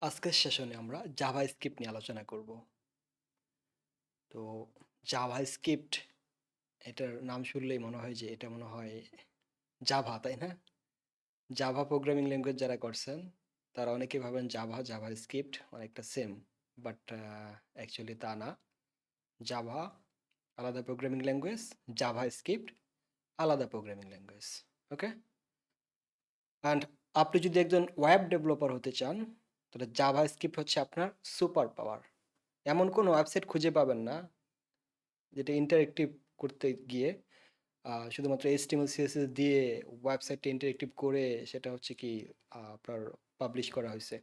আজকের সেশনে আমরা জাভাস্ক্রিপ্ট নিয়ে আলোচনা করব। তো জাভাস্ক্রিপ্ট এটার নাম শুনলেই মনে হয় যে এটা মনে হয় জাভা, তাই না? জাভা প্রোগ্রামিং ল্যাঙ্গুয়েজ যারা করছেন তারা অনেকেই ভাবেন জাভাস্ক্রিপ্ট অনেকটা সেম, বাট অ্যাকচুয়ালি তা না। জাভা আলাদা প্রোগ্রামিং ল্যাঙ্গুয়েজ, জাভাস্ক্রিপ্ট আলাদা প্রোগ্রামিং ল্যাঙ্গুয়েজ। ওকে, অ্যান্ড আপনি যদি একজন ওয়েব ডেভেলপার হতে চান তাহলে জাভাস্ক্রিপ্ট হচ্ছে আপনার সুপার পাওয়ার। এমন কোনো ওয়েবসাইট খুঁজে পাবেন না যেটা ইন্টারেক্টিভ করতে গিয়ে শুধুমাত্র এইচটিএমএল সিএসএস দিয়ে ওয়েবসাইটটা ইন্টারেক্টিভ করে সেটা হচ্ছে কি আপনার পাবলিশ করা হয়েছে।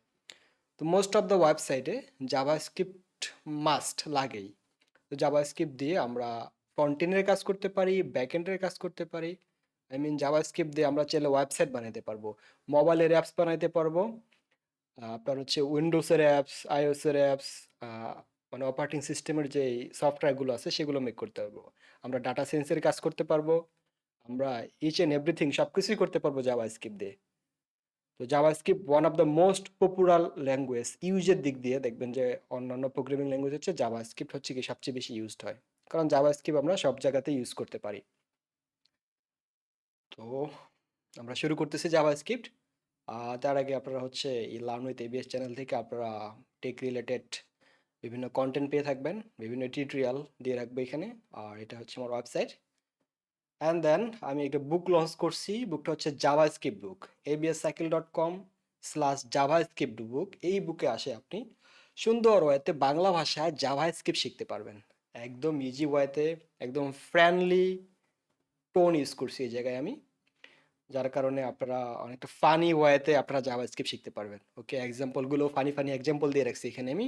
তো মোস্ট অফ দ্য ওয়েবসাইটে জাভাস্ক্রিপ্ট মাস্ট লাগেই। তো জাভাস্ক্রিপ্ট দিয়ে আমরা ফ্রন্ট এন্ডের কাজ করতে পারি, ব্যাক এন্ডের কাজ করতে পারি। আই মিন জাভাস্ক্রিপ্ট দিয়ে আমরা চাইলে ওয়েবসাইট বানাতে পারবো, মোবাইলের অ্যাপস বানাতে পারবো, আপনার হচ্ছে উইন্ডোজের অ্যাপস, আইওএসের অ্যাপস, মানে অপারেটিং সিস্টেমের যে সফটওয়্যারগুলো আছে সেগুলো মেক করতে পারবো। আমরা ডাটা সায়েন্সের কাজ করতে পারবো, আমরা ইচ অ্যান্ড এভরিথিং সব কিছুই করতে পারবো জাভাস্ক্রিপ্ট দিয়ে। তো JavaScript one of the most popular language ইউজের দিক দিয়ে দেখবেন যে অন্যান্য প্রোগ্রামিং ল্যাঙ্গুয়েজ হচ্ছে জাভাস্ক্রিপ্ট হচ্ছে কি সবচেয়ে বেশি ইউজড হয়, কারণ জাভাস্ক্রিপ্ট আমরা সব জায়গাতে ইউজ করতে পারি। তো আমরা শুরু করতেছি জাভাস্ক্রিপ্ট। তার আগে আপনারা হচ্ছে এই লার্ন উইথ এবিএস চ্যানেল থেকে আপনারা টেক রিলেটেড বিভিন্ন কন্টেন্ট পেয়ে থাকবেন, বিভিন্ন টিউটোরিয়াল দিয়ে রাখবো এখানে। আর এটা হচ্ছে আমার ওয়েবসাইট। অ্যান্ড দেন আমি একটা বুক লঞ্চ করছি, বুকটা হচ্ছে জাভাস্ক্রিপ্ট বুক, abscycle.com/জাভাস্ক্রিপ্ট বুক। এই বুকে আসে আপনি সুন্দর ওয়েতে বাংলা ভাষায় জাভাস্ক্রিপ্ট শিখতে পারবেন, একদম ইজি ওয়েতে, একদম ফ্রেন্ডলি টোন ইউজ করছি এই জায়গায় আমি, যার কারণে আপনারা অনেকটা ফানি ওয়েতে আপনারা জাভাস্ক্রিপ্ট শিখতে পারবেন। ওকে, এক্সাম্পলগুলো ফানি ফানি এক্সাম্পল দিয়ে রাখছি এখানে আমি,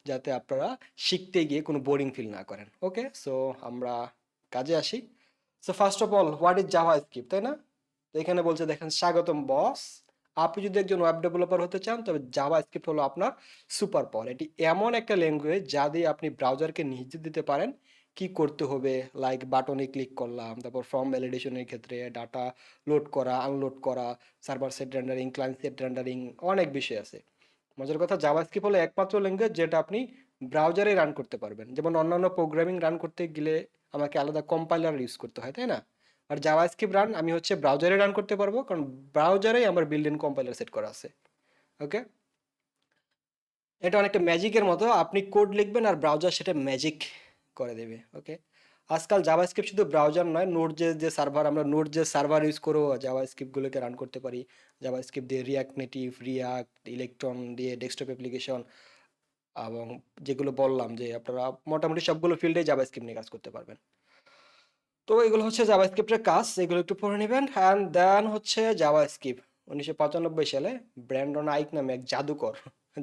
যাতে আপনারা শিখতে গিয়ে কোনো বোরিং ফিল না করেন। ওকে, সো আমরা কাজে আসি। So first of all, what is JavaScript, তাই না? তো এখানে বলছে দেখেন, স্বাগতম বস। আপনি যদি একজন ওয়েব ডেভেলপার হতে চান তবে জাভাস্ক্রিপ্ট হলো আপনার সুপার পাওয়ার। এটি এমন একটা ল্যাঙ্গুয়েজ যা দিয়ে আপনি ব্রাউজারকে নির্দেশ দিতে পারেন কি করতে হবে। লাইক বাটনে ক্লিক করলাম, তারপর ফর্ম ভ্যালিডেশনের ক্ষেত্রে ডাটা লোড করা, আনলোড করা, server side rendering, client side rendering, অনেক বিষয় আছে। মজার কথা, জাভাস্ক্রিপ্ট হলো একমাত্র ল্যাঙ্গুয়েজ যেটা আপনি ব্রাউজারে রান করতে পারবেন। যেমন অন্যান্য প্রোগ্রামিং রান করতে গেলে আমাকে আলাদা কম্পাইলার ইউজ করতে হয়, তাই না? আর জাভাস্ক্রিপ্ট রান আমি হচ্ছে ব্রাউজারে রান করতে পারবো, কারণ ব্রাউজারেই আমার বিল্ট ইন কম্পাইলার সেট করা আছে। ওকে, এটা অনেকটা ম্যাজিকের মতো, আপনি কোড লিখবেন আর ব্রাউজার সেটা ম্যাজিক করে দেবে। ওকে, আজকাল জাভাস্ক্রিপ্ট শুধু ব্রাউজার নয়, নোড যে সার্ভার, আমরা নোড যে সার্ভার ইউজ করেও জাভাস্ক্রিপ্টগুলোকে রান করতে পারি। জাভাস্ক্রিপ্ট দিয়ে রিয়াক্ট নেটিভ, রিয়াক্ট, ইলেকট্রন দিয়ে ডেস্কটপ অ্যাপ্লিকেশন, এবং যেগুলো বললাম যে আপনারা মোটামুটি সবগুলো ফিল্ডে জাভাস্ক্রিপ্ট নিয়ে কাজ করতে পারবেন। তো এগুলো হচ্ছে জাভাস্ক্রিপ্টের কাজ, এগুলো একটু পড়ে নেবেন। অ্যান্ড দেন হচ্ছে জাভাস্ক্রিপ্ট 1995 সালে ব্র্যান্ডন আইক নামে এক জাদুকর,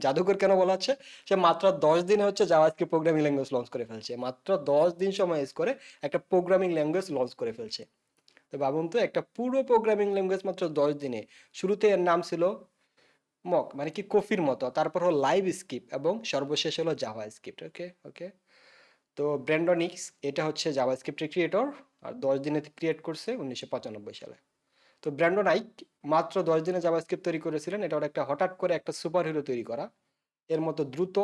জাদুকর কেন বলা হচ্ছে, সে মাত্র 10 দিনে হচ্ছে জাভাস্ক্রিপ্ট প্রোগ্রামিং ল্যাঙ্গুয়েজ লঞ্চ করে ফেলছে। মাত্র 10 দিন সময় ইউজ করে একটা প্রোগ্রামিং ল্যাঙ্গুয়েজ লঞ্চ করে ফেলছে। তো ভাবুন তো, একটা পুরো প্রোগ্রামিং ল্যাঙ্গুয়েজ মাত্র 10 দিনে। শুরুতে এর নাম ছিল মক, মানে কি কফির মতো, তারপর হলো লাইভ স্ক্রিপ্ট, এবং সর্বশেষ হলো জাভা স্ক্রিপ্ট। ওকে ওকে, তো ব্র্যান্ডন ইক্স এটা হচ্ছে জাভাস্ক্রিপ্টের ক্রিয়েটর, আর 10 দিনে ক্রিয়েট করছে 1995 সালে। তো ব্র্যান্ডন আইক মাত্র 10 দিনে জাভাস্ক্রিপ্ট তৈরি করেছিলেন। এটা ওর একটা হঠাৎ করে একটা সুপার হিরো তৈরি করা, এর মতো দ্রুত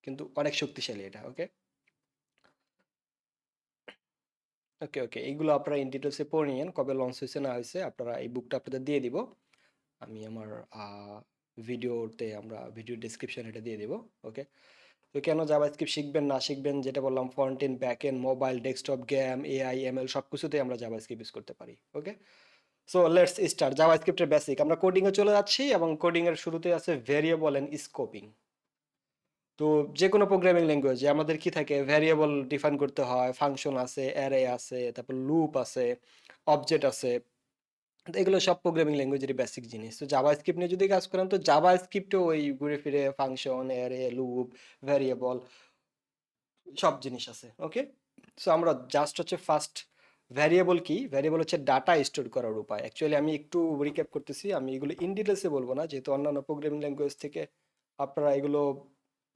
কিন্তু অনেক শক্তিশালী এটা। ওকে ওকে ওকে, এইগুলো আপনারা ইন ডিটেলসে পড়ে নিয়েন, কবে লঞ্চ হয়েছে না হয়েছে আপনারা, এই বুকটা আপনাদের দিয়ে দিব আমি আমার ভিডিওতে, আমরা ভিডিও ডিসক্রিপশন এটা দিয়ে দিব। ওকে, তো কেন জাভাস্ক্রিপ্ট শিখবেন না শিখবেন, যেটা বললাম, front end, back end, mobile, desktop, game, AI, ML সব কিছুতেই আমরা জাভাস্ক্রিপ্ট ইউজ করতে পারি। ওকে, সো লেটস স্টার্ট জাভাস্ক্রিপ্টের বেসিক। আমরা কোডিং এ চলে যাচ্ছি, এবং কোডিং এর শুরুতে আছে ভেরিয়েবল এন্ড স্কোপিং। তো যে কোনো প্রোগ্রামিং ল্যাঙ্গুয়েজে আমাদের কি থাকে, ভ্যারিয়েবল ডিফাইন করতে হয়, ফাংশন আছে, অ্যারে আছে, তারপর লুপ আছে, অবজেক্ট আছে। তো এগুলো সব প্রোগ্রামিং ল্যাঙ্গুয়েজের বেসিক জিনিস। তো জাভাস্ক্রিপ্ট নিয়ে যদি কাজ করেন তো জাভাস্ক্রিপ্টও ওই ঘুরে ফিরে ফাংশন, অ্যারে, লুপ, ভ্যারিয়েবল সব জিনিস আছে। ওকে, সো আমরা জাস্ট হচ্ছে ফার্স্ট, ভ্যারিয়েবল কি, ভ্যারিয়েবল হচ্ছে ডাটা স্টোর করার উপায়। অ্যাকচুয়ালি আমি একটু রিক্যাপ করতেছি, আমি এগুলো ইন ডিটেলসে বলবো না, যেহেতু অন্যান্য প্রোগ্রামিং ল্যাঙ্গুয়েজ থেকে আপনারা এগুলো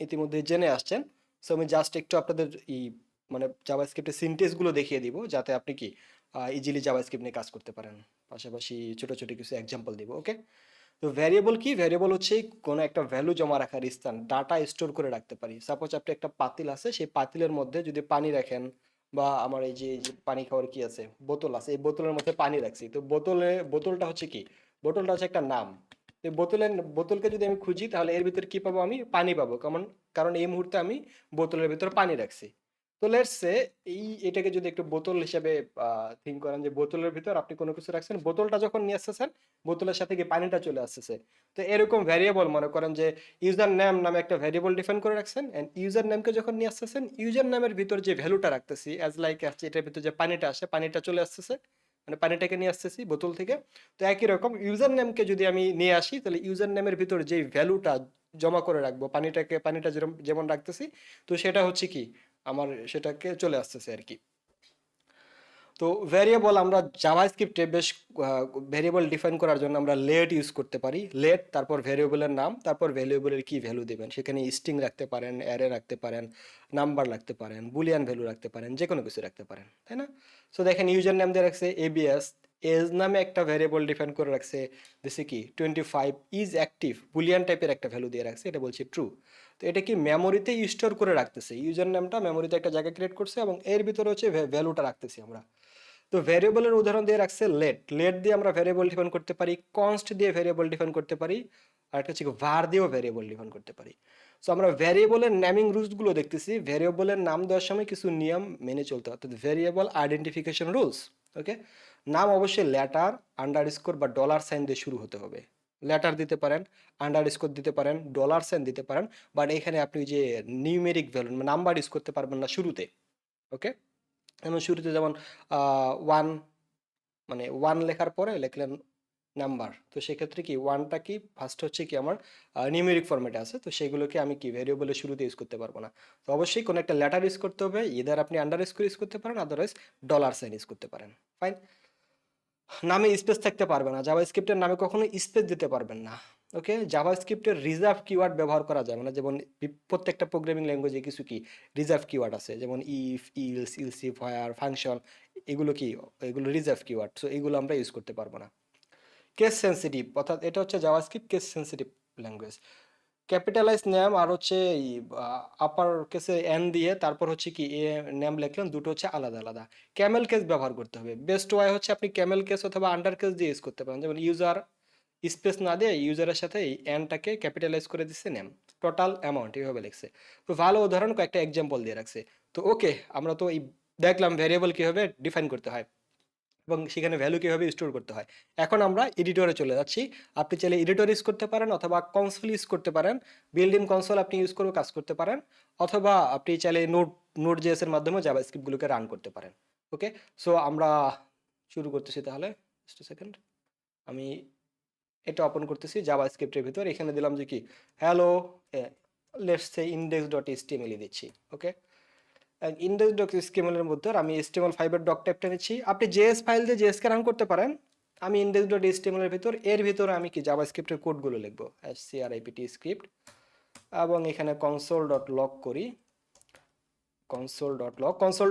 ইতিমধ্যে জেনে আসছেন। সো আমি জাস্ট একটু আপনাদের এই মানে জাভাস্ক্রিপ্টের সিনটেক্স গুলো দেখিয়ে দিব, যাতে আপনি কি ইজিলি জাভাস্ক্রিপ্ট নিয়ে কাজ করতে পারেন। পাশাপাশি ছোট ছোট কিছু এক্সাম্পল দিব। ওকে, তো ভ্যারিয়েবল কি, ভ্যারিয়েবল হচ্ছে কোনো একটা ভ্যালু জমা রাখার স্থান, ডাটা স্টোর করে রাখতে পারি। সাপোজ আপনি একটা পাতিল আছে, সেই পাতিলের মধ্যে যদি পানি রাখেন, বা আমার এই যে পানি খাওয়ার কি আছে, বোতল আছে, এই বোতলের মধ্যে পানি রাখছি, তো বোতলটা হচ্ছে কি, বোতলটা হচ্ছে একটা নাম। তো বোতলকে যদি আমি খুঁজি, তাহলে এর ভিতরে কি পাবো, আমি পানি পাবো, কারণ কারণ এই মুহূর্তে আমি বোতলের ভিতরে পানি রাখছি। তো লেটস সে এটাকে যদি একটু বোতল হিসেবে থিঙ্ক করেন, যে বোতলের ভিতর আপনি কোনো কিছু রাখছেন, বোতলটা যখন নিয়ে আসতেছেন, বোতলের সাথে কি পানিটা চলে আসতেছে। তো এরকম ভ্যারিয়েবল মনে করেন যে ইউজার নেম নামে একটা ভ্যারিয়েবল ডিফাইন করে রাখছেন, এন্ড ইউজার নেমকে যখন নিয়ে আসতেছেন, ইউজার নামের ভিতর যে ভ্যালুটা রাখতেছি, অ্যাজ লাইক আসছে এটার ভিতর যে পানিটা আসে, পানিটা চলে আসতেছে, মানে পানিটাকে নিয়ে আসতেছি বোতল থেকে। তো একই রকম ইউজার নেমকে যদি আমি নিয়ে আসি, তাহলে ইউজার নেমের ভিতর যে ভ্যালুটা জমা করে রাখবো, পানিটা যেরকম যেমন রাখতেছি, তো সেটা হচ্ছে কি, আমার সেটাকে চলে আসতেছে আর কি। তো ভ্যারিয়েবল আমরা জাভাস্ক্রিপ্টে বেশ ভ্যারিয়েবল ডিফাইন করার জন্য আমরা লেট ইউজ করতে পারি। লেট, তারপর ভ্যারিয়েবলের নাম, তারপর ভ্যারিয়েবলের কি ভ্যালু দেবেন, সেখানে স্ট্রিং রাখতে পারেন, অ্যারে রাখতে পারেন, নাম্বার রাখতে পারেন, বুলিয়ান ভ্যালু রাখতে পারেন, যে কোনো কিছু রাখতে পারেন, তাই না? সো দেখেন ইউজার নাম দিয়ে রাখছে এবিএস, এজ নামে একটা ভ্যারিয়েবল ডিফাইন করে রাখছে, দিছে কি 25 ইজ অ্যাক্টিভ, বুলিয়ান টাইপের একটা ভ্যালু দিয়ে রাখছে, এটা বলছে ট্রু। তো এটা কি মেমোরিতে স্টোর করে রাখতেছে, ইউজার নামটা মেমোরিতে একটা জায়গা ক্রিয়েট করছে, এবং এর ভিতরে হচ্ছে ভ্যালুটা রাখতেছি আমরা। তো ভ্যারিয়েবলের উদাহরণ দিয়ে রাখছে লেট, লেট দিয়ে আমরা ভ্যারিয়েবল ডিফাইন করতে পারি, কনস্ট দিয়ে ভ্যারিয়েবল ডিফাইন করতে পারি, আর একটা হচ্ছে var দিয়েও ভ্যারিয়েবল ডিফাইন করতে পারি। সো আমরা ভ্যারিয়েবলের নেমিং রুলস গুলো দেখতেছি, ভ্যারিয়েবলের নাম দেওয়ার সময় কিছু নিয়ম মেনে চলতে হয়, অর্থাৎ ভ্যারিয়েবল আইডেন্টিফিকেশন রুলস। ওকে, নাম অবশ্যই লেটার, আন্ডারস্কোর বা ডলার সাইন দিয়ে শুরু হতে হবে। লেটার দিতে পারেন, আন্ডারস্কোর দিতে পারেন, ডলার সাইন দিতে পারেন, বাট এখানে আপনি যে নিউমেরিক ভ্যালু নাম্বার ইউজ করতে পারবেন না শুরুতে। ওকে, যেমন শুরুতে যেমন ওয়ান, মানে ওয়ান লেখার পরে লিখলেন নাম্বার, তো সেক্ষেত্রে কি ওয়ানটা কি ফার্স্ট হচ্ছে কি আমার নিউমেরিক ফরম্যাটে আছে, তো সেগুলোকে আমি কি ভেরিয়েবলের শুরুতে ইউজ করতে পারবো না। তো অবশ্যই কোনো একটা লেটার ইউজ করতে হবে, ইদার আপনি আন্ডারস্কোর ইউজ করতে পারেন, আদারওয়াইজ ডলার সাইন ইউজ করতে পারেন। ফাইন। নামে স্পেস থাকতে পারবে না, জাভাস্ক্রিপ্টের নামে কখনো স্পেস দিতে পারবেন না। ওকে, জাভাস্ক্রিপ্টের রিজার্ভ কিওয়ার্ড ব্যবহার করা যায়, মানে যেমন প্রত্যেকটা প্রোগ্রামিং ল্যাঙ্গুয়েজে কিছু কি রিজার্ভ কিওয়ার্ড আছে, যেমন ইফ, ইলস, ইলসিফ, হোয়ার, ফাংশন, এগুলো কি, এগুলো রিজার্ভ কিওয়ার্ড, সো এগুলো আমরা ইউজ করতে পারবো না। কেস সেন্সিটিভ, অর্থাৎ এটা হচ্ছে JavaScript case sensitive language. Capitalize name আর হচ্ছে আপার কেসে এন দিয়ে তারপর হচ্ছে কি এ নেম লিখলেন, দুটো হচ্ছে আলাদা আলাদা। ক্যামেল কেস ব্যবহার করতে হবে, বেস্ট ওয়াই হচ্ছে আপনি ক্যামেল কেস অথবা আন্ডার কেস দিয়ে ইউজ করতে পারেন, যেমন ইউজার স্পেস না দিয়ে ইউজারের সাথে এই এনটাকে ক্যাপিটালাইজ করে দিচ্ছে নেম, টোটাল অ্যামাউন্ট এইভাবে লিখছে। তো ভালো উদাহরণ কয়েকটা এক্সাম্পল দিয়ে রাখছে। তো ওকে, আমরা তো এই দেখলাম ভ্যারিয়েবল কিভাবে ডিফাইন করতে হয় এবং সেখানে ভ্যালু কীভাবে স্টোর করতে হয়। এখন আমরা এডিটরে চলে যাচ্ছি। আপনি চাইলে এডিটর ইউজ করতে পারেন, অথবা কনসোল ইউজ করতে পারেন, বিল্ড ইন কনসোল আপনি ইউজ করেও কাজ করতে পারেন, অথবা আপনি চাইলে নোট জেএস এর মাধ্যমে জাভাস্ক্রিপ্টগুলোকে রান করতে পারেন। ওকে, সো আমরা শুরু করতেছি তাহলে। জাস্ট সেকেন্ড, আমি এটা ওপেন করতেছি জাভাস্ক্রিপ্টের ভিতর, এখানে দিলাম যে কি hello, let's say index dot HTML দিচ্ছি। ওকে, ইন্ডেক্স ডট এসকিউএল এর মধ্যে আমি HTML5 এর ডক টাইপটা নিচ্ছি, আপনি জেএস ফাইল দিয়ে জেএস কে রান করতে পারেন। আমি ইন্ডেক্স ডট এইচটিএমএল এর ভিতর, এর ভিতরে আমি কি জাভাস্ক্রিপ্টের কোডগুলো লিখবো, script স্ক্রিপ্ট, এবং এখানে কনসোল ডট লগ করি, কনসোল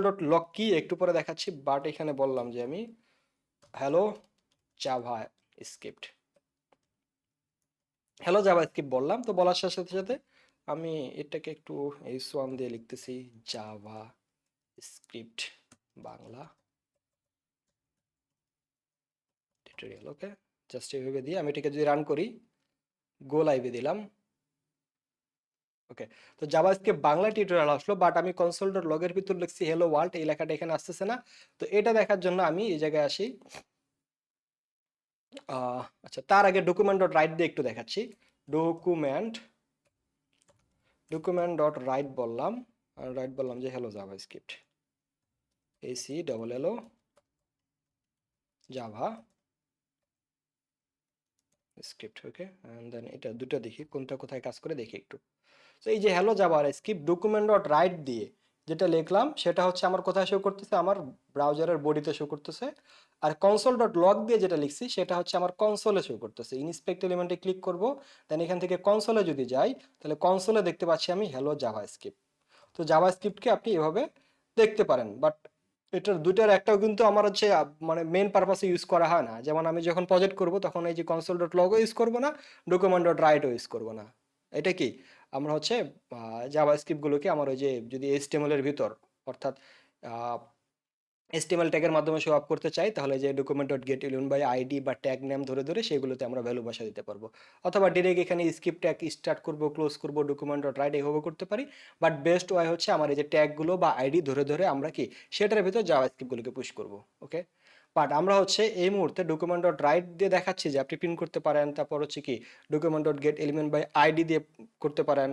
ডট লগ কি একটু পরে দেখাচ্ছি, বাট এখানে বললাম যে আমি hello Java script, hello Java script বললাম। তো বলার সাথে সাথে সাথে আমি এটাকে একটু h1 দিয়ে লিখতেছি, জাভা স্ক্রিপ্ট বাংলা টিউটোরিয়াল। ওকে, জাস্ট এইভাবে দিয়ে আমি এটাকে যদি রান করি, গো লাইভে দিলাম। ওকে, তো জাভাস্ক্রিপ্ট বাংলা টিউটোরিয়াল আসলো, বাট আমি কনসোল ডট লগের ভিতর লিখছি হ্যালো ওয়ার্ল্ড, এই লেখাটা এখানে আসতেছে না। তো এটা দেখার জন্য আমি এই জায়গায় আসি। আচ্ছা, তার আগে ডকুমেন্ট ডট রাইট দিয়ে একটু দেখাচ্ছি। ডকুমেন্ট ডকুমেন্ট ডট রাইট বললাম, রাইট বললাম যে hello JavaScript, ACLLO JavaScript. Okay, and then এটা দুটো দেখি কোনটা কোথায় কাজ করে দেখি একটু। তো এই যে hello Java script document dot right দিয়ে যেটা লিখলাম, সেটা হচ্ছে আমার কোথায় শো করতেছে, আমার ব্রাউজারের বডিতে শো করতেছে। আর কনসোল ডট লগ দিয়ে যেটা লিখছি, সেটা হচ্ছে আমার কনসোলে শো করতেছে। ইনস্পেক্ট এলিমেন্টে ক্লিক করব, দেন এখান থেকে কনসোলে যদি যাই, তাহলে কনসোলে দেখতে পাচ্ছি আমি হ্যালো জাভা স্ক্রিপ্ট। তো জাভা স্ক্রিপ্টকে আপনি এভাবে দেখতে পারেন, বাট এটার দুইটার একটাও কিন্তু আমার হচ্ছে মানে মেন পারপাসে ইউজ করা হয় না। যেমন আমি যখন প্রজেক্ট করব তখন এই যে কনসোল ডট লগও ইউজ করবো না, ডকুমেন্ট ডট রাইটও ইউজ করবো না। এটা কি আমরা হচ্ছে জাভা স্ক্রিপ্টগুলোকে আমার ওই যে যদি এইচটিএমএল এর ভিতর, অর্থাৎ HTML ট্যাগের মাধ্যমে শো আপ করতে চাই, তাহলে যে document dot get element by ID বা ট্যাগ নেম ধরে ধরে সেগুলোতে আমরা ভ্যালু বসা দিতে পারবো। অথবা ডিরেক্ট এখানে স্ক্রিপ্ট ট্যাগ স্টার্ট করবো, ক্লোজ করবো, ডকুমেন্ট ডট রাইট এইভাবে করতে পারি। বাট বেস্ট ওয়ে হচ্ছে আমার এই যে ট্যাগগুলো বা আইডি ধরে ধরে আমরা কি সেটার ভিতর জাভা স্ক্রিপ্টগুলোকে পুশ করবো। ওকে, বাট আমরা হচ্ছে এই মুহূর্তে ডকুমেন্ট ডট রাইট দিয়ে দেখাচ্ছি যে আপনি প্রিন্ট করতে পারেন, তারপর হচ্ছে কি document dot get element by ID দিয়ে করতে পারেন,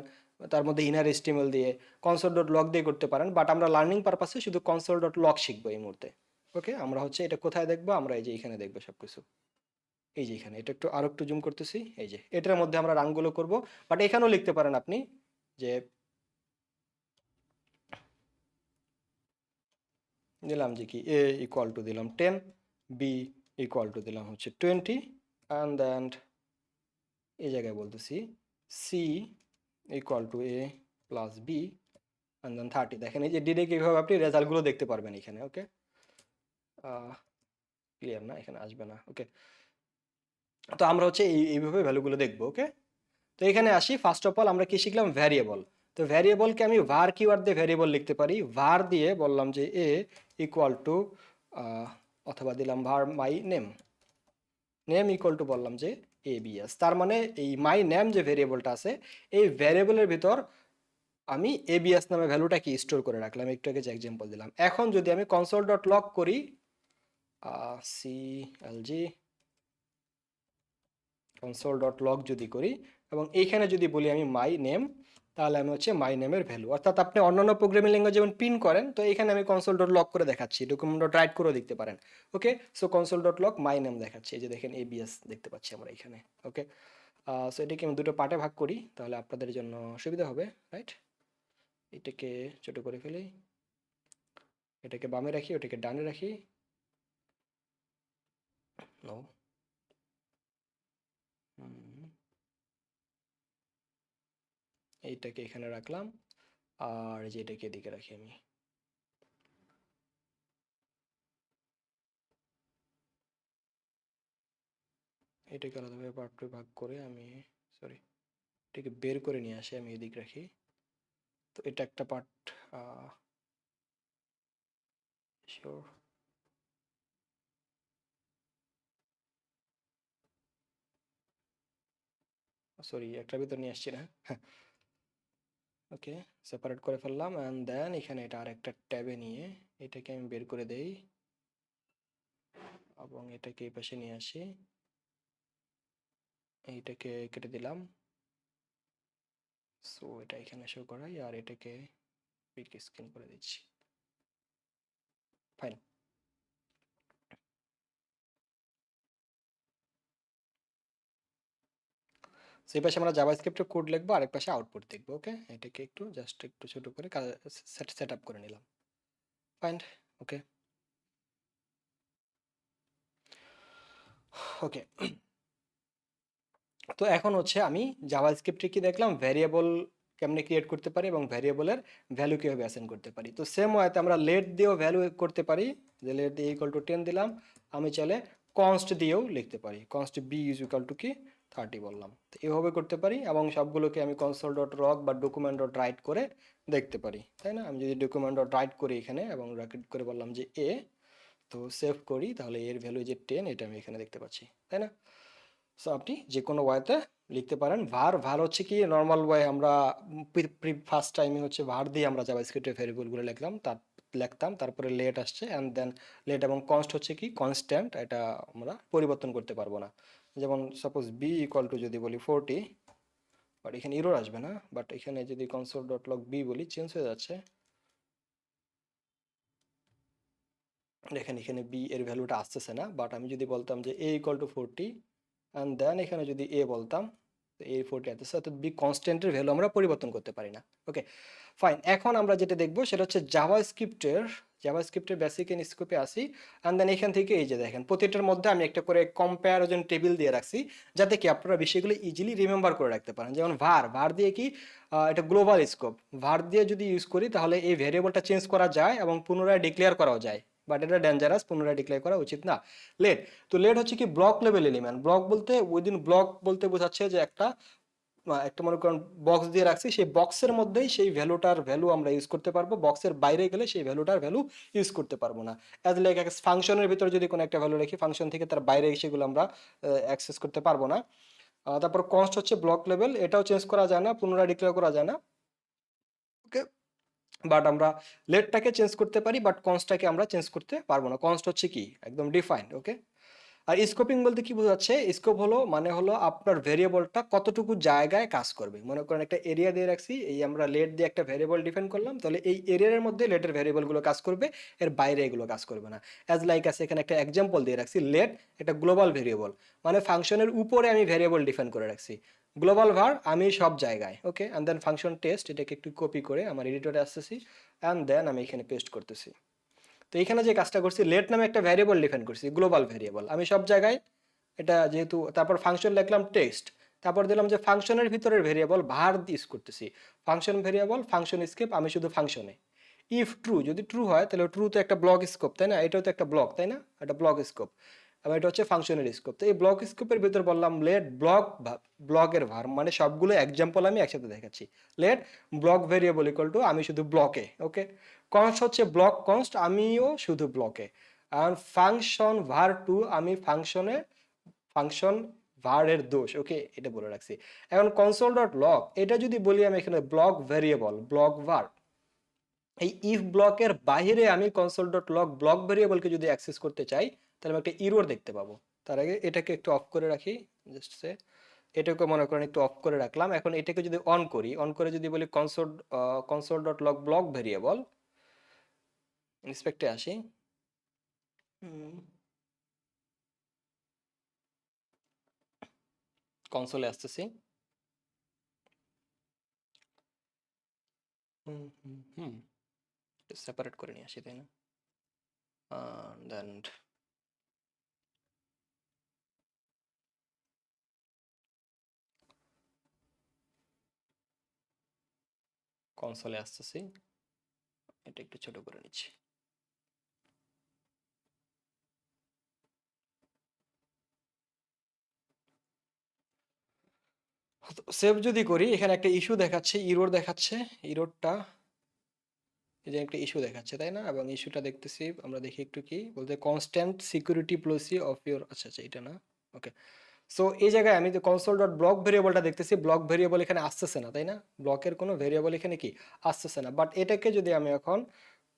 তার মধ্যে ইনার HTML দিয়ে, কনসোল ডট লগ দিয়ে করতে পারেন। বাট আমরা লার্নিং পারপাসে শুধু কনসোল ডট লগ শিখবো এই মুহূর্তে। ওকে, আমরা হচ্ছে এটা কোথায় দেখবো, আমরা এই যে এখানে দেখবো সবকিছু। এই যে এখানে এটা একটু আরো একটু জুম করতেছি, এই যে এটার মধ্যে আমরা রানগুলো করব। বাট এখানেও লিখতে পারেন আপনি যে দিলাম যে কি এ ইকুয়াল টু দিলাম 10, বি ইকুয়াল টু দিলাম হচ্ছে 20, অ্যান্ড দেন এই জায়গায় বলতেছি c equal to a plus b and then 30। দেখেন এই যে ডিরেক্ট এইভাবে আপনি রেজাল্টগুলো দেখতে পারবেন এখানে। ওকে, ক্লিয়ার না? এখানে আসবে না। ওকে, তো আমরা হচ্ছে এইভাবে ভ্যালুগুলো দেখবো। ওকে, তো এখানে আসি। ফার্স্ট অফ অল আমরা কি শিখলাম? ভ্যারিয়েবল। তো ভ্যারিয়েবলকে আমি var কিওয়ার্ড দিয়ে ভ্যারিয়েবল লিখতে পারি। var দিয়ে বললাম যে এ ইকুয়াল টু অথবা দিলাম var my name, name equal to বললাম যে abs। তার মানে এই মাই নেম যে ভ্যারিয়েবলটা আছে, এই ভ্যারিয়েবলের ভিতর আমি abs নামে ভ্যালুটা কি স্টোর করে রাখলাম। একটু আগে যে এক্সাম্পল দিলাম। এখন যদি আমি কনসোল ডট লগ করি, clg কনসোল ডট লগ যদি করি এবং এইখানে যদি বলি আমি মাই নেম, তাহলে আমি হচ্ছে মাই নেমের ভ্যালু, অর্থাৎ আপনি অন্যান্য প্রোগ্রামিং ল্যাঙ্গুয়েজ যেমন প্রিন্ট করেন, তো এখানে আমি কনসোল ডট লগ করে দেখাচ্ছি, ডকুমেন্ট ডট রাইট করেও দেখতে পারেন। Okay, so console dot log my name দেখাচ্ছি, এই যে দেখেন এবিএস দেখতে পাচ্ছি আমরা এখানে। ওকে, সো এটাকে আমি দুটো পার্টে ভাগ করি, তাহলে আপনাদের জন্য সুবিধা হবে, রাইট? এটাকে ছোট করে ফেলি, এটাকে বামে রাখি, ওটাকে ডানে রাখি। নো, এইটাকে এখানে রাখলাম, আর যে এটাকে এদিকে রাখি আমি। এটাকে আলাদাভাবে পার্ট ভাগ করে আমি, সরি, এটাকে বের করে নিয়ে আসি, আমি এদিক রাখি। তো এটা একটা পার্ট, শিওর, সরি একটার ভিতর নিয়ে আসছি না। ওকে, সেপারেট করে ফেললাম অ্যান্ড দেন এখানে এটা আর একটা ট্যাবে নিয়ে এটাকে আমি বের করে দেই এবং এটাকে এই পাশে নিয়ে আসি, এইটাকে কেটে দিলাম। সো এটা এখানে শো করাই আর এটাকে পিক স্ক্রিন করে দিচ্ছি। ফাইন। সেই পাশে আমরা জাভাস্ক্রিপ্টের কোড লিখবো, আরেক পাশে আউটপুট দেখবো। ওকে, এটাকে একটু জাস্ট একটু ছোট করে সেট আপ করে নিলাম। ফাইন। ওকে, ওকে, তো এখন হচ্ছে আমি জাভাস্ক্রিপ্টে কি দেখলাম, ভ্যারিয়েবল কেমনে ক্রিয়েট করতে পারি এবং ভ্যারিয়েবলের ভ্যালু কীভাবে অ্যাসাইন করতে পারি। তো সেম ওয়েতে আমরা লেট দিয়েও ভ্যালু করতে পারি, যে লেট দিয়ে ইকুয়াল টু 10 দিলাম। আমি চাইলে কনস্ট দিয়েও লিখতে পারি, const b is equal to কি 30 বললাম। তো এভাবে করতে পারি এবং সবগুলোকে আমি কনসোল ডট লগ বা ডকুমেন্ট ডট রাইট করে দেখতে পারি, তাই না? আমি যদি ডকুমেন্ট ডট রাইট করি এখানে এবং রাইট করে বললাম যে এ, তো সেভ করি, তাহলে এর ভ্যালু যে 10, এটা আমি এখানে দেখতে পাচ্ছি, তাই না? সো আপনি যে কোনো ওয়েতে লিখতে পারেন। ভার হচ্ছে কি নর্মাল ওয়ে, আমরা ফার্স্ট টাইমে হচ্ছে ভার দিয়ে আমরা জাভাস্ক্রিপ্টের ভ্যারিয়েবলগুলো লিখতাম, তারপরে লেট আসছে অ্যান্ড দেন লেট এবং কনস্ট হচ্ছে কি কনস্ট্যান্ট, এটা আমরা পরিবর্তন করতে পারবো না। যেমন সাপোজ বি ইকুয়াল টু যদি বলি 40, বাট এখানে ইরর আসবে না, বাট এখানে যদি কনসোল ডট লগ বি বলি চেঞ্জ হয়ে যাচ্ছে। দেখেন এখানে বি এর ভ্যালুটা আসতেছে না, বাট আমি যদি বলতাম যে এ ইকুয়াল টু 40 অ্যান্ড দেন এখানে যদি এ বলতাম, এই 40 আসতেছে, অর্থাৎ বি কনস্ট্যান্টের ভ্যালু আমরা পরিবর্তন করতে পারি না। ওকে ফাইন, এখন আমরা যেটা দেখবো সেটা হচ্ছে জাভাস্ক্রিপ্টের বেসিক এন্ড স্কোপে আসি। অ্যান্ড দেন এখান থেকে এই যে দেখেন প্রতিটার মধ্যে আমি একটা করে কম্প্যারিজন টেবিল দিয়ে রাখছি, যাতে কি আপনারা বিষয়গুলো ইজিলি রিমেম্বার করে রাখতে পারেন। যেমন ভার দিয়ে কি এটা গ্লোবাল স্কোপ, ভার দিয়ে যদি ইউজ করি তাহলে এই ভেরিয়েবলটা চেঞ্জ করা যায় এবং পুনরায় ডিক্লেয়ার করাও যায়, বাট এটা ডেঞ্জারাস, পুনরায় ডিক্লেয়ার করা উচিত না। লেট, তো লেট হচ্ছে কি ব্লক লেভেল এলিমেন্ট। ব্লক বলতে উইদিন ব্লক বলতে বোঝাচ্ছে যে একটা মনে করেন বক্স দিয়ে রাখছি, সেই বক্সের মধ্যেই সেই ভ্যালুটার ভ্যালু আমরা ইউজ করতে পারবো, বক্সের বাইরে গেলে সেই ভ্যালুটার ভ্যালু ইউজ করতে পারবো না। অ্যাজ লাইক ফাংশনের ভিতরে যদি কোনো একটা ভ্যালু রাখি, ফাংশন থেকে তার বাইরে সেগুলো আমরা অ্যাক্সেস করতে পারবো না। তারপর কনস্ট হচ্ছে ব্লক লেভেল, এটাও চেঞ্জ করা যায় না, পুনরায় ডিক্লেয়ার করা যায় না। ওকে, বাট আমরা লেটটাকে চেঞ্জ করতে পারি, বাট কনস্টটাকে আমরা চেঞ্জ করতে পারবো না। কনস্ট হচ্ছে কি একদম ডিফাইন্ড। ওকে, আর স্কোপিং বলতে কি বোঝাচ্ছে, স্কোপ হলো মানে হলো আপনার ভেরিয়েবলটা কতটুকু জায়গায় কাজ করবে। মনে করেন একটা এরিয়া দিয়ে রাখছি, এই আমরা লেট দিয়ে একটা ভেরিয়েবল ডিফাইন করলাম, তাহলে এই এরিয়ার মধ্যে লেটের ভেরিয়েবলগুলো কাজ করবে, এর বাইরে এগুলো কাজ করবে না। অ্যাজ লাইক আছে এখানে একটা এক্সাম্পল দিয়ে রাখছি, লেট একটা গ্লোবাল ভেরিয়েবল, মানে ফাংশনের উপরে আমি ভেরিয়েবল ডিফাইন করে রাখছি, গ্লোবাল ভার আমি সব জায়গায়। ওকে, অ্যান্ড দেন ফাংশন টেস্ট, এটাকে একটু কপি করে আমার এডিটরে আসতেছি, অ্যান্ড দেন আমি এখানে পেস্ট করতেছি। তো এখানে যে কাজটা করছি, লেট নামে একটা ভ্যারিয়েবল ডিফাইন করছি, গ্লোবাল ভ্যারিয়েবল আমি সব জায়গায় এটা যেহেতু, তারপর ফাংশন লিখলাম টেক্সট, তারপর দিলাম যে ফাংশনের ভিতরের ভেরিয়েবল ভার ইউজ করতেছি, ফাংশন ভেরিয়েবল ফাংশন স্কেপ আমি শুধু ফাংশনে। ইফ ট্রু, যদি ট্রু হয় তাহলে ট্রু তো একটা ব্লক স্কোপ, তাই না, এটাও তো একটা ব্লক, তাই না, এটা ব্লক স্কোপ, এবং এটা হচ্ছে ফাংশনের স্কোপ। তো এই ব্লক স্কোপের ভিতর বললাম লেট ব্লক, ব্লকের ভার মানে সবগুলো এক্সাম্পল আমি একসাথে দেখাচ্ছি, let block variable equal to আমি শুধু ব্লকে। ওকে, কনস্ট হচ্ছে ব্লক কনস্ট আমিও শুধু ব্লকে, আর ফাংশন ভার টু আমি ফাংশন var এর দোষ। ওকে, এটা বলে রাখছি। এখন কনসোল ডট লগ, এটা যদি বলি আমি এখানে ব্লক ভেরিয়েবল ব্লক var, এই ইফ ব্লকের বাইরে আমি কনসোল ডট লগ ব্লক ভেরিয়েবলকে যদি অ্যাক্সেস করতে চাই, তাহলে আমি একটা ইরর দেখতে পাবো। তার আগে এটাকে একটু অফ করে রাখি, জাস্ট সে এটাকে মনে করেন একটু অফ করে রাখলাম। এখন এটাকে যদি অন করি, অন করে যদি বলি console dot log block variable, ইন্সপেক্টে আসি, কনসোলে আসতেছি, হুম হুম হুম সেপারেট করে নিয়ে আসি, তাই না, দেন কনসোলে আসতেছি, এটা একটু ছোট করে নিচ্ছি। সেভ যদি করি, এখানে একটা ইস্যু দেখাচ্ছে, ইরোর দেখাচ্ছে, ইরোরটা এই যে একটা ইস্যু দেখাচ্ছে, তাই না, এবং ইস্যুটা দেখতেছি আমরা, দেখি একটু কি বলতে, constant security policy of your, আচ্ছা আচ্ছা এটা না। ওকে, সো এই জায়গায় আমি যে কনসোল ডট ব্লক ভেরিয়েবলটা দেখতেছি, ব্লক ভেরিয়েবল এখানে আসতেছে না, তাই না, ব্লকের কোনো ভেরিয়েবল এখানে কি আসতেছে না। বাট এটাকে যদি আমি এখন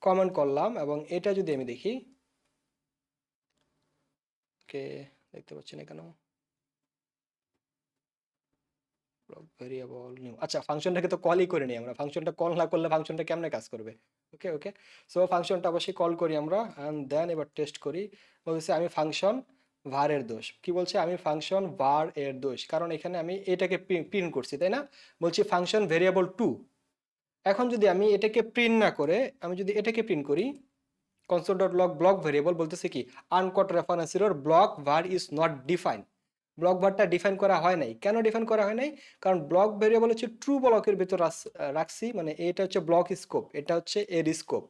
কমেন্ট করলাম এবং এটা যদি আমি দেখি, ওকে দেখতে পাচ্ছি না কেন, ব্লক ভেরিয়েবল নিউ, আচ্ছা ফাংশনটাকে তো কলই করে নিই আমরা, ফাংশনটা কল না করলে ফাংশনটা কেমনে কাজ করবে। ওকে ওকে, সো ফাংশনটা অবশ্যই কল করি আমরা, অ্যান্ড দেন এবার টেস্ট করি। বলছে আমি ফাংশন var এর দোষ, কি বলছে, আমি ফাংশন var এর দোষ, কারণ এখানে আমি এটাকে প্রিন্ট করছি, তাই না, বলছি ফাংশন ভেরিয়েবল টু। এখন যদি আমি এটাকে প্রিন্ট না করে আমি যদি এটাকে প্রিন্ট করি, console dot log block variable বলতেছে কি, uncaught reference error block var is not defined, block ভারটা ডিফাইন করা হয় নাই। কেন ডিফাইন করা হয় নাই, কারণ ব্লক ভেরিয়েবল হচ্ছে ট্রু ব্লকের ভিতর রাখছি, মানে এটা হচ্ছে ব্লক স্কোপ, এটা হচ্ছে এর স্কোপ,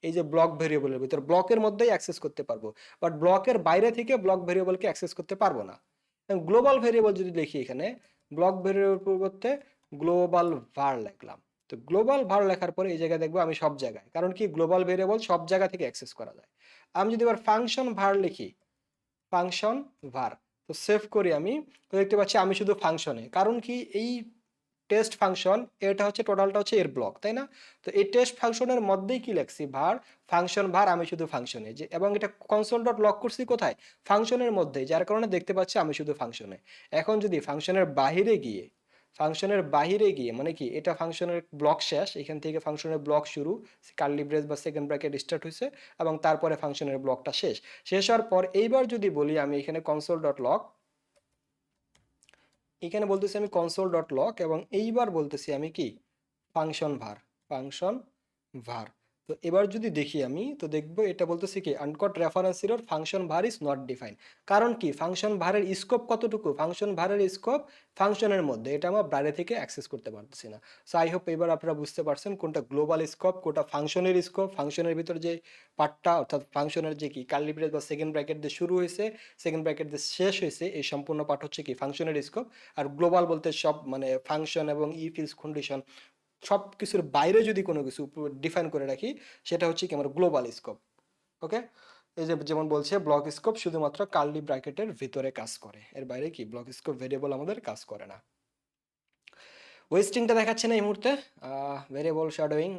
এই যে ব্লক ভেরিয়েবলের ভিতর ব্লকের মধ্যেই অ্যাক্সেস করতে পারবো, বাট ব্লকের বাইরে থেকে ব্লক ভেরিয়েবলকে অ্যাক্সেস করতে পারবো না। গ্লোবাল ভেরিয়েবল যদি দেখি এখানে, ব্লক ভেরিয়েবল পরিবর্তে গ্লোবাল var লিখলাম, তো গ্লোবাল var লেখার পরে এই জায়গায় দেখবো আমি সব জায়গায়, কারণ কি গ্লোবাল ভেরিয়েবল সব জায়গা থেকে অ্যাক্সেস করা যায়। আমি যদি এবার ফাংশন var লিখি, ফাংশন var, তো সেভ করি আমি, তো দেখতে পাচ্ছি আমি শুধু ফাংশনে, কারণ কি এই টেস্ট ফাংশন এটা হচ্ছে টোটালটা হচ্ছে এর ব্লক, তাই না, তো এই টেস্ট ফাংশনের মধ্যেই কি লিখছি var, ফাংশন var আমি শুধু ফাংশনে, যে এবং এটা কনসোল ডট লগ করছি কোথায়, ফাংশনের মধ্যে, যার কারণে দেখতে পাচ্ছি আমি শুধু ফাংশনে। এখন যদি ফাংশনের বাহিরে গিয়ে মানে কি, এটা ফাংশনের ব্লক শেষ, এখান থেকে ফাংশনের ব্লক শুরু, কার্লি ব্রেস বা সেকেন্ড ব্র্যাকেট স্টার্ট হয়েছে, এবং তারপরে ফাংশনের ব্লকটা শেষ, শেষ হওয়ার পর এইবার যদি বলি আমি এখানে কনসোল ডট লগ এখানে বলতেছি আমি কনসোল ডট লক, এবং এইবার বলতেছি আমি কি ফাংশন ভার, ফাংশন ভার। তো এবার যদি দেখি আমি, তো দেখবো এটা বলতেছি কি আনকট রেফারেন্স এরর, ফাংশন ভার ইজ নট ডিফাইন। কারণ কি ফাংশন ভারের স্কোপ কতটুকু, ফাংশন ভারের স্কোপ ফাংশনের মধ্যে, এটা আমরা বাইরে থেকে অ্যাক্সেস করতে পারতেছি না। সো আই হোপ এবার আপনারা বুঝতে পারছেন কোনটা গ্লোবাল স্কোপ, কোনটা ফাংশনের স্কোপ। ফাংশনের ভিতর যে পার্টটা, অর্থাৎ ফাংশনের যে কি কার্লি ব্রেস বা সেকেন্ড ব্র্যাকেট দিয়ে শুরু হয়েছে, সেকেন্ড ব্র্যাকেট দিয়ে শেষ হয়েছে, এই সম্পূর্ণ পার্ট হচ্ছে কি ফাংশনের স্কোপ। আর গ্লোবাল বলতে সব মানে ফাংশন এবং ইফ ইলস কন্ডিশন সব কিছুর বাইরে যদি কোনো কিছু ডিফাইন করে রাখি, সেটা হচ্ছে কি আমার গ্লোবাল স্কোপ। ওকে, এই যে যেমন বলছে ব্লক স্কোপ শুধুমাত্র কার্লি ব্র্যাকেটের ভিতরে কাজ করে, এর বাইরে কি ব্লক স্কোপ ভেরিয়েবল আমাদের কাজ করে না। ওয়েস্টিংটা দেখাচ্ছে না এই মুহূর্তে, ভেরিয়েবল শ্যাডোয়িং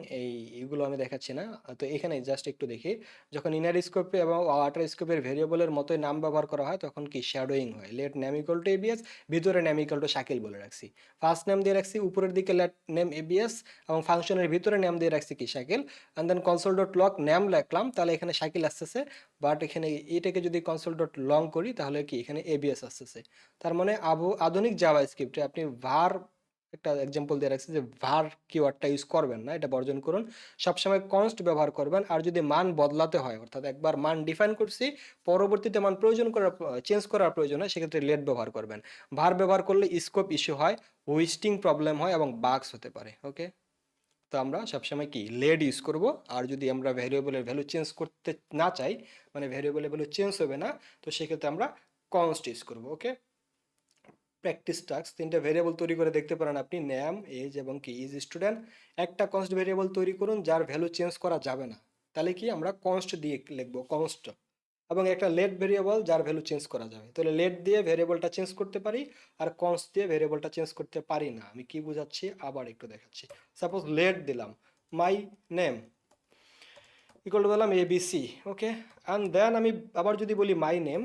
এইগুলো আমি দেখাচ্ছি না। তো এখানে জাস্ট একটু দেখি, যখন ইনার স্কোপে এবং আউটার স্কোপের ভেরিয়েবলের মতোই নাম ব্যবহার করা হয় তখন কি শ্যাডোয়িং হয়। Let name equal to ABS, ভিতরে নেম ইকুয়াল টু শাকিল বলে রাখছি। ফার্স্ট নেম দিয়ে রাখছি উপরের দিকে লেট নেম এবিএস, এবং ফাংশনের ভিতরে নেম দিয়ে রাখছি কি Shakil. And then console dot log name লিখলাম, তাহলে এখানে শাকিল আসতেছে। বাট এখানে এটাকে যদি কনসোল ডট লং করি তাহলে কি এখানে এবিএস আসতেছে। তার মানে আধুনিক জাভা স্ক্রিপ্টে আপনি ভার, একটা এক্সাম্পল দিয়ে রাখছি যে ভার কিওয়ার্ডটা ইউজ করবেন না, এটা বর্জন করুন। সবসময় কনস্ট ব্যবহার করবেন। আর যদি মান বদলাতে হয়, অর্থাৎ একবার মান ডিফাইন করছি, পরবর্তীতে মান প্রয়োজন করার চেঞ্জ করার প্রয়োজন হয়, সেক্ষেত্রে লেট ব্যবহার করবেন। ভার ব্যবহার করলে স্কোপ ইস্যু হয়, ওয়েস্টিং প্রবলেম হয় এবং বাগস হতে পারে। ওকে, তো আমরা সবসময় কি লেড ইউজ করব। আর যদি আমরা ভ্যারিয়েবলের ভ্যালু চেঞ্জ করতে না চাই, মানে ভ্যারিয়েবলের ভ্যালু চেঞ্জ হবে না, তো সেক্ষেত্রে আমরা কনস্ট ইউজ করবো। ওকে, প্র্যাকটিস টাস্ক, তিনটা ভেরিয়েবল তৈরি করে দেখতে পারেন আপনি, নেম, এজ এবং কি ইজ স্টুডেন্ট। একটা কনস্ট ভেরিয়েবল তৈরি করুন যার ভ্যালু চেঞ্জ করা যাবে না, তাহলে কি আমরা কনস্ট দিয়ে লিখবো কনস্ট। এবং একটা লেট ভেরিয়েবল যার ভ্যালু চেঞ্জ করা যাবে, তাহলে লেট দিয়ে ভেরিয়েবলটা চেঞ্জ করতে পারি, আর কনস্ট দিয়ে ভেরিয়েবলটা চেঞ্জ করতে পারি না। আমি কি বুঝাচ্ছি আবার একটু দেখাচ্ছি। সাপোজ লেট দিলাম মাই নেম ইকুয়াল টু দিলাম এবিসি। ওকে, অ্যান্ড দেন আমি আবার যদি বলি মাই নেম,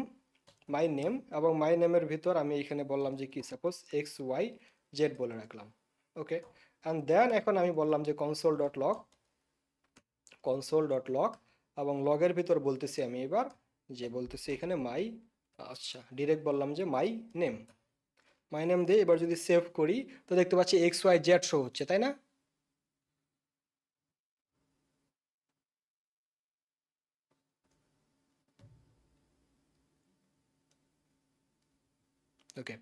এবং মাই নেমের ভিতর আমি এখানে বললাম যে কি সাপোজ এক্স ওয়াই জেড বলে রাখলাম। ওকে, অ্যান্ড দেন এখন আমি বললাম যে কনসোল ডট লগ, এবং লগের ভিতর বলতেছি আমি এবার যে বলতেছি এখানে মাই, আচ্ছা ডিরেক্ট বললাম যে মাই নেম দিয়ে এবার যদি সেভ করি, তো দেখতে পাচ্ছি এক্স ওয়াই জেড শো হচ্ছে, তাই না? ওকে,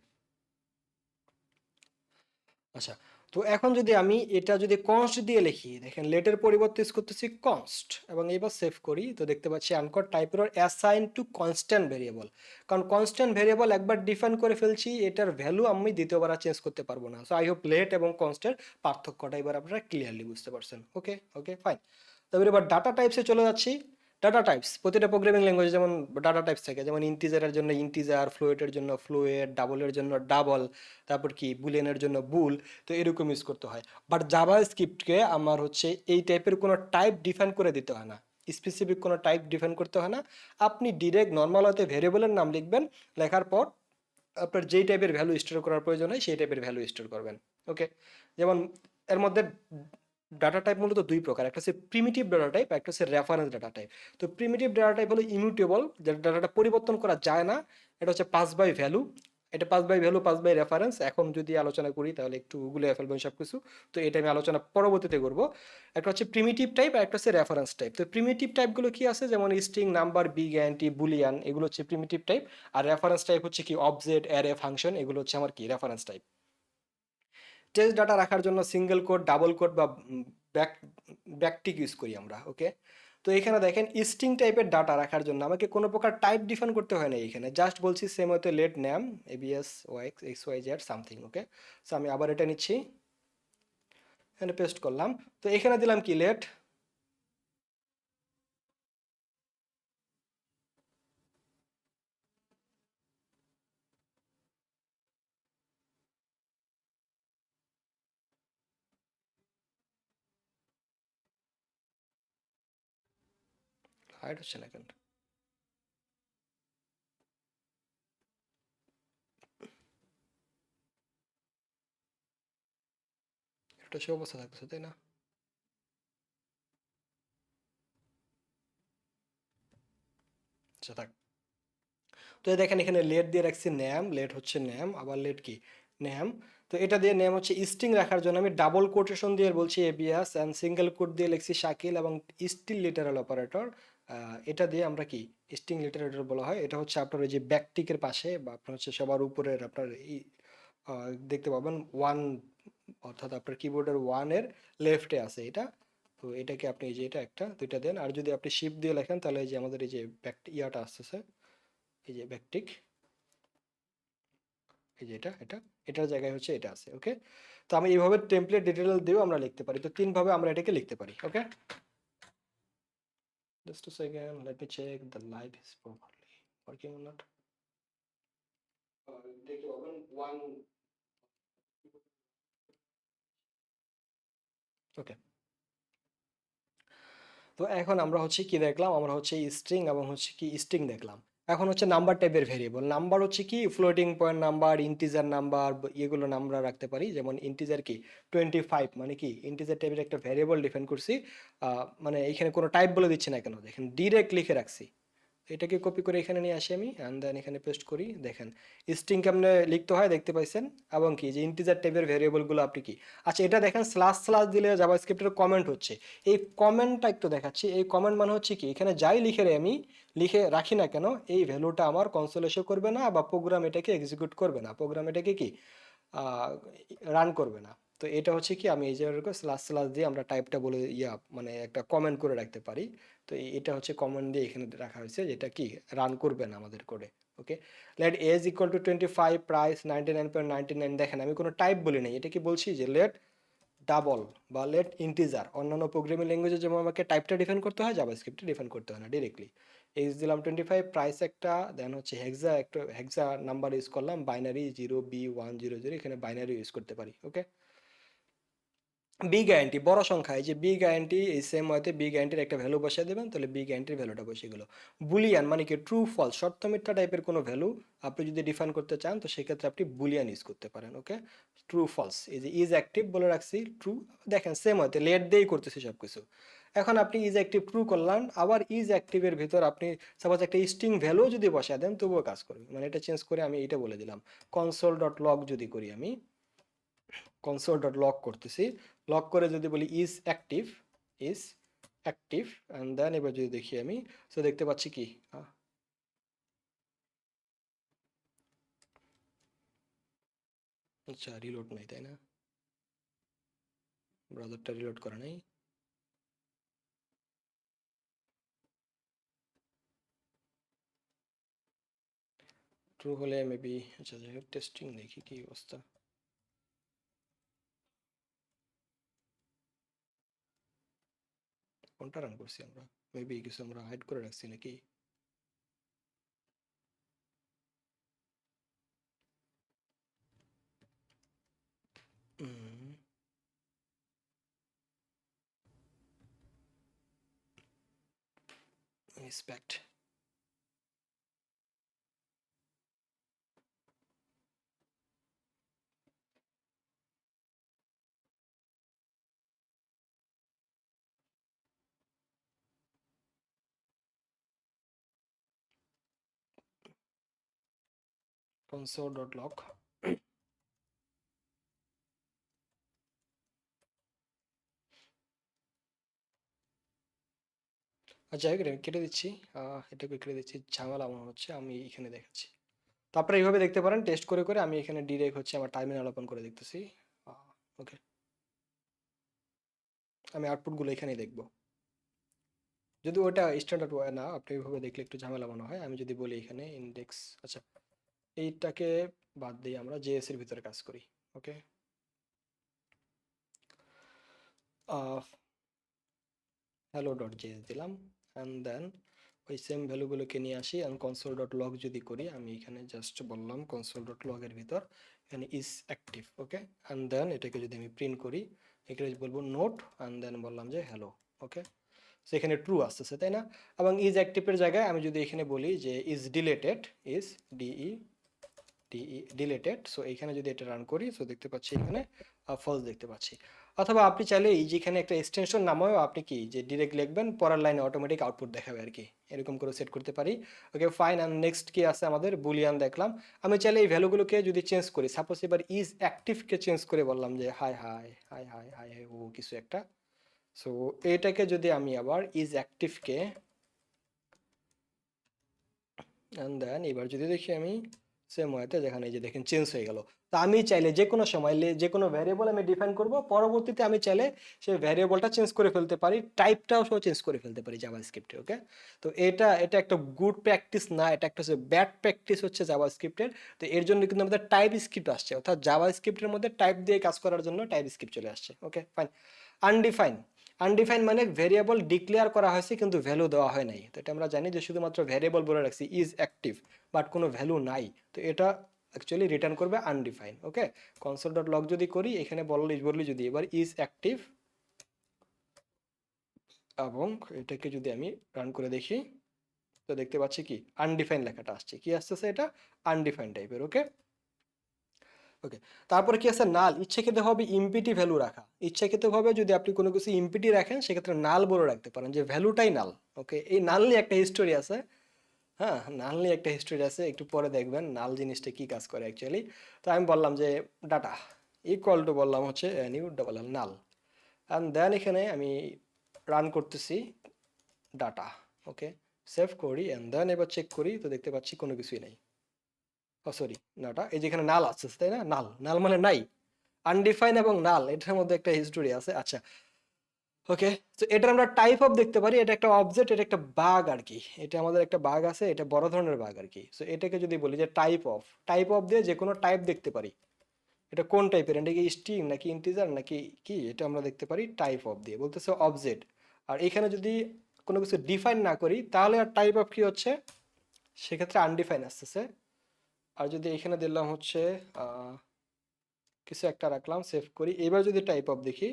আচ্ছা, তো এখন যদি আমি এটা যদি কনস্ট দিয়ে লিখি, দেখেন লেটের পরিবর্তে ইউজ করতেছি কনস্ট, এবং এবার সেভ করি, তো দেখতে পাচ্ছি আনকট টাইপের অ্যাসাইন টু কনস্ট্যান্ট ভেরিয়েবল। কারণ কনস্ট্যান্ট ভেরিয়েবল একবার ডিফাইন করে ফেলছি, এটার ভ্যালু আমি দ্বিতীয়বার চেঞ্জ করতে পারবো না। সো আই হোপ লেট এবং কনস্ট্যান্ট পার্থক্যটা এবার আপনারা ক্লিয়ারলি বুঝতে পারছেন। ওকে ওকে ফাইন। তারপরে এবার ডাটা টাইপসে চলে যাচ্ছি। ডাটা টাইপস প্রতিটা প্রোগ্রামিং ল্যাঙ্গুয়েজে যেমন ডাটা টাইপস থাকে, যেমন ইন্টিজারের জন্য ইন্টিজার, ফ্লোয়েটের জন্য ফ্লোয়েট, ডাবলের জন্য ডাবল, তারপর কি বুলিয়ানের জন্য বুল। তো এরকম ইউজ করতে হয়। বাট জাভা স্ক্রিপ্টকে আমার হচ্ছে এই টাইপের কোনো টাইপ ডিফাইন করে দিতে হয় না, স্পেসিফিক কোনো টাইপ ডিফাইন করতে হয় না। আপনি ডিরেক্ট নর্মাল হতে ভেরিয়েবলের নাম লিখবেন, লেখার পর আপনার যেই টাইপের ভ্যালু স্টোর করার প্রয়োজন হয় সেই টাইপের ভ্যালু স্টোর করবেন। ওকে, যেমন এর মধ্যে ডাটা টাইপ মূলত দুই প্রকার, একটা হচ্ছে প্রিমিটিভ ডাটা টাইপ, একটা হচ্ছে রেফারেন্স ডাটা টাইপ। তো প্রিমিটিভ ডাটা টাইপ হলো ইমিউটেবল, যে ডাটাটা পরিবর্তন করা যায় না। এটা হচ্ছে পাস বাই ভ্যালু, এটা pass by value, pass by reference. এখন যদি আলোচনা করি তাহলে একটু গুলে ফেলবেন সব কিছু, তো এটা আমি আলোচনা পরবর্তীতে করব। একটা হচ্ছে প্রিমিটিভ টাইপ, আর একটা হচ্ছে রেফারেন্স টাইপ। তো প্রিমিটিভ টাইপগুলো কি আছে, যেমন string, number, big anti, Boolean, এগুলো হচ্ছে প্রিমিটিভ টাইপ। আর রেফারেন্স টাইপ হচ্ছে কি অবজেক্ট, অ্যারে, ফাংশন, এগুলো হচ্ছে আমার কি রেফারেন্স টাইপ। টেক্সট ডাটা রাখার জন্য সিঙ্গেল কোড, ডাবল কোড বা ব্যাক ব্যাকটিক ইউজ করি আমরা। ওকে, তো এখানে দেখেন স্ট্রিং টাইপের ডাটা রাখার জন্য আমাকে কোনো প্রকার টাইপ ডিফাইন করতে হয় না, এখানে জাস্ট বলছি সেম হতে let name ABS Y X Y Z something. Okay, so আমি আবার এটা নিচ্ছি, এখানে পেস্ট করলাম। তো এখানে দিলাম কি লেট, হাইড হচ্ছে না কেন, এটা সে অবস্থা থাকতেছে তাই না? আচ্ছা থাক। তো এই দেখেন এখানে লেট দিয়ে রাখছি নেম, লেট হচ্ছে নেম, আবার লেট কি নেম। তো এটা দিয়ে নেম হচ্ছে স্ট্রিং রাখার জন্য আমি ডাবল কোটেশন দিয়ে বলছি এবিএস অ্যান্ড সিঙ্গেল কোট দিয়ে লিখছি শাকিল এবং স্টিল লিটারাল অপারেটর। এটা দিয়ে আমরা কি স্ট্রিং লিটারেটর বলা হয়। এটা হচ্ছে আপনার ওই যে ব্যাকটিকের পাশে বা আপনার হচ্ছে সবার উপরের আপনার এই দেখতে পাবেন ওয়ান, অর্থাৎ আপনার কিবোর্ডের ওয়ানের লেফটে আছে এটা। তো এটাকে আপনি এই যে এটা একটা দুইটা দেন, আর যদি আপনি শিফট দিয়ে লেখেন তাহলে এই যে আমাদের এই যে ব্যাক ইয়াটা আসতেছে, এই যে ব্যাকটিক, এই যে এটা এটার জায়গায় হচ্ছে এটা আছে। ওকে, তো আমি এইভাবে টেমপ্লেট ডিটেল দিয়েও আমরা লিখতে পারি। তো তিনভাবে আমরা এটাকে লিখতে পারি। ওকে, just a second, let me check the light is properly working or not. দেখতে পাবেন ওয়ান। ওকে, তো এখন আমরা হচ্ছে কি দেখলাম, আমরা হচ্ছে স্ট্রিং এবং হচ্ছে কি স্ট্রিং দেখলাম। এখন হচ্ছে নাম্বার টাইপের ভেরিয়েবল। নাম্বার হচ্ছে কি floating point number, integer number, এগুলো আমরা রাখতে পারি। যেমন ইন্টিজার কি 25, মানে কি ইন্টিজার টাইপের একটা ভেরিয়েবল ডিফাইন করছি। মানে এখানে কোনো টাইপ বলে দিচ্ছি না কেন, দেখেন ডিরেক্ট লিখে রাখছি। এটাকে কপি করে এখানে নিয়ে আসি আমি, অ্যান্ড দেন এখানে পেস্ট করি। দেখেন স্ট্রিং কেমনে লিখতে হয় দেখতে পাইছেন, এবং কি যে ইন্টিজার টাইপের ভেরিয়েবলগুলো আপনি কি, আচ্ছা এটা দেখেন স্ল্যাশ স্ল্যাশ দিলে জাভাস্ক্রিপ্টের কমেন্ট হচ্ছে। এই কমেন্টটা একটু দেখাচ্ছি। এই কমেন্ট মানে হচ্ছে কি, এখানে যাই আমি লিখে রাখি না কেন, এই ভ্যালুটা আমার কনসোলে শো করবে না, বা প্রোগ্রাম এটাকে এক্সিকিউট করবে না, প্রোগ্রাম এটাকে কি রান করবে না। তো এটা হচ্ছে কি, আমি এই যে স্ল্যাশ স্ল্যাশ দিয়ে আমরা টাইপটা বলে মানে একটা কমেন্ট করে রাখতে পারি। তো এটা হচ্ছে কমেন্ট দিয়ে এখানে রাখা হয়েছে, যেটা কি রান করবে না আমাদের কোডে। Okay, let age equal to 25, price 99.99। দেখেন আমি কোনো টাইপ বলি নাই, এটা কি বলছি যে লেট ডাবল বা লেট ইন্টিজার। অন্যান্য প্রোগ্রামিং ল্যাঙ্গুয়েজে যেমন আমাকে টাইপটা ডিফাইন করতে হয়, জাভাস্ক্রিপ্টে ডিফাইন করতে হয় না, ডিরেক্টলি এজ দিলাম 25, প্রাইস একটা, দেন হচ্ছে হেক্সা, একটা হেক্সা নাম্বার ইউজ করলাম, বাইনারি 0B100, এখানে বাইনারি ইউজ করতে পারি। ওকে, বি গ্যারান্টি বড় সংখ্যা, এই যে বি গ্যারান্টি, এই সেম ওয়েতে বি গ্যারান্টির একটা ভ্যালু বসিয়ে দেবেন, তাহলে বি গ্যারান্টির ভ্যালুটা বসে গেল। বুলিয়ান মানে কি ট্রু ফলস, সত্য মিথ্যা টাইপের কোনো ভ্যালু আপনি যদি ডিফাইন করতে চান, তো সেক্ষেত্রে আপনি বুলিয়ান ইউজ করতে পারেন। ওকে, ট্রু ফলস, এই যে ইজ অ্যাক্টিভ বলে রাখছি ট্রু, দেখেন সেম ওয়েতে লেট দিয়েই করতেছি সব কিছু। এখন আপনি ইজ অ্যাক্টিভ ট্রু করলেন, আবার ইজ অ্যাক্টিভের ভিতর আপনি সাপোজ একটা স্ট্রিং ভ্যালু যদি বসায় দেন তবুও কাজ করবে। মানে এটা চেঞ্জ করে আমি এটা বলে দিলাম কনসোল ডট লগ, যদি করি আমি কনসোল ডট লক করতেছি, লক করে যদি বলি is active, is active, and then এবার যদি দেখি আমি, তো দেখতে পাচ্ছি কি আচ্ছা রিলোড নাই, তাই না? ব্রাউজারটা রিলোড করা নাই। ট্রু হলে মেবি, আচ্ছা যাই হোক টেস্টিং দেখি কি অবস্থা। কোনটা রান করছি আমরা, মেবি কিছু আমরা হাইড করে রাখছি নাকি। Inspect, console dot lock. আচ্ছা যাই হোক এটা কেটে দিচ্ছি, এটাকে কেটে দিচ্ছি, ঝামেলা মনে হচ্ছে, আমি এখানে দেখাচ্ছি। তো আপনারা এইভাবে দেখতে পারেন টেস্ট করে করে। আমি এখানে ডিরেক্ট হচ্ছে আমার টার্মিনাল ওপেন করে দেখতেছি। ওকে, আমি আউটপুটগুলো এখানেই দেখবো। যদি ওটা স্ট্যান্ডার্ড ওয়ে না, আপনি এইভাবে দেখলে একটু ঝামেলা মনে হয়। আমি যদি বলি এখানে ইন্ডেক্স, আচ্ছা এইটাকে বাদ দিয়ে আমরা জেএস এর ভিতরে কাজ করি। ওকে, হ্যালো ডট জেএস দিলাম, অ্যান্ড দেন ওই সেম ভ্যালুগুলোকে নিয়ে আসি, অ্যান্ড কনসোল ডট লগ যদি করি, আমি এখানে জাস্ট বললাম কনসোল ডট লগের ভিতর এখানে is active. Okay, and then এটাকে যদি আমি প্রিন্ট করি, এখানে বলবো নোট, অ্যান্ড দেন বললাম যে হ্যালো। ওকে, সেখানে ট্রু আসতেছে, তাই না? এবং ইজ অ্যাক্টিভের জায়গায় আমি যদি এখানে বলি যে is deleted, is deleted, so এখানে যদি এটা রান করি, সো দেখতে পাচ্ছি এখানে ফলস দেখতে পাচ্ছি। অথবা আপনি চাইলে এই যেখানে একটা এক্সটেনশন নামাও আপনি কি যে ডিরেক্ট লিখবেন, পরের লাইনে অটোমেটিক আউটপুট দেখাবে আর কি, এরকম করে সেট করতে পারি। Okay fine. অ্যান্ড নেক্সট কি আছে আমাদের, বুলিয়ান দেখলাম। আমি চাইলে এই ভ্যালুগুলোকে যদি চেঞ্জ করি, সাপোজ এবার ইজ অ্যাক্টিভকে চেঞ্জ করে বললাম যে hi hi hi hi hi hi ও কিছু একটা। সো এটাকে যদি আমি আবার ইজ অ্যাক্টিভকে, অ্যান্ড দেন এবার যদি দেখি আমি সেম ওয়েতে, যেখানে এই যে দেখেন চেঞ্জ হয়ে গেল। তো আমি চাইলে যে কোনো সময় যে কোনো ভ্যারিয়েবল আমি ডিফাইন করব, পরবর্তীতে আমি চাইলে সেই ভ্যারিয়েবলটা চেঞ্জ করে ফেলতে পারি, টাইপটাও সহ চেঞ্জ করে ফেলতে পারি জাভাস্ক্রিপ্টে। ওকে, তো এটা এটা একটা গুড প্র্যাকটিস না, এটা একটা হচ্ছে ব্যাড প্র্যাকটিস হচ্ছে জাভাস্ক্রিপ্টের। তো এর জন্য কিন্তু আমাদের টাইপ স্ক্রিপ্ট আসছে, অর্থাৎ জাভাস্ক্রিপ্টের মধ্যে টাইপ দিয়ে কাজ করার জন্য টাইপ স্ক্রিপ্ট চলে আসছে। Okay fine. আনডিফাইন, আনডিফাইন মানে ভেরিয়েবল ডিক্লেয়ার করা হয়েছে কিন্তু ভ্যালু দেওয়া হয় নাই। তো এটা আমরা জানি যে শুধুমাত্র ভ্যারিয়েবল বলে রাখছি ইজ অ্যাক্টিভ, বাট কোনো ভ্যালু নাই। তো এটা অ্যাকচুয়ালি রিটার্ন করবে আনডিফাইন। ওকে, কনসোল ডট লগ যদি করি, এখানে বললি যদি এবার ইজ অ্যাক্টিভ, এবং এটাকে যদি আমি রান করে দেখি, তো দেখতে পাচ্ছি কি আনডিফাইন লেখাটা আসছে। কি আসতেছে এটা, আনডিফাইন টাইপের। ওকে ওকে, তারপরে কি আছে, নাল। ইচ্ছাকৃতভাবে ইম্পিটি ভ্যালু রাখা, ইচ্ছাকৃতভাবে যদি আপনি কোনো কিছু ইম্পিটি রাখেন, সেক্ষেত্রে নাল বলে রাখতে পারেন, যে ভ্যালুটাই নাল। ওকে, এই নাল নিয়ে একটা হিস্টোরি আছে। হ্যাঁ, নাল নিয়ে একটা হিস্টোরি আছে, একটু পরে দেখবেন নাল জিনিসটা কি কাজ করে অ্যাকচুয়ালি। তো আমি বললাম যে ডাটা ইকুয়াল টু বললাম হচ্ছে new double null, and then এখানে আমি রান করতেছি ডাটা। ওকে, সেভ করি অ্যান্ড দেন এবার চেক করি, তো দেখতে পাচ্ছি কোনো কিছুই নাই। ও সরি, নাটা এই যেখানে নাল আছে তাই না, নাল নাল মানে নাই। আনডিফাইন এবং নাল এটার মধ্যে একটা হিস্টোরি আছে। আচ্ছা ওকে, তো এটা আমরা টাইপ অফ দেখতে পারি, এটা একটা অবজেক্ট, এটা একটা বাগ আর কি। এটা আমাদের একটা বাগ আছে, এটা বড় ধরনের বাগ আর কি। সো এটাকে যদি বলি যে টাইপ অফ দিয়ে যে কোনো টাইপ দেখতে পারি, এটা কোন টাইপের, এটা কি স্ট্রিং নাকি ইন্টিজার নাকি কি, এটা আমরা দেখতে পারি টাইপ অফ দিয়ে, বলতেছে অবজেক্ট। আর এখানে যদি কোনো কিছু ডিফাইন না করি, তাহলে আর টাইপ অফ কি হচ্ছে, সেক্ষেত্রে আনডিফাইন আসতেছে। আর যদি এখানে দিলাম হচ্ছে কিছু একটা রাখলাম, সেভ করি, এবার যদি টাইপ অফ দেখি,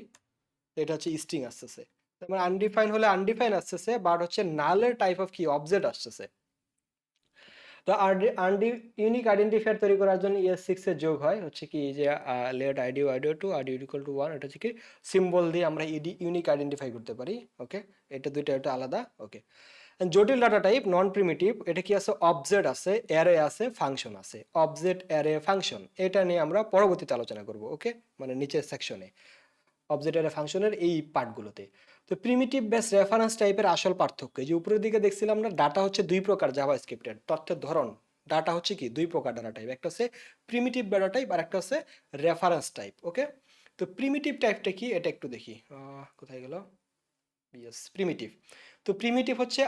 এটা হচ্ছে স্ট্রিং আসতেছে। তার মানে আনডিফাইন হলে আনডিফাইন আসতেছে, বাট হচ্ছে নালের টাইপ অফ কি অবজেক্ট আসতেছে। তো ইউনিক আইডেন্টিফায়ার তৈরি করার জন্য ES6 এর যোগ হয় হচ্ছে কি যে লেট আইডি ইকুয়াল টু 1, এটা হচ্ছে কি সিম্বল দিয়ে আমরা ইউনিক আইডেন্টিফাই করতে পারি। ওকে, এটা দুইটা এটা আলাদা। ওকে, জটিল ডাটা টাইপ নন প্রিমিটিভ, এটা কি আছে, অবজেক্ট আছে, অ্যারে আছে, ফাংশন আছে। অবজেক্ট, অ্যারে, ফাংশন, এটা নিয়ে আমরা পরবর্তীতে আলোচনা করব। ওকে, মানে নিচের সেকশনে অবজেক্ট, অ্যারে, ফাংশনের এই পার্টগুলোতে। তো প্রিমিটিভ বেস রেফারেন্স টাইপের আসল পার্থক্য, যে উপরের দিকে দেখছিলাম না, ডাটা হচ্ছে দুই প্রকার জাভাস্ক্রিপ্টের, তথ্যের ধরন। ডাটা হচ্ছে কি দুই প্রকার ডাটা টাইপ, একটা হচ্ছে প্রিমিটিভ ডাটা টাইপ আর একটা হচ্ছে রেফারেন্স টাইপ। ওকে, তো প্রিমিটিভ টাইপটা কি এটা একটু দেখি, কোথায় গেল, ইয়েস প্রিমিটিভ। তো প্রিমিটিভ হচ্ছে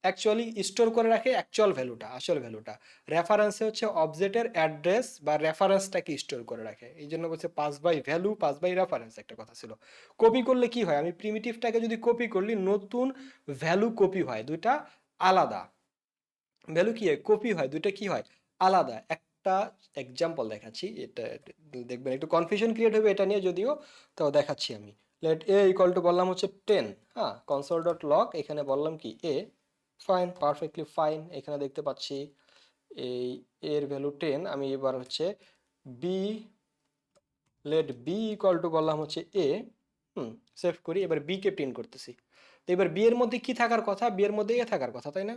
অ্যাকচুয়ালি স্টোর করে রাখে অ্যাকচুয়াল ভ্যালুটা, আসল ভ্যালুটা। রেফারেন্সে হচ্ছে অবজেক্টের অ্যাড্রেস বা রেফারেন্সটাকে স্টোর করে রাখে, এই জন্য বলছে pass by value, pass by reference একটা কথা ছিল। কপি করলে কি হয়, আমি প্রিমিটিভটাকে যদি কপি করলি, নতুন ভ্যালু কপি হয়, দুইটা আলাদা ভ্যালু কি হয়, কপি হয়, দুইটা কি হয়, আলাদা। একটা এক্সাম্পল দেখাচ্ছি, এটা দেখবেন একটু কনফিউশন ক্রিয়েট হবে এটা নিয়ে যদিও, তো দেখাচ্ছি আমি। লেট এ ইকুয়াল টু বললাম হচ্ছে 10, হ্যাঁ, কনসোল ডট লগ, এখানে বললাম কি এ, ফাইন, পারফেক্টলি ফাইন। এখানে দেখতে পাচ্ছি এই এর ভ্যালু 10, আমি এবার হচ্ছে b, let b equal to বললাম হচ্ছে এ, সেভ করি, এবার বি কে প্রিন্ট করতেছি। তো এবার বি এর মধ্যে কি থাকার কথা, বি এর মধ্যে এ থাকার কথা, তাই না।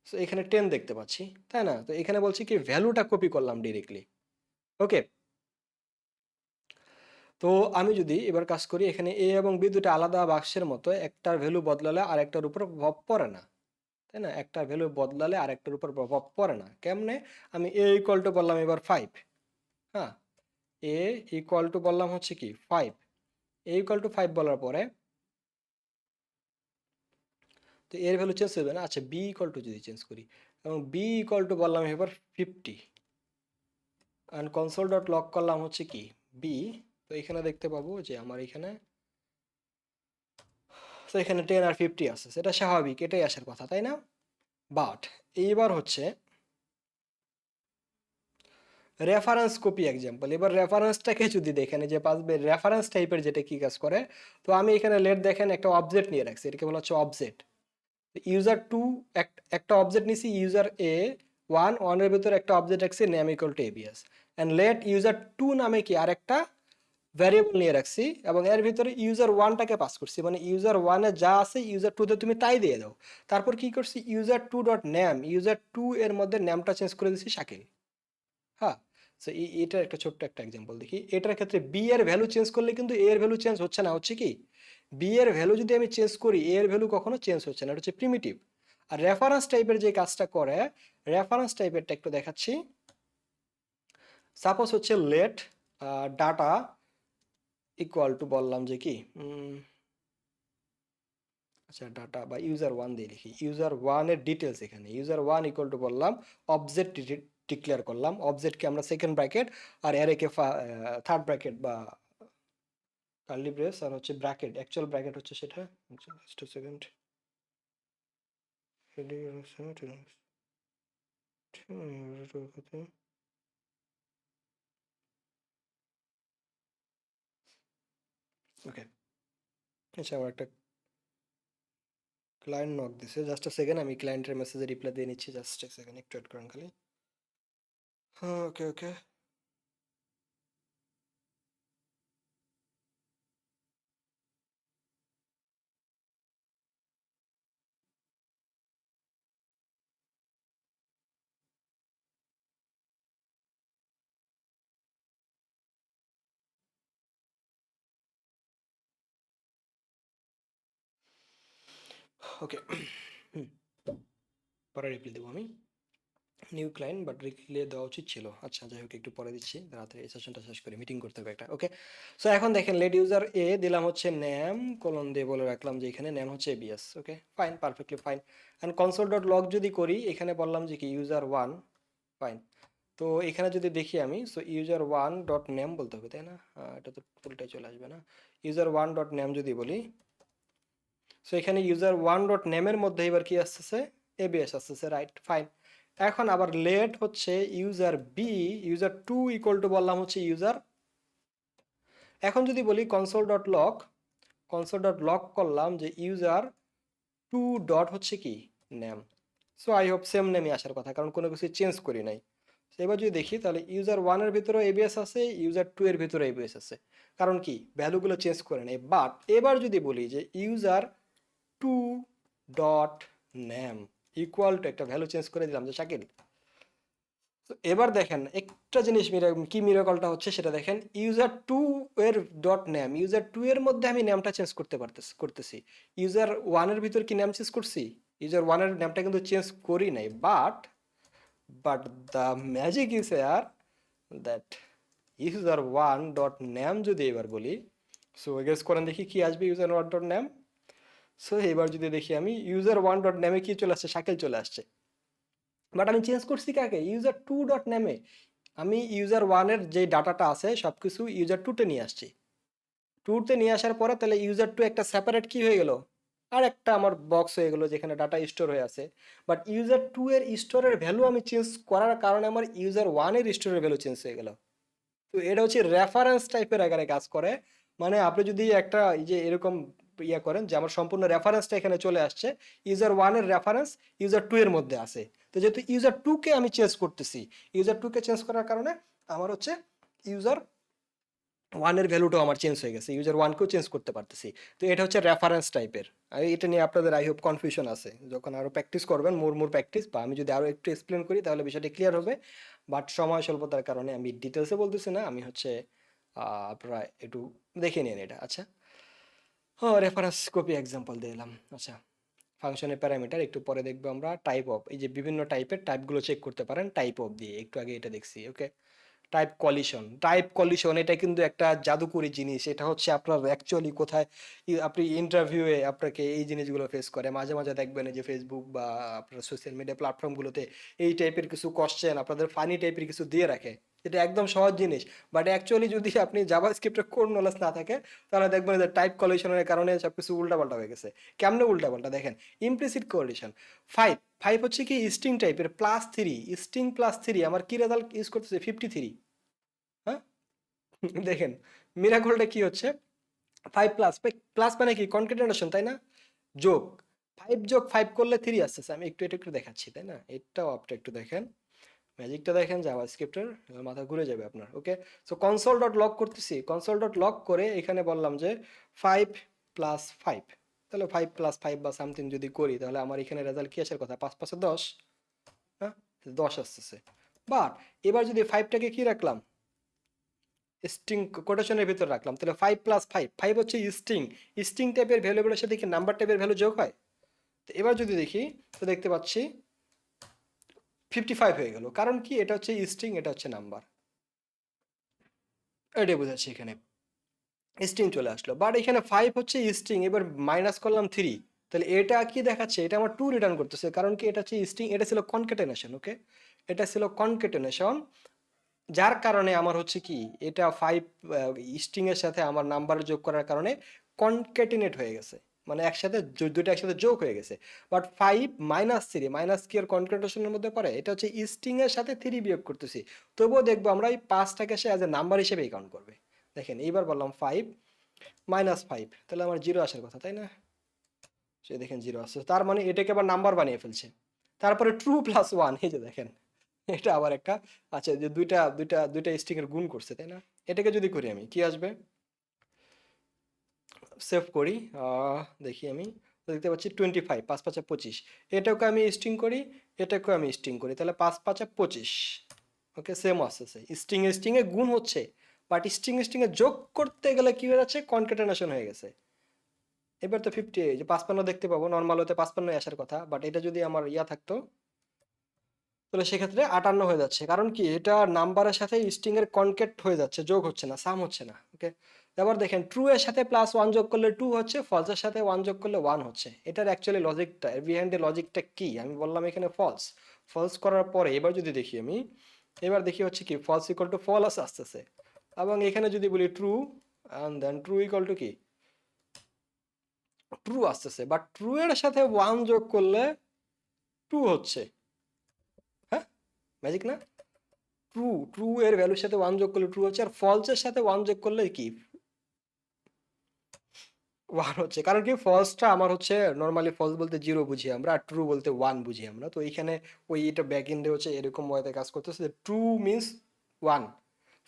সো এখানে 10 দেখতে পাচ্ছি, তাই না। তো এখানে বলছি কি ভ্যালুটা কপি করলাম ডিরেক্টলি। ওকে, তো আমি যদি এবার কাজ করি, এখানে এ এবং বি দুটো আলাদা বাক্সের মতো, একটার ভ্যালু বদলালে আরেকটার উপর প্রভাব পড়ে না, তাই না। একটার ভ্যালু বদলালে আরেকটার উপর প্রভাব পড়ে না, কেমনে, আমি এ ইকুয়াল টু বললাম এবার 5, হ্যাঁ, এ ইকুয়াল টু বললাম হচ্ছে কি 5, এ ইকুয়াল টু 5 বলার পরে, তো এর ভ্যালু চেঞ্জ হবে না। আচ্ছা, বি ইকুয়াল টু যদি চেঞ্জ করি, এবং বি ইকুয়াল টু বললাম এবার 50, অ্যান্ড কনসোল ডট লক করলাম হচ্ছে কি বি। তো এখানে দেখতে পাবো যে আমার এখানে, তো এখানে 10 আর 50 আছে, সেটা স্বাভাবিক, এটাই আসার কথা, তাই না। বাট এইবার হচ্ছে রেফারেন্স কপি এক্সাম্পল, এবার রেফারেন্সটাকে যদি দেখেন যে পাসবে রেফারেন্স টাইপের যেটা কি কাজ করে, তো আমি এখানে লেট দেখেন একটা অবজেক্ট নিয়ে রাখছি, এটাকে বলা হচ্ছে অবজেক্ট। ইউজার টু, একটা অবজেক্ট নিছি, ইউজার এ ওয়ান, ওয়ানের ভিতরে একটা অবজেক্ট রাখছি name equal to ABS, and let user two নামে কি আরেকটা ভ্যারিয়েবল নিয়ে রাখছি এবং এর ভিতরে ইউজার ওয়ানটাকে পাস করছি, মানে ইউজার ওয়ানে যা আছে ইউজার টুতে তুমি তাই দিয়ে দাও। তারপর কি করছি, user two dot name, user two এর মধ্যে নেমটা চেঞ্জ করে দিচ্ছি শাকিল। হ্যাঁ, সো এটার একটা ছোট্ট একটা এক্সাম্পল দেখি। এটার ক্ষেত্রে বি এর ভ্যালু চেঞ্জ করলে কিন্তু এ এর ভ্যালু চেঞ্জ হচ্ছে না, হচ্ছে কি বি এর ভ্যালু যদি আমি চেঞ্জ করি এ এর ভ্যালু কখনো চেঞ্জ হচ্ছে না, এটা হচ্ছে প্রিমিটিভ। আর রেফারেন্স টাইপের যে কাজটা করে, রেফারেন্স টাইপেরটা একটু দেখাচ্ছি। সাপোজ হচ্ছে লেট ডাটা ইকুয়াল টু বললাম যে কি আচ্ছা ডাটা বা ইউজার ওয়ান দিয়ে লিখি, ইউজার ওয়ানের ডিটেলস, এখানে ইউজার ওয়ান ইকুয়াল টু বললাম অবজেক্ট ডিক্লেয়ার করলাম, অবজেক্টকে আমরা সেকেন্ড ব্র্যাকেট আর অ্যারেকে থার্ড ব্র্যাকেট বা কার্লি ব্রেস, আর হচ্ছে ব্র্যাকেট, অ্যাকচুয়াল ব্র্যাকেট হচ্ছে সেটা সেকেন্ড। ওকে, আচ্ছা আমার একটা ক্লায়েন্ট নক দিছে, জাস্ট আ সেকেন্ড, আমি ক্লায়েন্টের মেসেজে রিপ্লাই দিয়ে নিচ্ছি, জাস্ট আ সেকেন্ড, একটু ওয়েট করেন খালি। হ্যাঁ, ওকে ওকে। ওকে, পরে রিপ্লাই দেবো আমি। নিউ ক্লায়েন্ট বাট রিপ্লাই দেওয়া উচিত ছিল, আচ্ছা যাই হোক একটু পরে দিচ্ছি, রাত্রে এই সেশনটা শেষ করে মিটিং করতে হবে একটা। ওকে, সো এখন দেখেন লেট ইউজার এ দিলাম হচ্ছে নেম কলন দিয়ে বলে রাখলাম যে এখানে নেম হচ্ছে ABS. Okay fine, perfectly fine. And console dot log যদি করি, এখানে বললাম যে কি ইউজার ওয়ান, ফাইন। তো এখানে যদি দেখি আমি, so user one dot name বলতে হবে তাই না, এটা তো পুরোটাই চলে আসবে না, ইউজার ওয়ান ডট নেম যদি বলি, সো এখানে ইউজার ওয়ান ডট নেমের মধ্যে এবার কি আসতেছে, এবিএস আসতেছে, রাইট ফাইন। এখন আবার লেট হচ্ছে user B, user two equal to বললাম হচ্ছে ইউজার, এখন যদি বলি console dot log, console dot log করলাম যে ইউজার টু ডট হচ্ছে কি name, so I hope same নেমই আসার কথা, কারণ কোনো কিছু চেঞ্জ করি নাই। এবার যদি দেখি তাহলে ইউজার ওয়ানের ভিতরে এবিএস আছে, ইউজার টু এর ভিতরে এবিএস আছে, কারণ কি ভ্যালুগুলো চেঞ্জ করে নেই। বাট এবার যদি বলি যে user two dot name equal to একটা ভ্যালু চেঞ্জ করে দিলাম যে শাকিল, তো এবার দেখেন একটা জিনিস কি মিরাকলটা হচ্ছে সেটা দেখেন, ইউজার টু এর ডট নেম, ইউজার টু এর মধ্যে আমি নেমটা চেঞ্জ করতেছি, ইউজার ওয়ানের ভিতর কি নেম চেঞ্জ করছি, ইউজার ওয়ানের নেমটা কিন্তু চেঞ্জ করি নাই। But the magic is here that user one dot name যদি এবার বলি, সো গেস করেন দেখি কি আসবে user one dot name. So এবার যদি দেখি আমি ইউজার ওয়ান ডট নেমে কি চলে আসছে, শাকিল চলে আসছে। বাট আমি চেঞ্জ করছি কাকে, ইউজার টু ডট নেমে। আমি ইউজার ওয়ানের যে ডাটাটা আছে সব কিছু ইউজার টুতে নিয়ে আসছি, টুতে নিয়ে আসার পরে তাহলে ইউজার টু একটা সেপারেট কি হয়ে গেল, আর একটা আমার বক্স হয়ে গেল যেখানে ডাটা স্টোর হয়ে আছে। বাট ইউজার টু এর স্টোরের ভ্যালু আমি চেঞ্জ করার কারণে আমার ইউজার ওয়ানের স্টোরের ভ্যালু চেঞ্জ হয়ে গেল। তো এটা হচ্ছে রেফারেন্স টাইপের আকারে কাজ করে। মানে আপনি যদি একটা এই যে এরকম করেন যে আমার সম্পূর্ণ রেফারেন্সটা এখানে চলে আসছে, ইউজার ওয়ানের রেফারেন্স ইউজার টু এর মধ্যে আছে, তো যেহেতু ইউজার টুকে আমি চেঞ্জ করতেছি, ইউজার টুকে চেঞ্জ করার কারণে আমার হচ্ছে ইউজার ওয়ানের ভ্যালুটাও আমার চেঞ্জ হয়ে গেছে, ইউজার ওয়ানকেও চেঞ্জ করতে পারতেছি। তো এটা হচ্ছে রেফারেন্স টাইপের। আর এটা নিয়ে আপনাদের আই হোপ কনফিউশন আছে, যখন আরও প্র্যাকটিস করবেন, মোর প্র্যাকটিস, বা আমি যদি আরও একটু এক্সপ্লেন করি তাহলে বিষয়টা ক্লিয়ার হবে। বাট সময় স্বল্পতার কারণে আমি ডিটেলসে বলতেছি না, আমি হচ্ছে আপনারা একটু দেখে নিন এটা। আচ্ছা, হ্যাঁ রেফারেন্স কপি এক্সাম্পল দিলাম। আচ্ছা, ফাংশনের প্যারামিটার একটু পরে দেখবো আমরা, টাইপ অফ, এই যে বিভিন্ন টাইপের টাইপগুলো চেক করতে পারেন টাইপ অফ দিয়ে, একটু আগে এটা দেখছি। ওকে, টাইপ কলিশন এটা কিন্তু একটা জাদুকরি জিনিস, এটা হচ্ছে আপনার অ্যাকচুয়ালি কোথায় আপনি ইন্টারভিউয়ে আপনাকে এই জিনিসগুলো ফেস করে, মাঝে মাঝে দেখবেন এই যে ফেসবুক বা আপনার সোশ্যাল মিডিয়া প্ল্যাটফর্মগুলোতে এই টাইপের কিছু কোশ্চেন আপনাদের ফানি টাইপের কিছু দিয়ে রাখে, এটা একদম সহজ জিনিস। বাট অ্যাকচুয়ালি যদি আপনি জাভাস্ক্রিপ্টের কোড নলেজ না থাকে তাহলে দেখবেন যে টাইপ কলিশনের কারণে সব কিছু উল্টাপাল্টা হয়ে গেছে। কেমনে উল্টাপাল্টা দেখেন, ইমপ্লিসিট কোঅর্ডিনেশন, ফাইভ ফাইভ হচ্ছে কি স্ট্রিং টাইপের, plus three, string plus three, আমার কি রেজাল্ট ইউজ করতেছে 53। হ্যাঁ, দেখেন মিরাকলটা কি হচ্ছে, ফাইভ প্লাস, প্লাস মানে কি কনকেটেনেশন তাই না, যোগ, ফাইভ যোগ ফাইভ করলে থ্রি আসতেছে, আমি একটু এটা একটু দেখাচ্ছি তাই না, এটাও আপনি একটু দেখেন। ম্যাজিকটা দেখেন জাভাস্ক্রিপ্টের, মাথা ঘুরে যাবে আপনার। ওকে, সো কনসোল ডট লগ করতেছি, কনসোল ডট লগ করে এখানে বললাম যে 5 + 5, তাহলে 5 + 5 বা সামথিং যদি করি তাহলে আমার এখানে রেজাল্ট কি আসার কথা, 5 × 5 = 10, হ্যাঁ 10 আসতেছে। বাট এবার যদি 5টাকে কি রাখলাম, স্ট্রিং কোটেশনের ভিতর রাখলাম, তাহলে 5 + 5, 5 হচ্ছে স্ট্রিং, স্ট্রিং টাইপের ভ্যালুগুলোর সাথে কি নাম্বার টাইপের ভ্যালু যোগ হয়। তো এবার যদি দেখি তো দেখতে পাচ্ছি 55 হয়ে গেল, কারণ কি এটা হচ্ছে স্ট্রিং, এটা হচ্ছে নাম্বার, এটাই বোঝাচ্ছি এখানে স্ট্রিং চলে আসলো। বাট এখানে 5 হচ্ছে স্ট্রিং, এবার মাইনাস করলাম 3, তাহলে এটা কি দেখাচ্ছে, এটা আমার 2 রিটার্ন করতেছে, কারণ কি এটা হচ্ছে স্ট্রিং, এটা ছিল কনকেটেনেশন। ওকে, এটা ছিল কনকেটেনেশন, যার কারণে আমার হচ্ছে কি এটা 5 স্ট্রিং এর সাথে আমার নাম্বার যোগ করার কারণে কনকেটিনেট হয়ে গেছে, মানে একসাথে দুটো একসাথে যোগ হয়ে গেছে। বাট 5 - 3 মাইনাস কি এর কনকেটেশনের মধ্যে পড়ে, এটা হচ্ছে স্ট্রিং এর সাথে 3 বিয়োগ করতেছি, তবুও দেখবো আমরা এই 5টাকে সে অ্যাজ এ নাম্বার হিসেবেই কাউন্ট করবে। দেখেন এইবার বললাম 5 - 5, তাহলে আমার 0 আসার কথা, তাই না? সে দেখেন 0 আসছে, তার মানে এটাকে আবার নাম্বার বানিয়ে ফেলছে। তারপরে ট্রু প্লাস 1, এই যে দেখেন এটা আবার একটা, আচ্ছা যে দুইটা দুইটা দুইটা স্ট্রিং এর গুণ করছে, তাই না? এটাকে যদি করি আমি কি আসবে, সেভ করি, দেখি আমি, দেখতে পাচ্ছি 25, 5 × 5 = 25, এটাকে আমি স্ট্রিং করি, এটাকেও আমি স্ট্রিং করি, তাহলে 5 × 5 = 25। ওকে, সেম আসছে, স্ট্রিং এ গুণ হচ্ছে, বাট স্ট্রিং এ যোগ করতে গেলে কি হয়ে যাচ্ছে, কনকেটেনেশন হয়ে গেছে। এবার তো 50, যে 55 দেখতে পাবো, নর্মাল হতে 55 আসার কথা, বাট এটা যদি আমার ইয়া থাকতো তাহলে সেক্ষেত্রে 58 হয়ে যাচ্ছে, কারণ কি এটা নাম্বারের সাথে স্ট্রিং এর কনকেট হয়ে যাচ্ছে, যোগ হচ্ছে না, সাম হচ্ছে না। ওকে, এবার দেখেন ট্রু এর সাথে +1 যোগ করলে 2 হচ্ছে, ফলস এর সাথে 1 যোগ করলে 1 হচ্ছে। এটার অ্যাকচুয়ালি লজিকটা, বিহাইন্ড এর লজিকটা কি, আমি বললাম এখানে ফলস, ফলস করার পরে এবার যদি দেখি আমি, এবার দেখি হচ্ছে কি ফলস ইকুয়াল টু ফলস আসতেছে, এবং এখানে যদি বলি true, and then true equal to কি ট্রু আসতেছে, বাট ট্রু এর সাথে 1 যোগ করলে 2 হচ্ছে। হ্যাঁ, ম্যাজিক না? ট্রু, ট্রু এর ভ্যালুর সাথে 1 যোগ করলে ট্রু হচ্ছে, আর ফলস এর সাথে 1 যোগ করলে কি 1 হচ্ছে, কারণ কি ফলসটা আমার হচ্ছে নর্মালি, ফলস বলতে 0 বুঝি আমরা, আর ট্রু বলতে 1 বুঝি আমরা, তো এইখানে ওই এটা ব্যাক এন্ডে হচ্ছে এরকম ওয়েতে কাজ করতেছে, ট্রু মিন্স 1,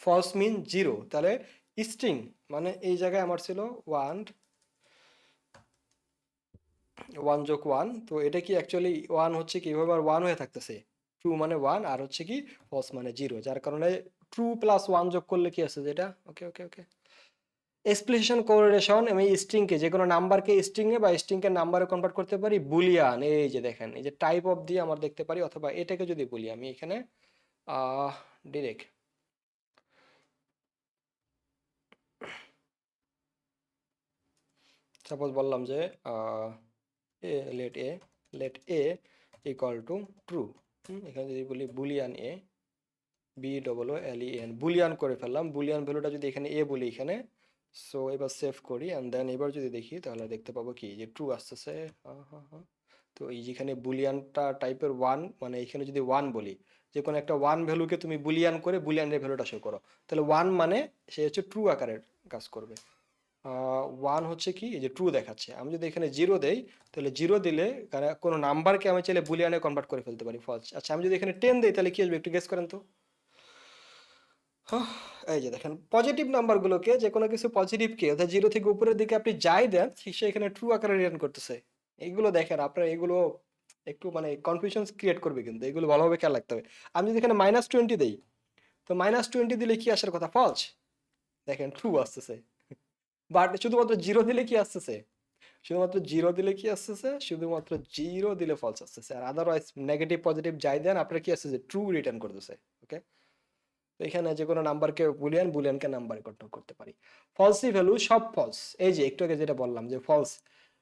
ফলস মিন 0, তাহলে স্ট্রিং মানে এই জায়গায় আমার ছিল 1, 1 যোগ 1, তো এটা কি অ্যাকচুয়ালি 1 হচ্ছে কি এভাবে আর 1 হয়ে থাকতেছে, ট্রু মানে 1 আর হচ্ছে কি ফলস মানে 0, যার কারণে ট্রু প্লাস 1 যোগ করলে কি আছে যেটা। ওকে ওকে ওকে, এক্সপ্লিসিশন কোরিলেশন, আমি স্ট্রিংকে যে কোনো নাম্বারকে স্ট্রিংয়ে বা স্ট্রিংকে নাম্বারে কনভার্ট করতে পারি বুলিয়ান, এই যে দেখেন এই যে টাইপ অফ দিয়ে আমরা দেখতে পারি, অথবা এটাকে যদি বলি আমি এখানে ডিরেক্ট সাপোজ বললাম যে A let A let A equal to true, এখানে যদি বলি বুলিয়ান এ, BOOLEAN, বুলিয়ান করে ফেললাম, বুলিয়ান ভ্যালুটা যদি এখানে এ বলি এখানে, সো এবার সেভ করি, অ্যান্ড দেন এবার যদি দেখি তাহলে দেখতে পাবো কি যে ট্রু আসতেছে। হ্যাঁ হ্যাঁ হ্যাঁ, তো এই যেখানে বুলিয়ানটা টাইপের 1, মানে এখানে যদি 1 বলি, যে কোনো একটা 1 ভ্যালুকে তুমি বুলিয়ান করে বুলিয়ানের ভ্যালুটা শো করো, তাহলে 1 মানে সে হচ্ছে ট্রু আকারের কাজ করবে। 1 হচ্ছে কি এই যে ট্রু দেখাচ্ছে, আমি যদি এখানে 0 দেই তাহলে 0 দিলে কোনো নাম্বারকে আমি চাইলে বুলিয়ানে কনভার্ট করে ফেলতে পারি, ফলস। আচ্ছা আমি যদি এখানে 10 দিই তাহলে কি আসবে, একটু গেস করেন তো। এই যে দেখেন পজিটিভ নাম্বারগুলোকে, যে কোনো কিছু পজিটিভকে অর্থাৎ 0 থেকে উপরের দিকে আপনি যাই দেন সে এখানে ট্রু আকারে রিটার্ন করতেছে। এইগুলো দেখেন আপনার, এগুলো একটু মানে কনফিউশন ক্রিয়েট করবে, কিন্তু এগুলো ভালোভাবে খেয়াল রাখতে হবে। আমি যদি এখানে -20 দেই, তো -20 দিলে কি আসার কথা, ফলস, দেখেন ট্রু আসতেছে। বাট শুধুমাত্র 0 দিলে কি আসতেছে, শুধুমাত্র 0 দিলে কি আসতেছে, শুধুমাত্র 0 দিলে ফলস আসতেছে, আর আদারওয়াইজ নেগেটিভ পজিটিভ যাই দেন আপনার কি আসতেছে, ট্রু রিটার্ন করতেছে। ওকে, তো এখানে যে কোনো নাম্বারকে বুলিয়ান, বুলিয়ানকে নাম্বারে কন্ট্রোল করতে পারি। ফলসি ভ্যালু সব ফলস, এই যে একটু আগে যেটা বললাম যে ফলস,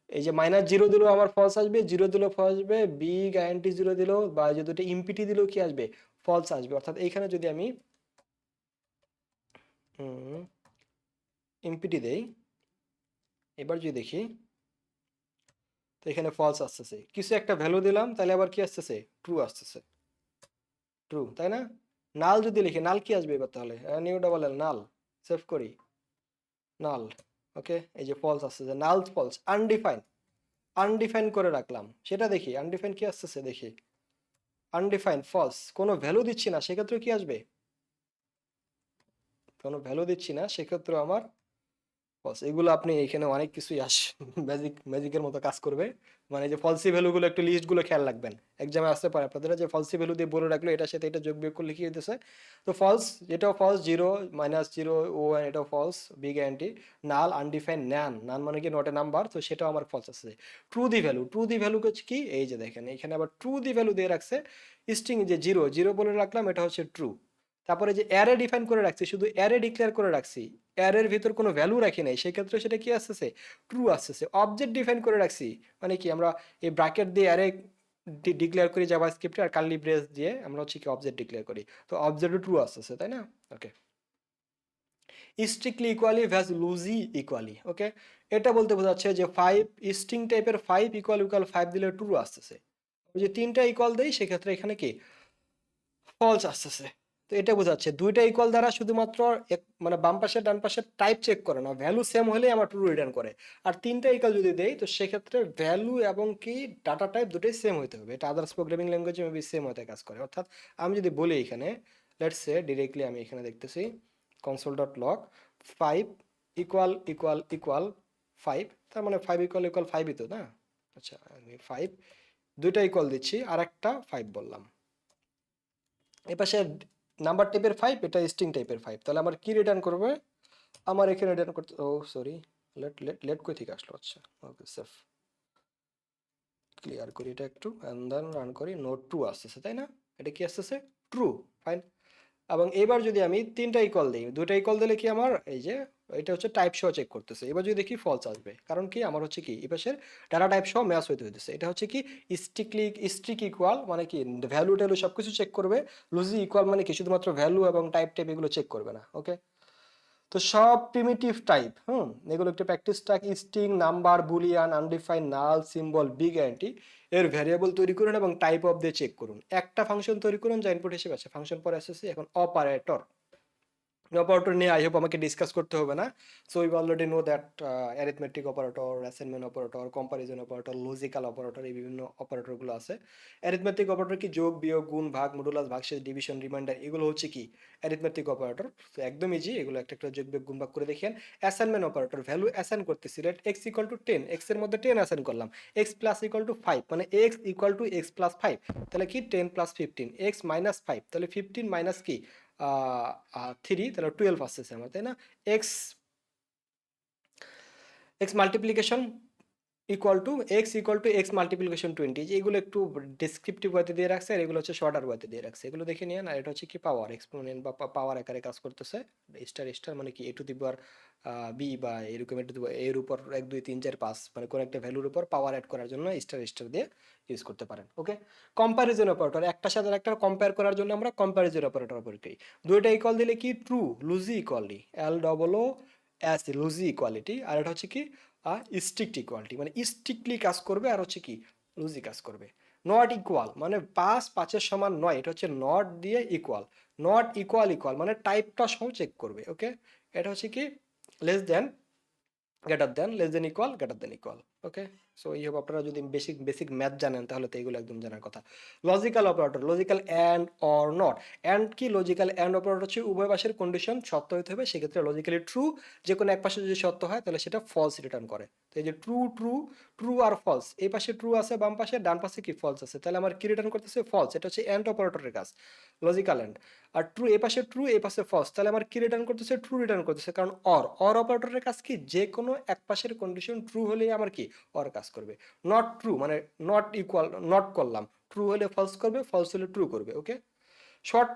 এই যে -0 দিলেও আমার ফলস আসবে, 0 দিলেও ফলস আসবে, বিগ আইএনটি 0 দিলেও বা যে দুটো ইম্পিটি দিলেও কি আসবে, ফলস আসবে। অর্থাৎ এইখানে যদি আমি ইম্পিটি দেই, এবার যদি দেখি তো এখানে ফলস আসতেছে, কিছু একটা ভ্যালু দিলাম তাহলে আবার কি আসতেছে, ট্রু আসতেছে, ট্রু, তাই না? নাল যদি লিখি, নাল কি আসবে এবার, তাহলে নিউ ডাবল এল, নাল, সেভ করি, নাল। ওকে, এই যে ফলস আসতেছে, নাল ফলস, আনডিফাইন, আনডিফাইন করে রাখলাম, সেটা দেখি আনডিফাইন কি আসতেছে দেখি, আনডিফাইন্ড ফলস, কোনো ভ্যালু দিচ্ছি না, সেক্ষেত্রে কি আসবে? কোনো ভ্যালু দিচ্ছি না, সেক্ষেত্রে আমার ফলস। এগুলো আপনি এখানে অনেক কিছুই ম্যাজিকের মতো কাজ করবে। মানে যে ফলসি ভ্যালুগুলো একটু লিস্টগুলো খেয়াল রাখবেন, এক্সামে আসতে পারে আপনাদের যে ফলসি ভ্যালু দিয়ে বলে রাখলো এটার সাথে এটা যোগ বিয়োগ করলে কি হইতেছে। তো ফলস, এটাও ফলস, জিরো মাইনাস জিরো ও এটাও ফলস, বি গ্যারান্টি। নাল আনডিফাইন নান, নান মানে কি নট এ নাম্বার, তো সেটাও আমার ফলস আছে। True the value, true the value হচ্ছে কি, এই যে দেখেন এখানে আবার ট্রু দি ভ্যালু দিয়ে রাখছে। স্ট্রিং যে জিরো জিরো বলে রাখলাম, এটা হচ্ছে ট্রু। তারপরে যে অ্যারে ডিফাইন করে রাখছি, শুধু অ্যারে ডিক্লেয়ার করে রাখছি, অ্যারের ভিতর কোনো ভ্যালু রাখি নাই, সেক্ষেত্রে সেটা কি আসতেছে, ট্রু আসতেছে। অবজেক্ট ডিফাইন করে রাখছি, মানে কি আমরা এই ব্র্যাকেট দিয়ে অ্যারে ডিক্লেয়ার করি জাভাস্ক্রিপ্টে, আর কার্লি ব্রেস দিয়ে আমরা হচ্ছে কি অবজেক্ট ডিক্লেয়ার করি, তো অবজেক্টও ট্রু আসতেছে, তাই না? ওকে। স্ট্রিক্টলি ইকুয়ালি ভ্যাস লুজি ইকুয়ালি, ওকে। এটা বলতে বোঝাচ্ছে যে ফাইভ, স্ট্রিং টাইপের ফাইভ ইকুয়াল ইকুয়াল ফাইভ দিলে ট্রু আসতেছে। ওই যে তিনটা ইকুয়াল দেই, সেক্ষেত্রে এখানে কি ফলস আসতেছে। তো এটা বোঝাচ্ছে দুইটা ইকুয়াল দ্বারা শুধুমাত্র মানে বাম পাশের ডান পাশের টাইপ চেক করে না, ভ্যালু সেম হলে আমার ট্রু রিটার্ন করে। আর তিনটা ইকুয়াল যদি দেই, তো সেক্ষেত্রে ভ্যালু এবং কি ডাটা টাইপ দুটোই সেম হইতে হবে। এটা আদার্স প্রোগ্রামিং ল্যাঙ্গুয়েজে মেবি সেম হতে কাজ করে। অর্থাৎ আমি যদি বলি এখানে, লেটস সে ডিরেক্টলি আমি এখানে দেখতেছি console dot log five equal equal equal five, তার মানে ফাইভ ইকুয়াল ইকুয়াল ফাইভই তো না? আচ্ছা, আমি ফাইভ দুইটা ইকুয়াল দিচ্ছি আর একটা ফাইভ বললাম। এপাশে নাম্বার টাইপের ফাইভ, এটা স্ট্রিং টাইপের ফাইভ, তাহলে আমার কি রিটার্ন করবে? আমার এখানে রিটার্ন করতে, ও সরি, লেট লেট লেট কই থেকে আসলো? আচ্ছা, ওকে, সেফ ক্লিয়ার করি এটা একটু, অ্যান্ড দেন রান করি। নোট ট্রু আসতেছে, তাই না? এটা কি আসতেছে? True, fine. এবং এবার যদি আমি তিনটা ইকুয়াল দিই, দুটা ইকুয়াল দিলে কি আমার এই যে এটা হচ্ছে টাইপ সহ চেক করতেছে। এবার যদি দেখি ফলস আসবে, কারণ কি আমার হচ্ছে কি এপাশের ডাটা টাইপ সহ ম্যাচ হইতে হইতেছে। এটা হচ্ছে কি স্ট্রিক ইকুয়াল, মানে কি ভ্যালু ট্যালু সব কিছু চেক করবে। লুজি ইকুয়াল মানে কি শুধুমাত্র ভ্যালু এবং টাইপ টাইপ এগুলো চেক করবে না, ওকে। তো সব প্রিমিটিভ টাইপ, এগুলো একটু প্র্যাকটিস টাক, স্ট্রিং, নাম্বার, বুলিয়ান, আনডিফাইন, নাল, সিম্বল, বিগ অ্যান্টি এর ভ্যারিয়েবল তৈরি করুন এবং টাইপ অফ দিয়ে চেক করুন। একটা ফাংশন তৈরি করুন যা ইনপুট হিসেবে আছে, ফাংশন পরে আসছে। এখন অপারেটর, অপারেটর নিয়ে আই হোপ আমাকে ডিসকাস করতে হবে না। So we already know that arithmetic operator, assignment operator, comparison operator, logical operator, এই বিভিন্ন অপারেটরগুলো আছে। অ্যারিথমেটিক অপারেটর কি যোগ বিয়োগ গুণ ভাগ মডুলাস ভাগশেষ ডিভিশন রিমাইন্ডার, এগুলো হচ্ছে কি অ্যারিথমেটিক অপারেটর। তো একদম ইজি, এগুলো একটা একটা যোগ বিয়োগ গুণ ভাগ করে দেখেন। অ্যাসাইনমেন্ট অপারেটর, ভ্যালু অ্যাসাইন করতেছি, let x equal to 10, x এর মধ্যে 10 অ্যাসাইন করলাম, এক্স প্লাস ইকুয়াল টু 5 মানে x equal two x plus 5, তাহলে কি 10 প্লাস 15, এক্স মাইনাস 5 তাহলে 15 মাইনাস কি 3, তাহলে 12 আসতেছে আমার, তাই না? X x multiplication equal to x multiplication 20, যে এগুলো একটু ডেসক্রিপটিভ ওয়েতে দিয়ে রাখছে, আর এগুলো হচ্ছে শর্টার ওয়েতে দিয়ে রাখছে, এগুলো দেখে নিয়ে না। এটা হচ্ছে কি পাওয়ার এক্সপোনেন্ট বা পাওয়ার আকারে কাজ করতেছে। স্টার স্টার মানে কি এ টু দি পাওয়ার বি বা এরকম এ টু দি পাওয়ার এর উপর 1 2 3 4 5 মানে কোন একটা ভ্যালুর উপর পাওয়ার অ্যাড করার জন্য স্টার স্টার দিয়ে ইউজ করতে পারেন, ওকে। কম্প্যারিজন অপারেটর, একটার সাথে একটা কম্পেয়ার করার জন্য আমরা কম্প্যারিজন অপারেটর ব্যবহার করি। দুইটা ইকুয়াল দিলে কি true, loosely equally, L double O S, loosely equality. আর এটা হচ্ছে কি স্ট্রিক্ট ইকুয়ালিটি, মানে স্ট্রিক্টলি কাজ করবে, আর হচ্ছে কি লুজি কাজ করবে। নট ইকুয়াল মানে 5 5-এর সমান নয়, এটা হচ্ছে নট দিয়ে ইকুয়াল। নট ইকুয়াল ইকুয়াল মানে টাইপটা সহ চেক করবে, ওকে। এটা হচ্ছে কি less than, greater than, less than equal, greater than equal, okay. So এই হোক আপনারা যদি বেসিক বেসিক ম্যাথ জানেন তাহলে তো এগুলো একদম জানার কথা। Logical operator, logical and or not. And কি লজিক্যাল অ্যান্ড অপারেটর হচ্ছে উভয় পাশের কন্ডিশন সত্য হতে হবে, সেক্ষেত্রে লজিক্যালি ট্রু, যে কোনো এক পাশে যদি সত্য হয় তাহলে সেটা ফলস রিটার্ন করে। তো এই যে ট্রু ট্রু ট্রু আর ফলস, এই পাশে ট্রু আছে, বাম পাশে, ডান পাশে কি ফলস আছে, তাহলে আমার কি রিটার্ন করতেছে ফলস। এটা হচ্ছে অ্যান্ড অপারেটরের কাজ, লজিক্যাল অ্যান্ড। আর ট্রু এ পাশে ট্রু, এ পাশে ফলস, তাহলে আমার কি রিটার্ন করতেছে ট্রু রিটার্ন করতেছে, কারণ অর অপারেটরের কাজ কি যে কোনো এক পাশের কন্ডিশন ট্রু হলেই আমার কি অর কাজ করবে। নট ট্রু মানে নট ইকুয়াল, নট করলাম, ট্রু হলে ফলস করবে, ফলস হলে ট্রু করবে, okay. Short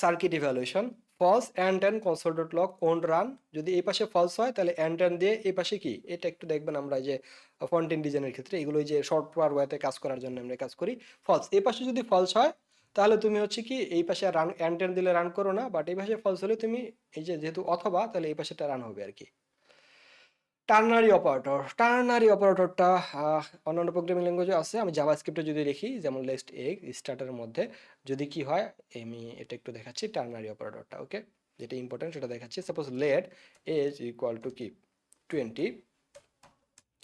circuit evaluation, false and then console dot log own run. যদি এই পাশে ফলস হয় তাহলে অ্যান্ড দেন দিয়ে এই পাশে কি, এটা একটু দেখবেন আমরা যে ফন্ট ইন ডিজাইনের ক্ষেত্রে এগুলো যে শর্ট পাওয়ার ওয়েতে কাজ করার জন্য আমরা কাজ করি। ফলস এই পাশে যদি ফলস হয় তাহলে তুমি হচ্ছে কি এই পাশে রান অ্যান্ড দেন দিলে রান করো না, বাট এই পাশে ফলস হলে তুমি এই যে যেহেতু অথবা, তাহলে এই পাশেটা রান হবে আর কি। টার্নারি অপারেটর, টার্নারি অপারেটরটা অন্যান্য প্রোগ্রামিং ল্যাঙ্গুয়েজে আছে। আমি জাভাস্ক্রিপ্টে যদি লিখি যেমন লেস্ট এগ স্টার্টারের মধ্যে যদি কি হয়, আমি এটা একটু দেখাচ্ছি টার্নারি অপারেটরটা, ওকে। যেটা ইম্পর্টেন্ট সেটা দেখাচ্ছি। Suppose let age equal to কি 20,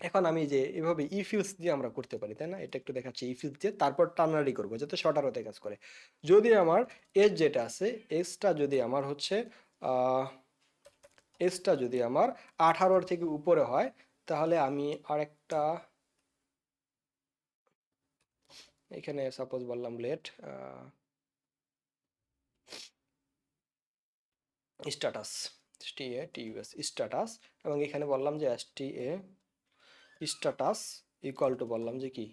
এখন আমি যে এভাবে ইফিলস দিয়ে আমরা করতে পারি, তাই না? এটা একটু দেখাচ্ছি ইফিলস দিয়ে, তারপর টার্নারি করবো যাতে শর্টার হতে কাজ করে। যদি আমার এজ যেটা আছে, এজটা যদি আমার হচ্ছে এজটা যদি আমার 18 থেকে উপরে হয়, তাহলে আমি আরেকটা এখানে সাপোজ বললাম লেট স্ট্যাটাস, STATUS স্ট্যাটাস, এবং এখানে বললাম যে STA স্ট্যাটাস ইকুয়াল টু বললাম যে কি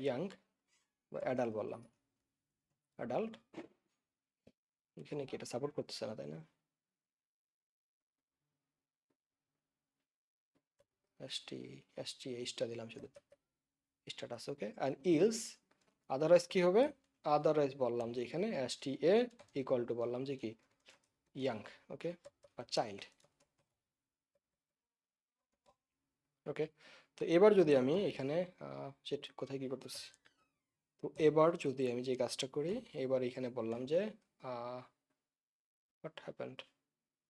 ইয়াং বা অ্যাডাল্ট বললাম, অ্যাডাল্ট। এখানে কি এটা সাপোর্ট করতেছে না, তাই না? ST STA দিলাম শুধু স্ট্যাটাস, ওকে। আর ইলস আদারওয়াইজ কি হবে? আদারওয়াইজ বললাম যে এখানে STA ইকুয়াল টু বললাম যে কি ইয়াং, ওকে, বা চাইল্ড, ওকে। তো এবার যদি আমি এখানে সেট কোথায় কি করতেছি, তো এবার যদি আমি যে কাজটা করি, এবার এখানে বললাম যে হোয়াট হ্যাপেন্ড,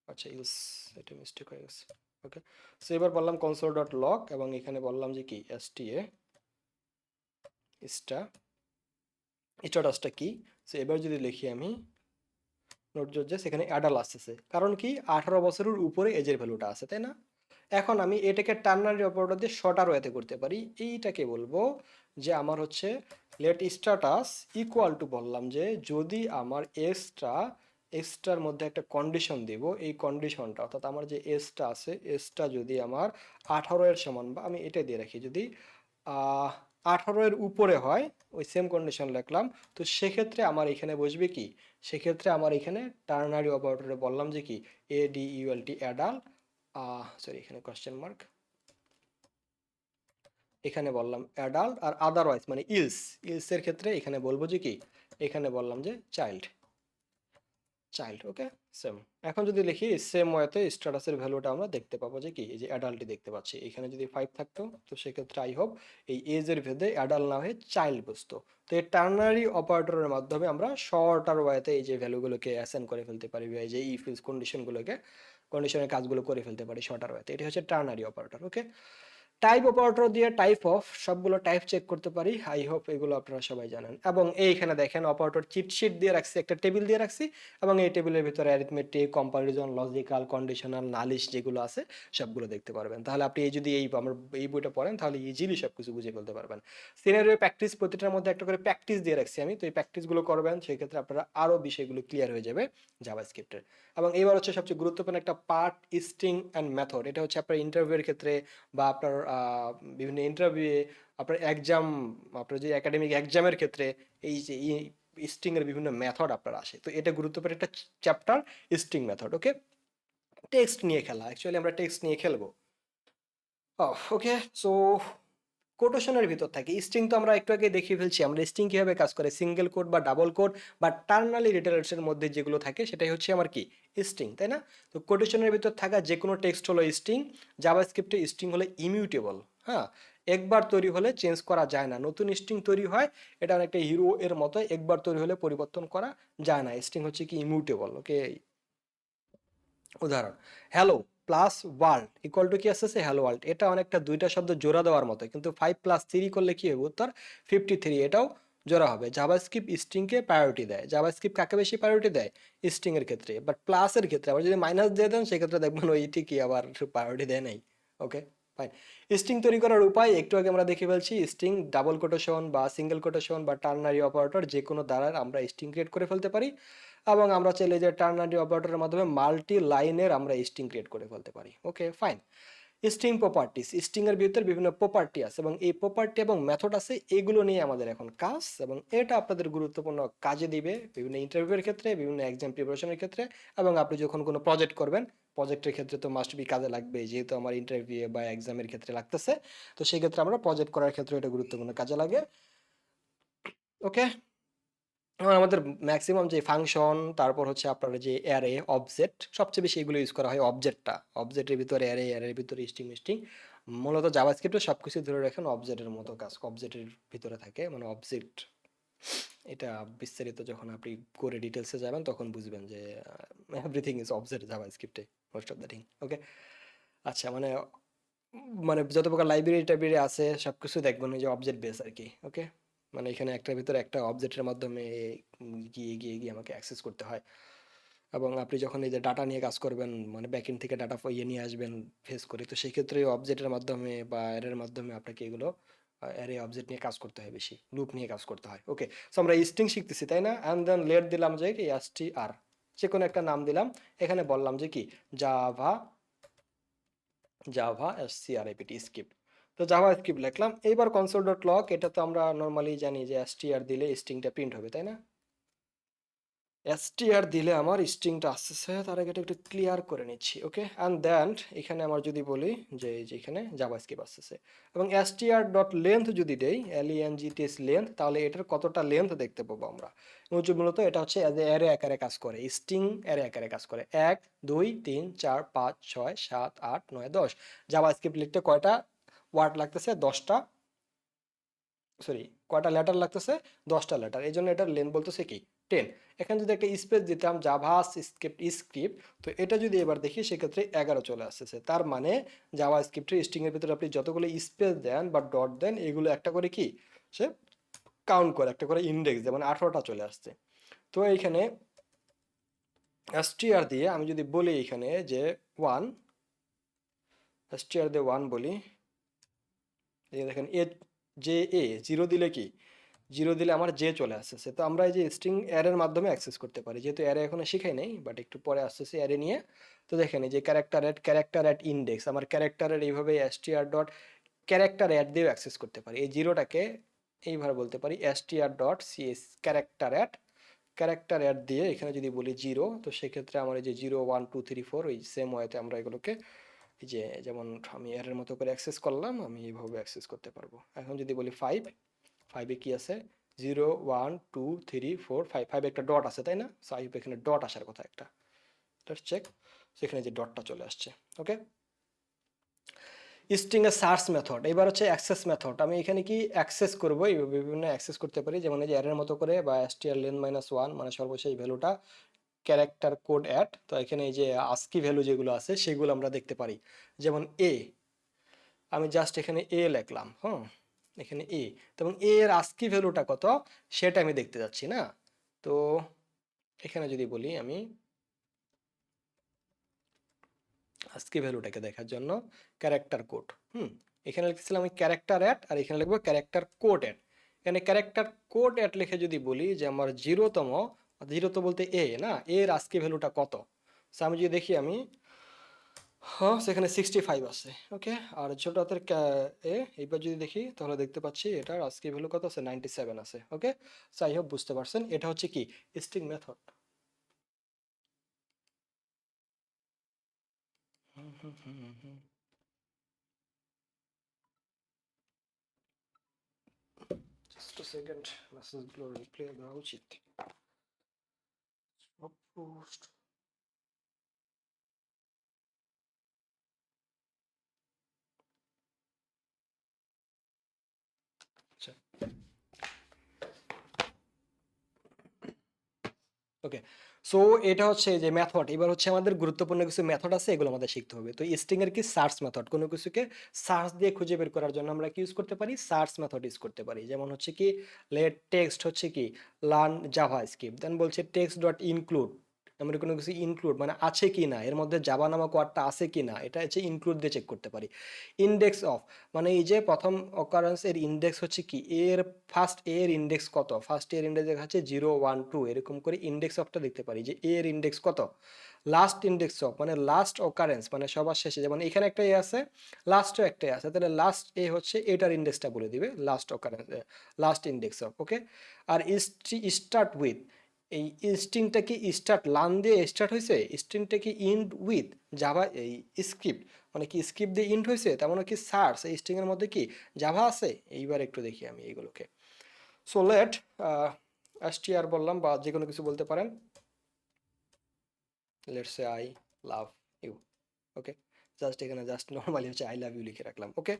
আচ্ছা ইলস, এটা মিস্টেক হয়ে গেছে, ওকে। সো এবার বললাম কনসোল ডট লগ, এবং এখানে বললাম যে কি STA স্ট্যাটাসটা কি। সো এবার যদি লিখি আমি নোট জোর, সেখানে অ্যাডাল আসতেছে, কারণ কি 18 বছরের উপরে এজের ভ্যালুটা আছে, তাই না? এখন আমি এটাকে টার্নারি অপারেটর দিয়ে শর্টার ওয়েতে করতে পারি। এইটাকে বলবো যে আমার হচ্ছে লেট স্ট্যাটাস ইকুয়াল টু বললাম যে যদি আমার এক্সটার মধ্যে একটা কন্ডিশন দেব, এই কন্ডিশনটা অর্থাৎ আমার যে এসটা আছে, এসটা যদি আমার 18 এর সমান, বা আমি এটা দিয়ে রাখি যদি 18 এর উপরে হয়, ওই সেম কন্ডিশন লিখলাম, তো সেক্ষেত্রে আমার এখানে বসবে কি, সেক্ষেত্রে আমার এখানে টার্নারি অপারেটরে বললাম যে কি ADULT অ্যাডাল্ট, সরি এখানে কোশ্চেন মার্ক, এখানে বললাম অ্যাডাল্ট, আর আদারওয়াইজ মানে ইলসের ক্ষেত্রে এখানে বলবো যে কি, এখানে বললাম যে চাইল্ড, ওকে। সেম, এখন যদি লিখি সেম ওয়েতে স্ট্যাটাসের ভ্যালুটা আমরা দেখতে পাবো যে কি, এই যে অ্যাডাল্টই দেখতে পাচ্ছি। এখানে যদি 5 থাকতো, তো সেক্ষেত্রে আই হোপ এই এজের ভেদে অ্যাডাল্ট না হয়ে চাইল্ড বসতো। তো এই টার্নারি অপারেটরের মাধ্যমে আমরা শর্টার ওয়েতে এই যে ভ্যালুগুলোকে অ্যাসাইন করে ফেলতে পারি, বা এই যে ইফ ইলস কন্ডিশনের কাজগুলো করে ফেলতে পারি শর্টার ওয়েতে। এটি হচ্ছে টার্নারি অপারেটর, ওকে। টাইপ অপারেটর দিয়ে টাইপ অফ সবগুলো টাইপ চেক করতে পারি, আই হোপ এগুলো আপনারা সবাই জানেন। এবং এইখানে দেখেন অপারেটর চিটশিট দিয়ে রাখছি, একটা টেবিল দিয়ে রাখছি, এবং এই টেবিলের ভিতরে অ্যারিথমেটিক, কম্পারিজন, লজিক্যাল, কন্ডিশনাল, নালিশ যেগুলো আছে সবগুলো দেখতে পারবেন। তাহলে আপনি এই যদি আমার এই বইটা পড়েন, তাহলে ইজিলি সব কিছু বুঝে ফেলতে পারবেন। সিনারিও প্র্যাকটিস প্রতিটার মধ্যে একটা করে প্র্যাকটিস দিয়ে রাখছি আমি, তো এই প্র্যাকটিসগুলো করবেন, সেক্ষেত্রে আপনারা আরও বিষয়গুলো ক্লিয়ার হয়ে যাবে জাভাস্ক্রিপ্টের। এবং এইবার হচ্ছে সবচেয়ে গুরুত্বপূর্ণ একটা পার্ট, স্ট্রিং অ্যান্ড মেথড। এটা হচ্ছে আপনার ইন্টারভিউয়ের ক্ষেত্রে বা আপনার বিভিন্ন ইন্টারভিউয়ে, আপনার এক্সাম, আপনার যে একাডেমিক এক্সামের ক্ষেত্রে এই যে স্ট্রিংয়ের বিভিন্ন মেথড আপনার আসে, তো এটা গুরুত্বপূর্ণ একটা চ্যাপ্টার, স্ট্রিং মেথড, ওকে। টেক্সট নিয়ে খেলা, অ্যাকচুয়ালি আমরা টেক্সট নিয়ে খেলবো। ওকে। সো কোটেশনের ভিতর থাকে স্ট্রিং, তো আমরা একটু আগে দেখিয়ে ফেলছি আমরা স্ট্রিং কীভাবে কাজ করে, সিঙ্গেল কোড বা ডাবল কোড বা টার্নালি রিটারেটসের মধ্যে যেগুলো থাকে সেটাই হচ্ছে আমার কি স্ট্রিং, তাই না? তো কোটেশনের ভিতর থাকা যে কোনো টেক্সট হলো স্ট্রিং। জাভাস্ক্রিপ্টে স্ট্রিং হলে ইমিউটেবল, হ্যাঁ, একবার তৈরি হলে চেঞ্জ করা যায় না। নতুন স্ট্রিং তৈরি হয়, এটা অনেকটা হিরো এর মতো, একবার তৈরি হলে পরিবর্তন করা যায় না। স্ট্রিং হচ্ছে কি ইমিউটেবল, ওকে। উদাহরণ, hello plus world equal to কি আসছে, হ্যালো ওয়ার্ল্ড। এটা অনেকটা দুইটা শব্দ জোড়া দেওয়ার মতো, কিন্তু 5+3 করলে কি হবে উত্তর 53, এটাও জোড়া হবে। জাভাস্ক্রিপ্ট স্ট্রিংকে প্রায়োরিটি দেয়। জাভাস্ক্রিপ্ট কাকে বেশি প্রায়োরিটি দেয়? স্ট্রিং এর ক্ষেত্রে। বাট প্লাসের ক্ষেত্রে আবার যদি মাইনাস দিয়ে দেন, সেক্ষেত্রে দেখবেন ওই ঠিকই আবার প্রায়োরিটি দেয় নাই, ওকে। ফাইন। স্ট্রিং তৈরি করার উপায় একটু আগে আমরা দেখে ফেলছি। স্ট্রিং ডাবল কোটেশন বা সিঙ্গেল কোটেশন বা টার্নারি অপারেটর যে কোনো দ্বারা আমরা স্ট্রিং ক্রিয়েট করে ফেলতে পারি, এবং আমরা চাইলে যে টার্নারি অপারেটরের মাধ্যমে মাল্টি লাইনের আমরা স্ট্রিং ক্রিয়েট করে ফেলতে পারি, okay fine. String properties, string এর ভিতরে বিভিন্ন প্রপার্টি আছে, এবং এই প্রপার্টি এবং মেথড আছে, এগুলো নিয়ে আমাদের এখন কাজ, এবং এটা আপনাদের গুরুত্বপূর্ণ কাজে দিবে বিভিন্ন ইন্টারভিউয়ের ক্ষেত্রে, বিভিন্ন এক্সাম প্রিপারেশনের ক্ষেত্রে, এবং আপনি যখন কোনো প্রজেক্ট করবেন, প্রজেক্টের ক্ষেত্রে তো মাস্ট বি কাজে লাগবে, যেহেতু আমার ইন্টারভিউ বা এক্সামের ক্ষেত্রে লাগতেছে, তো সেই ক্ষেত্রে আমরা প্রজেক্ট করার ক্ষেত্রে এটা গুরুত্বপূর্ণ কাজে লাগে, ওকে। এখন আমাদের ম্যাক্সিমাম যে ফাংশন, তারপর হচ্ছে আপনার যে অ্যারে, অবজেক্ট, সবচেয়ে বেশি এগুলো ইউজ করা হয় অবজেক্টটা। অবজেক্টের ভিতরে অ্যারে, অ্যারের ভিতরে স্ট্রিং। মূলত জাভাস্ক্রিপ্টে সব কিছু ধরে রাখেন অবজেক্টের মতো কাজ, অবজেক্টের ভিতরে থাকে, মানে অবজেক্ট। এটা বিস্তারিত যখন আপনি করে ডিটেলসে যাবেন তখন বুঝবেন যে এভরিথিং ইজ অবজেক্ট জাভাস্ক্রিপ্টে, most of the thing, okay. আচ্ছা, মানে মানে যত প্রকার লাইব্রেরি টাইব্রেরি আছে সবকিছু দেখবেন ওই যে অবজেক্ট বেস আর কি। ওকে, মানে এখানে একটার ভিতরে একটা অবজেক্টের মাধ্যমে গিয়ে গিয়ে গিয়ে আমাকে অ্যাক্সেস করতে হয়। এবং আপনি যখন এই যে ডাটা নিয়ে কাজ করবেন, মানে ব্যাকএন্ড থেকে ডাটা ইয়ে নিয়ে আসবেন ফেস করে, তো সেই ক্ষেত্রে অবজেক্টের মাধ্যমে বা অ্যারের মাধ্যমে আপনাকে এগুলো অ্যারে অবজেক্ট নিয়ে কাজ করতে হয়, বেশি লুপ নিয়ে কাজ করতে হয়। ওকে, সো আমরা স্ট্রিং শিখতেছি তাই না? অ্যান্ড দেন লেট দিলাম যে কি str, যে কোনো একটা নাম দিলাম। এখানে বললাম যে কি জাভা জাভা script স্ক্রিপ্ট। তো জাভা স্ক্রিপ্ট লিখলাম। এইবার কনসোল ডট লগ, এটা তো আমরা নর্মালি জানি যে str দিলে স্ট্রিংটা প্রিন্ট হবে তাই না? str দিলে আমার স্ট্রিংটা আসতেছে, তার আগে এটা একটু ক্লিয়ার করে নিচ্ছি। ওকে, অ্যান্ড দেন এখানে আমার যদি বলি যে এই যে এখানে জাভাস্ক্রিপ্ট আসতেছে, এবং str ডট লেন্থ যদি দেই length লেন্থ, তাহলে এটার কতটা লেন্থ দেখতে পাবো আমরা। মূলত এটা হচ্ছে অ্যারে আকারে কাজ করে, স্ট্রিং অ্যারে আকারে কাজ করে। 1 2 3 4 5 6 7 8 9 10 জাভাস্ক্রিপ্ট লিখতে কয়টা ওয়ার্ড লাগতেছে? 10টা, সরি, কয়টা লেটার লাগতেছে? 10টা লেটার, এই জন্য এটার লেন্থ বলতেছে কি 10। এখানে যদি একটা স্পেস দিতাম জাভা স্ক্রিপ্ট, তো এটা যদি এবার দেখি সেক্ষেত্রে 11 চলে আসতেছে। তার মানে জাভা স্ক্রিপ্টের স্ট্রিং এর ভিতরে আপনি যতগুলো স্পেস দেন বা ডট দেন, এগুলো একটা করে কি সে কাউন্ট করে, একটা করে ইন্ডেক্স, যেমন 18টা চলে আসছে। তো এইখানে str দিয়ে আমি যদি বলি এখানে যে 1, str দিয়ে 1 বলি, এই দেখেন এ, যে এ 0 দিলে কি, 0 দিলে আমার জে চলে আসতেছে। তো আমরা এই যে স্ট্রিং অ্যারের মাধ্যমে অ্যাক্সেস করতে পারি, যেহেতু অ্যারে এখনো শিখাই নাই, বাট একটু পরে আসতেছে অ্যারে নিয়ে। তো দেখেন এই যে ক্যারেক্টার অ্যাট ইন্ডেক্স, আমার ক্যারেক্টারের এইভাবে str ডট ক্যারেক্টার অ্যাট দিয়েও অ্যাক্সেস করতে পারি। এই জিরোটাকে এইভাবে বলতে পারি str dot cs character at দিয়ে এখানে যদি বলি 0, তো সেক্ষেত্রে আমার এই যে 0 1 2 3 4 ওই সেম ওয়েতে আমরা এগুলোকে এই যে যেমন আমি এর মতো করে অ্যাক্সেস করলাম, আমি এইভাবে অ্যাক্সেস করতে পারবো। এখন যদি বলি 5, 5-এ কি আছে? 0 1 2 3 4 5, 5-এ একটা ডট আছে তাই না? 5 এখানে ডট আসার কথা একটা, জাস্ট চেক, সেখানে যে ডটটা চলে আসছে। ওকে, স্ট্রিং এর সার্চ মেথড, এবার হচ্ছে অ্যাক্সেস মেথড। আমি এখানে কি অ্যাক্সেস করবো, এইভাবে বিভিন্ন অ্যাক্সেস করতে পারি, যেমন এই যে অ্যারের মতো করে, বা str লেন -1 মানে সর্বশেষ ভ্যালুটা, ক্যারেক্টার কোড অ্যাট। তো এখানে এই যে আস্কি ভ্যালু যেগুলো আছে সেগুলো আমরা দেখতে পারি, যেমন এ, আমি জাস্ট এখানে এ লিখলাম, হ্যাঁ এখানে এ, এবং এ এর আস্কি ভ্যালুটা কত সেটা আমি দেখতে যাচ্ছি না। তো এখানে যদি বলি আমি আস্কি ভ্যালুটাকে দেখার জন্য ক্যারেক্টার কোড, এখানে লিখতেছিলাম আমি ক্যারেক্টার অ্যাট, আর এখানে লিখবো ক্যারেক্টার কোড অ্যাট। এখানে ক্যারেক্টার কোড অ্যাট লিখে যদি বলি যে আমার 0তম, 0 তো বলতে এ না, এর আস্কি ভ্যালুটা কত, সো আমি যদি দেখি আমি, হ্যাঁ সেখানে 65 আছে। ওকে, আর ছোট হাতের এইবার যদি দেখি তাহলে দেখতে পাচ্ছি এটার আজকে ভ্যালু কত আছে, 97 আছে। ওকে, সো আই হোপ বুঝতে পারছেন, এটা হচ্ছে কি স্ট্রিং মেথড। জাস্ট সেকেন্ড, মেসেজগুলো রিপ্লাই দেওয়া উচিত। পোস্ট, আচ্ছা, ওকে, সো এটা হচ্ছে যে মেথড। এবার হচ্ছে আমাদের গুরুত্বপূর্ণ কিছু মেথড আছে, এগুলো আমাদের শিখতে হবে। তো স্ট্রিং এর কি সার্চ মেথড, কোনো কিছুকে সার্চ দিয়ে খুঁজে বের করার জন্য আমরা কি ইউজ করতে পারি, সার্চ মেথড ইউজ করতে পারি। যেমন হচ্ছে কি লেট টেক্সট হচ্ছে কি লার্ন জাভা স্ক্রিপ্ট, দেন বলছে টেক্সট ডট ইনক্লুড, আমরা কোনো কিছু ইনক্লুড মানে আছে কি না, এর মধ্যে জাভা নামক ওয়ার্ডটা আছে কি না, এটা হচ্ছে ইনক্লুড দিয়ে চেক করতে পারি। ইন্ডেক্স অফ, মানে এই যে প্রথম অকারেন্স এর ইন্ডেক্স হচ্ছে কি, এর ফার্স্ট এর ইন্ডেক্স কত, ফার্স্ট এর ইন্ডেক্স দেখা যাচ্ছে 0 1 2, এরকম করে ইন্ডেক্স অফটা দেখতে পারি যে এর ইন্ডেক্স কত। লাস্ট ইন্ডেক্স অফ মানে লাস্ট অকারেন্স, মানে সবার শেষে, যেমন এখানে একটা এ আছে, লাস্টও একটা আছে, তাহলে লাস্ট এ হচ্ছে এটার ইন্ডেক্সটা বলে দিবে, last occurrence, last index of. Okay, আর স্টার্ট উইথ, এই স্ট্রিংটা কি স্টার্ট লান দিয়ে স্টার্ট হয়েছে, স্ট্রিংটা কি ইন্ড উইথ জাভা এই স্ক্রিপ্ট, মানে কি স্ক্রিপ্ট দিয়ে ইন্ড হয়েছে, তেমন কি সার্চ এই স্ট্রিং এর মধ্যে কি জাভা আছে। এইবার একটু দেখি আমি এইগুলোকে। সো লেট str বললাম, বা যে কোনো কিছু বলতে পারেন, let's say I love you. Okay, just এখানে জাস্ট নর্মালি হচ্ছে আই লাভ ইউ লিখে রাখলাম। ওকে,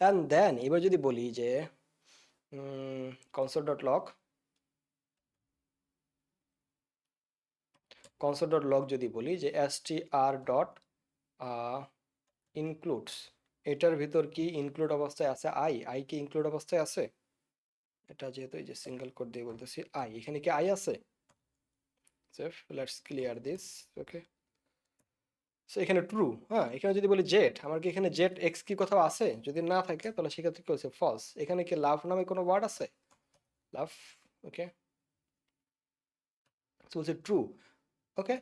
অ্যান্ড দেন এবার যদি বলি যে কনসোল ডট লগ, যদি বলি যে str ডট ইনক্লুডস, এটার ভিতর কি ইনক্লুড অবস্থায় আছে আই কি ইনক্লুড অবস্থায় আছে? এটা যেহেতু এই যে সিঙ্গেল কোড দিয়ে বলতেছি আই, এখানে কি আই আছে? Safe, let's clear this. Okay, so এখানে ট্রু। হ্যাঁ, এখানে যদি বলি জেট, আমার কি এখানে জেট এক্স কি কোথাও আছে? যদি না থাকে তাহলে সেক্ষেত্রে কি হচ্ছে ফলস। এখানে কি লাভ নামে কোনো ওয়ার্ড আছে? লাভ, ওকে, তো বলছে ট্রু। ওকে,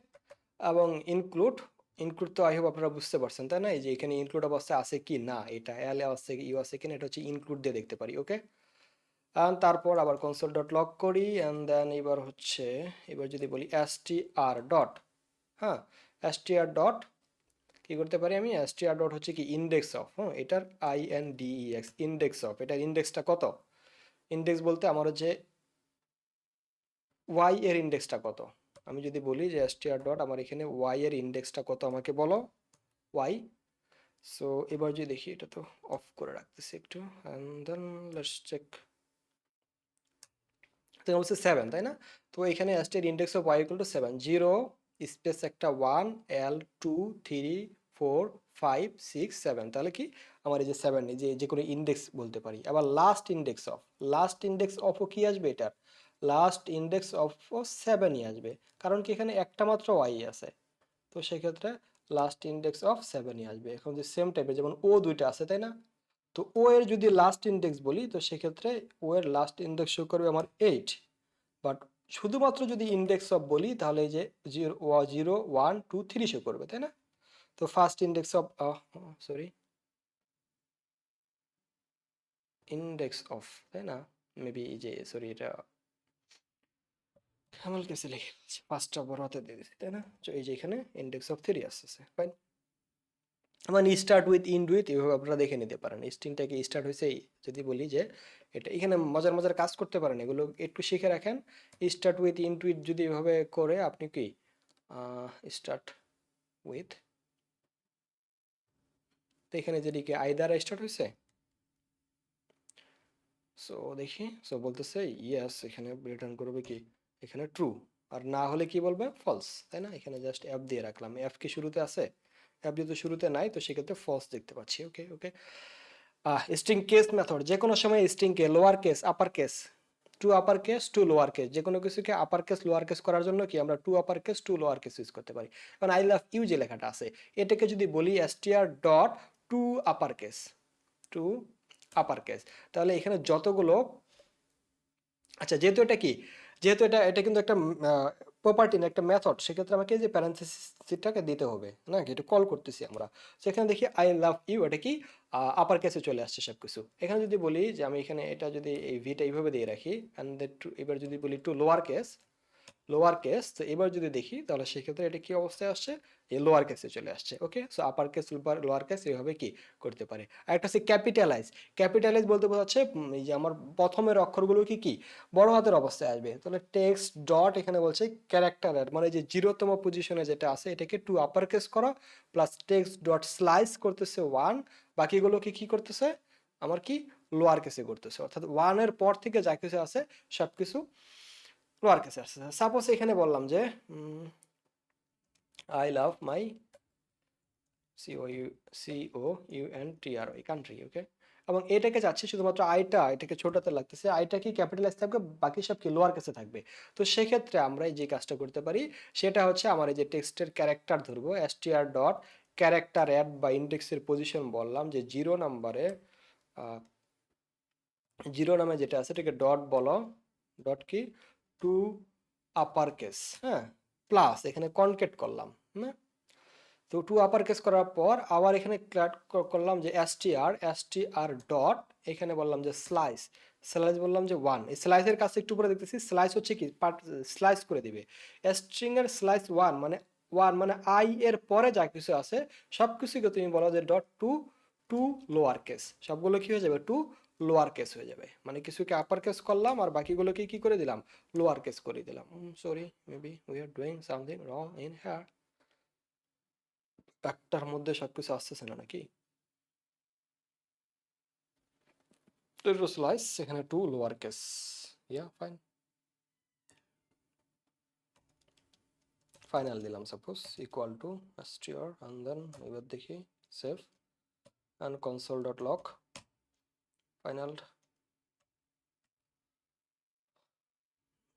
এবং ইনক্লুড, ইনক্লুড তো আই হোপ আপনারা বুঝতে পারছেন তাই না? এই যে এখানে ইনক্লুড অবস্থায় আছে কি না, এটা এল আছে ইউ আছে কিনা, এটা হচ্ছে ইনক্লুড দিয়ে দেখতে পারি। ওকে, and তারপর আবার কনসোল ডট লগ করি, অ্যান্ড দেন এবার হচ্ছে, এবার যদি বলি str ডট, হ্যাঁ, str ডট কি করতে পারি আমি, str ডট হচ্ছে কি ইন্ডেক্স অফ, হ্যাঁ, এটার index, ইন্ডেক্স অফ, এটার ইন্ডেক্সটা কত? ইন্ডেক্স বলতে আমার হচ্ছে y এর ইন্ডেক্সটা কত। আমি যদি বলি যে str ডট আমার এখানে y এর ইন্ডেক্সটা কত আমাকে বলো, y। সো এবার যদি দেখি, এটা তো অফ করে রাখতেছি একটু, অ্যান্ড দেন লেটস চেক। তো হচ্ছে 7 তাই না? তো এখানে এর index of y equal to 7, 0 space একটা 1 l 2 3 4 5 6 7, তাহলে কি আমার এই যে 7, এই যে যে কোনো ইন্ডেক্স বলতে পারি। আবার লাস্ট ইন্ডেক্স অফও কি আসবে, এটার লাস্ট ইন্ডেক্স অফ 7ই আসবে, কারণ কি এখানে একটা মাত্র y আছে। তো সেক্ষেত্রে লাস্ট ইন্ডেক্স অফ 7ই আসবে। এখন যে সেম টাইপের যেমন ও দুইটা আছে তাই না? তো ও এর যদি লাস্ট ইন্ডেক্স বলি, তো সেক্ষেত্রে ও এর লাস্ট ইন্ডেক্স শো করবে আমার 8। বাট শুধুমাত্র যদি ইন্ডেক্স অফ বলি, তাহলে এই যে 0 1 2 3 শো করবে তাই না? তো first index of, sorry, index of, তাই না? মেবি এই যে সরি, এটা আমার কাছে লিখে পাঁচটা বড় হাতে দিয়ে দিচ্ছি তাই না? তো এই যে এখানে ইন্ডেক্স অফ 3 আসছে, ফাইন। মানে স্টার্ট উইথ ইন্ড উইথ এভাবে আপনারা দেখে নিতে পারেন স্ট্রিংটাকে স্টার্ট হয়েছে যদি বলি যে এটা, এখানে মজার মজার কাজ করতে পারেন, এগুলো একটু শিখে রাখেন। স্টার্ট উইথ ইন্ড উইথ যদি এভাবে করে আপনি কি স্টার্ট উইথ, তো এখানে যেদিকে আই দ্বারা স্টার্ট হয়েছে, সো দেখি, সো বলতেছে ইয়েস, এখানে রিটার্ন করবে কি এখানে ট্রু, আর না হলে কি বলবে ফলস, তাই না? এখানে জাস্ট অ্যাপ দিয়ে রাখলাম, অ্যাপ কি শুরুতে আছে? অ্যাপ যেহেতু শুরুতে নাই, তো সেক্ষেত্রে ফলস দেখতে পাচ্ছি। Okay okay, string case method, যে কোনো সময় স্ট্রিংকে lower case upper case, to upper case to lower case, যে কোনো কিছুকে আপার কেস লোয়ার কেস করার জন্য কি আমরা to upper case to lower case use করতে পারি। কারণ আই লাভ ইউ যে লেখাটা আছে, এটাকে যদি বলি str dot to upper case, to upper case, তাহলে এখানে যতগুলো, আচ্ছা যেহেতু এটা কি, যেহেতু এটা এটা কিন্তু একটা প্রপার্টি না, একটা মেথড, সেক্ষেত্রে আমাকে যে প্যারেন্থেসিসটাকে দিতে হবে না, কি এটা কল করতেছি আমরা। সেখানে দেখি আই লাভ ইউ, এটা কি আপার কেসে চলে আসছে সব কিছু। এখানে যদি বলি যে আমি এখানে এটা যদি এই ভিটা এইভাবে দিয়ে রাখি, অ্যান্ড এবার যদি বলি to lower case, lower case, তো এবার যদি দেখি তাহলে সেক্ষেত্রে এটা কি অবস্থায় আসছে, এই লোয়ার কেসে চলে আসছে। Okay, so upper case lower case এইভাবে কি করতে পারে। আর একটা হচ্ছে ক্যাপিটালাইজ, ক্যাপিটালাইজ বলতে বোঝাচ্ছে এই যে আমার প্রথমের অক্ষরগুলো কি কি বড় হাতের অবস্থায় আসবে। তাহলে টেক্সট ডট এখানে বলছে ক্যারেক্টার অ্যাড, মানে যে 0তম পজিশনে যেটা আছে এটাকে টু আপার কেস করা, প্লাস টেক্সট ডট স্লাইস করতেছে 1, বাকিগুলোকে কি করতেছে আমার কি লোয়ার কেসে করতেছে, অর্থাৎ 1 এর পর থেকে যা কিছু আছে সবকিছু লোয়ার কেসে আসছে। সাপোজ এখানে বললাম যে I love my COUNTRY country. Okay, এবং এটাকে যাচ্ছে শুধুমাত্র আইটা, এটাকে ছোটাতে লাগতেছে, আইটা কি ক্যাপিটালাইজ থাকবে, বাকি সব কি লোয়ার কেসে থাকবে। তো সেক্ষেত্রে আমরা এই যে কাজটা করতে পারি সেটা হচ্ছে আমার এই যে টেক্সটের ক্যারেক্টার ধরবো, str ডট ক্যারেক্টার অ্যাড বা ইন্ডেক্সের পজিশন বললাম যে 0 নম্বরে, 0 নামে যেটা আছে এটাকে ডট বলো, ডট কি টু আপার কেস, হ্যাঁ, প্লাস এখানে কনকেট করলাম না, তো টু আপার কেস করার পর আবার এখানে করলাম যে str ডট, এখানে বললাম যে স্লাইস, স্লাইস বললাম যে 1, এই স্লাইসের কাছে একটু পরে দেখতেছি স্লাইস হচ্ছে কি পার্ট, স্লাইস করে দিবে। স্ট্রিং এর স্লাইস 1 মানে 1 মানে আই এর পরে যা কিছু আছে সব কিছুকে তুমি বলো যে dot to to lower case, সবগুলো কি হয়ে যাবে টু লোয়ার কেস হয়ে যাবে, মানে কিছুকে আপার কেস করলাম আর বাকিগুলোকে কি করে দিলাম লোয়ার কেস করে দিলাম। Sorry, maybe we are doing something wrong in here, একটার মধ্যে সবকিছু আসতেছে না নাকি? স্লাইস এখানে টু লোয়ার কেস, ইয়া ফাইন, ফাইনাল দিলাম suppose equal to str, and then এবার দেখি সেভ, and console.log ফাইনাল।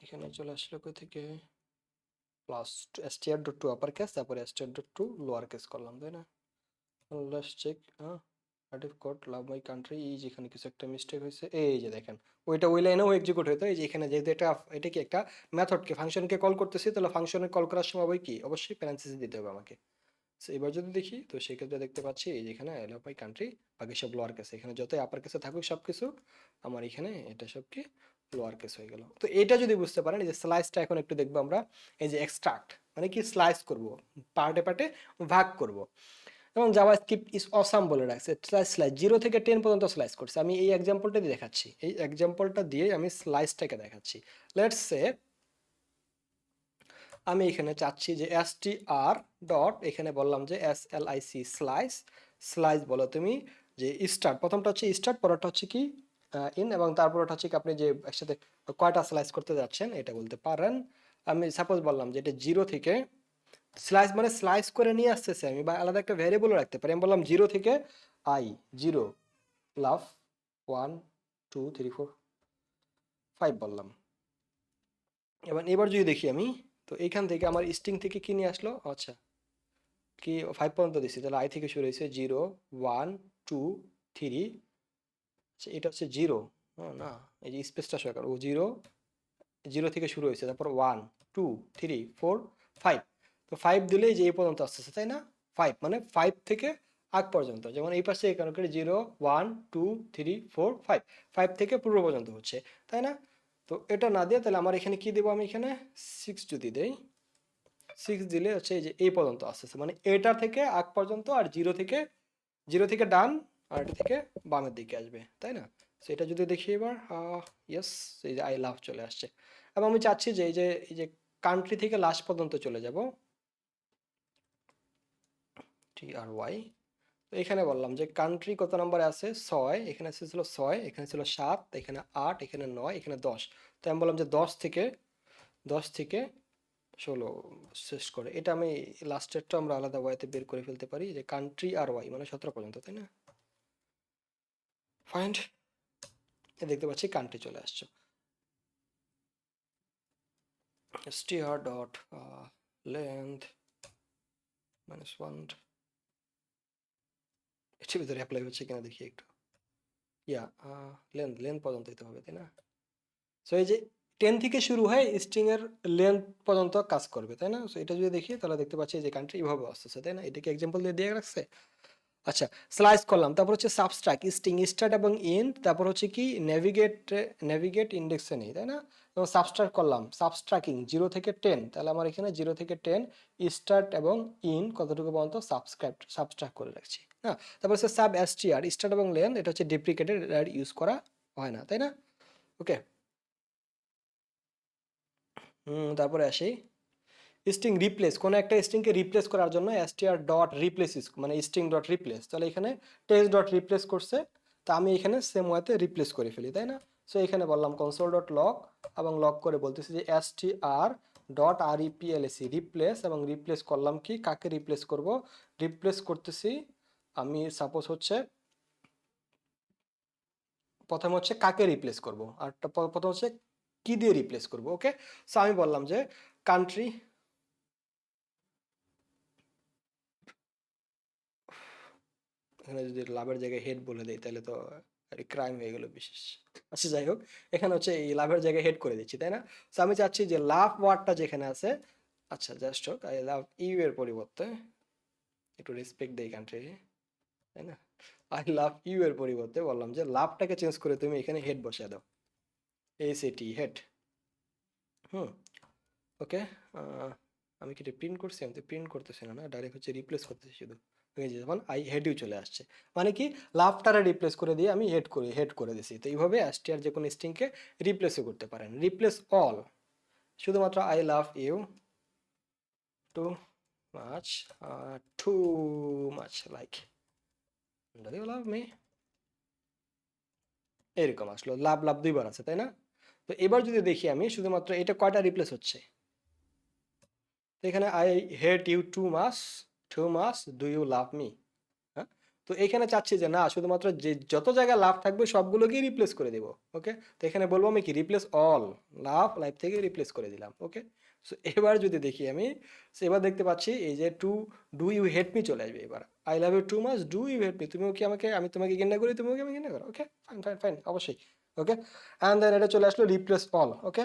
এখানে চলে আসলো কই থেকে, প্লাস str.to আপার কেস, তারপরে str.to লোয়ার কেস করলাম, তাই না? লেটস চেক আর্টিভ কোড লাভ মাই কান্ট্রি, এই যেখানে কিছু একটা মিস্টেক হয়েছে, এই যে দেখেন ওইটা ওই লাইনেও এক্সিকিউট হতো। এই যে এখানে যেহেতু এটা কি একটা মেথডকে ফাংশনকে কল করতেছি, তাহলে ফাংশনে কল করার সময় ওই কি অবশ্যই প্যারেন্থেসিস দিতে হবে আমাকে। সো এবার যদি দেখি তো সেক্ষেত্রে দেখতে পাচ্ছি এই যেখানে আই লাভ মাই কান্ট্রি, বাকি সব লোয়ার কেসে, এখানে যতই আপার কেসে থাকুক সব কিছু আমার এখানে এটা সব কি লোয়ার কেস হয়ে গেল। তো এটা যদি বুঝতে পারেন, এই যে স্লাইসটা এখন একটু দেখবো আমরা, এই যে এক্সট্রাক্ট মানে কি স্লাইস করব, পার্টে পার্টে ভাগ করব। এবং জাভাস্ক্রিপ্ট ইজ অসাম বলে রাখছে, স্লাইস 0 থেকে 10 পর্যন্ত স্লাইস করছে। আমি এই এক্সাম্পলটা দিয়ে দেখাচ্ছি, এই এক্সাম্পলটা দিয়ে আমি স্লাইসটাকে দেখাচ্ছি। লেটস সে আমি এখানে চাচ্ছি যে str ডট, এখানে বললাম যে slic স্লাইস, স্লাইস বলো তুমি যে স্টার্ট, প্রথমটা হচ্ছে স্টার্ট, পরেরটা হচ্ছে কি ইন, এবং তারপরটা হচ্ছে কি আপনি যে একসাথে কয়টা স্লাইস করতে যাচ্ছেন এটা বলতে পারেন। আমি সাপোজ বললাম যে এটা 0 থেকে, স্লাইস মানে স্লাইস করে নিয়ে আসতেছে আমি, বা আলাদা একটা ভ্যারিয়েবলও রাখতে পারি। আমি বললাম 0 থেকে জিরো লাভ 1 2 3 4 5 বললাম। এবার যদি দেখি আমি, তো এইখান থেকে আমার স্ট্রিং থেকে কি নিয়ে আসলো, আচ্ছা কি 5 পর্যন্ত দিচ্ছি, তাহলে আই থেকে শুরু হয়েছে 0 1 2 3, আচ্ছা এটা হচ্ছে 0, না এই যে স্পেসটা সরকার ও 0 থেকে শুরু হয়েছে, তারপর 1 2 3 4 5, তো 5 দিলেই যে এই পর্যন্ত আসতেছে, তাই না? 5 মানে 5 থেকে আগ পর্যন্ত, যেমন এই পাশে এখানে করে 0 1 2 3 4 5, 5 থেকে পূর্ব পর্যন্ত হচ্ছে, তাই না? তো এটা না দিয়ে তাহলে আমার এখানে কি দেবো, আমি এখানে 6 যদি দেই, 6 দিলে হচ্ছে এই যে এই পর্যন্ত আসতেছে, মানে এটা থেকে আগ পর্যন্ত, আর 0 থেকে ডান, আর এটা থেকে বামের দিকে আসবে, তাই না? সো এটা যদি দেখি এবার, ইয়েস, এই যে আই লাভ চলে আসছে। এবং আমি চাচ্ছি যে এই যে কান্ট্রি থেকে লাস্ট পর্যন্ত চলে যাব, TRY। তো এখানে বললাম যে কান্ট্রি কত নম্বরে আছে, 6, এখানে ছিল 6, এখানে ছিল 7, এখানে 8, এখানে 9, এখানে 10। তো আমি বললাম যে 10 থেকে 16 শেষ করে, এটা আমি লাস্টেরটা আমরা আলাদা ওয়াইতে বের করে ফেলতে পারি, যে কান্ট্রি আর ওয়াই মানে 17 পর্যন্ত, তাই না? ফাইন্ড, দেখতে পাচ্ছি কান্ট্রি চলে আসছে। str ডট লেন্থ -1, এটির ভিতরে অ্যাপ্লাই হচ্ছে কিনা দেখি একটু, ইয়া লেন্থ পর্যন্ত দিতে হবে, তাই না? সো এই যে 10 থেকে শুরু হয় স্ট্রিং এর লেন্থ পর্যন্ত কাজ করবে, তাই না? সো এটা যদি দেখি তাহলে দেখতে পাচ্ছি যে কান্ট্রি এইভাবে আসতেছে, তাই না? এটাকে এক্সাম্পল দিয়ে রাখছে। আচ্ছা, স্লাইস করলাম, তারপর হচ্ছে সাবস্ট্রাক্ট, স্ট্রিং স্টার্ট এবং এন্ড, তারপর হচ্ছে কি নেভিগেট ইন্ডেক্সে নেই, তাই না? এবং সাবস্ট্রাক্ট করলাম, সাবস্ট্রাকিং 0 থেকে 10, তাহলে আমার এখানে 0 থেকে 10 স্টার্ট এবং ইন কতটুকু পর্যন্ত সাবস্ট্রাক্ট করে রাখছি, হ্যাঁ। তারপর হচ্ছে সাব এসটিআর, স্টার্ট এবং লেন, এটা হচ্ছে ডেপ্রিকেটেড, ইউজ করা হয় না, তাই না? ওকে, তারপরে আসি স্ট্রিং রিপ্লেস, কোনো একটা স্ট্রিংকে রিপ্লেস করার জন্য str ডট রিপ্লেস মানে স্ট্রিং ডট রিপ্লেস, তাহলে এখানে টেক্সট ডট রিপ্লেস করছে, তা আমি এখানে সেম ওয়েতে রিপ্লেস করে ফেলি, তাই না? সো এখানে বললাম কনসোল ডট লগ, এবং লগ করে বলতেছি যে str ডট replace রিপ্লেস, এবং রিপ্লেস করলাম কি, কাকে রিপ্লেস করব, রিপ্লেস করতেছি আমি সাপোজ হচ্ছে প্রথমে হচ্ছে কাকে রিপ্লেস করব, আর প্রথম হচ্ছে কি দিয়ে রিপ্লেস করব। ওকে, সো আমি বললাম যে কান্ট্রি, এখানে যদি লাভের জায়গায় হেড বলে দেয় তাহলে তো ক্রাইম হয়ে গেল বিশেষ। আচ্ছা যাই হোক, এখানে হচ্ছে এই লাভের জায়গায় হেড করে দিচ্ছি, তাই না? তো আমি চাচ্ছি যে লাভ ওয়ার্ডটা যেখানে আছে, আচ্ছা জাস্ট হোক, আই লাভ ইউ এর পরিবর্তে একটু রেসপেক্ট দেই কান্ট্রি, তাই না? আই লাভ ইউ এর পরিবর্তে বললাম যে লাভটাকে চেঞ্জ করে তুমি এখানে হেড বসিয়ে দাও, ACT হেড। হুম, ওকে, আমি কি এটা প্রিন্ট করছি? আমি তো প্রিন্ট করতেছি না, না ডাইরেক্ট হচ্ছে রিপ্লেস করতেছি শুধু। এই যে যখন আই হেড ইউ চলে আসছে, মানে কি লাভটারে রিপ্লেস করে দিয়ে আমি হেড করে দিছি। তো এইভাবে str যে কোনো স্ট্রিংকে রিপ্লেসও করতে পারেন, রিপ্লেস অল, শুধুমাত্র I love you too much, too much like, do you love me, এরকম আসলো, লাভ লাভ দুইবার আছে, তাই না? তো এবার যদি দেখি আমি শুধুমাত্র এটা কয়টা রিপ্লেস হচ্ছে, তো এখানে I hate you too much, do you love me, হ্যাঁ, তো এখানে চাচ্ছি যে না, শুধুমাত্র যে যত জায়গায় লাভ থাকবে সবগুলোকেই রিপ্লেস করে দেব। ওকে, তো এখানে বলবো আমি কি রিপ্লেস অল, লাভ লাইফ থেকে রিপ্লেস করে দিলাম। ওকে, সো এবার যদি দেখি আমি, সো এবার দেখতে পাচ্ছি এই যে to do you hate me চলে আসবে। এবার I love you too much, do you hate me, তুমিও কি আমাকে, আমি তোমাকে ঘৃণা করি, তুমিও কি আমি ঘৃণা করো। ওকে, ফাইন ফাইন ফাইন, অবশ্যই। ওকে, অ্যান্ড দেন এটা চলে আসলো রিপ্লেস অল। ওকে,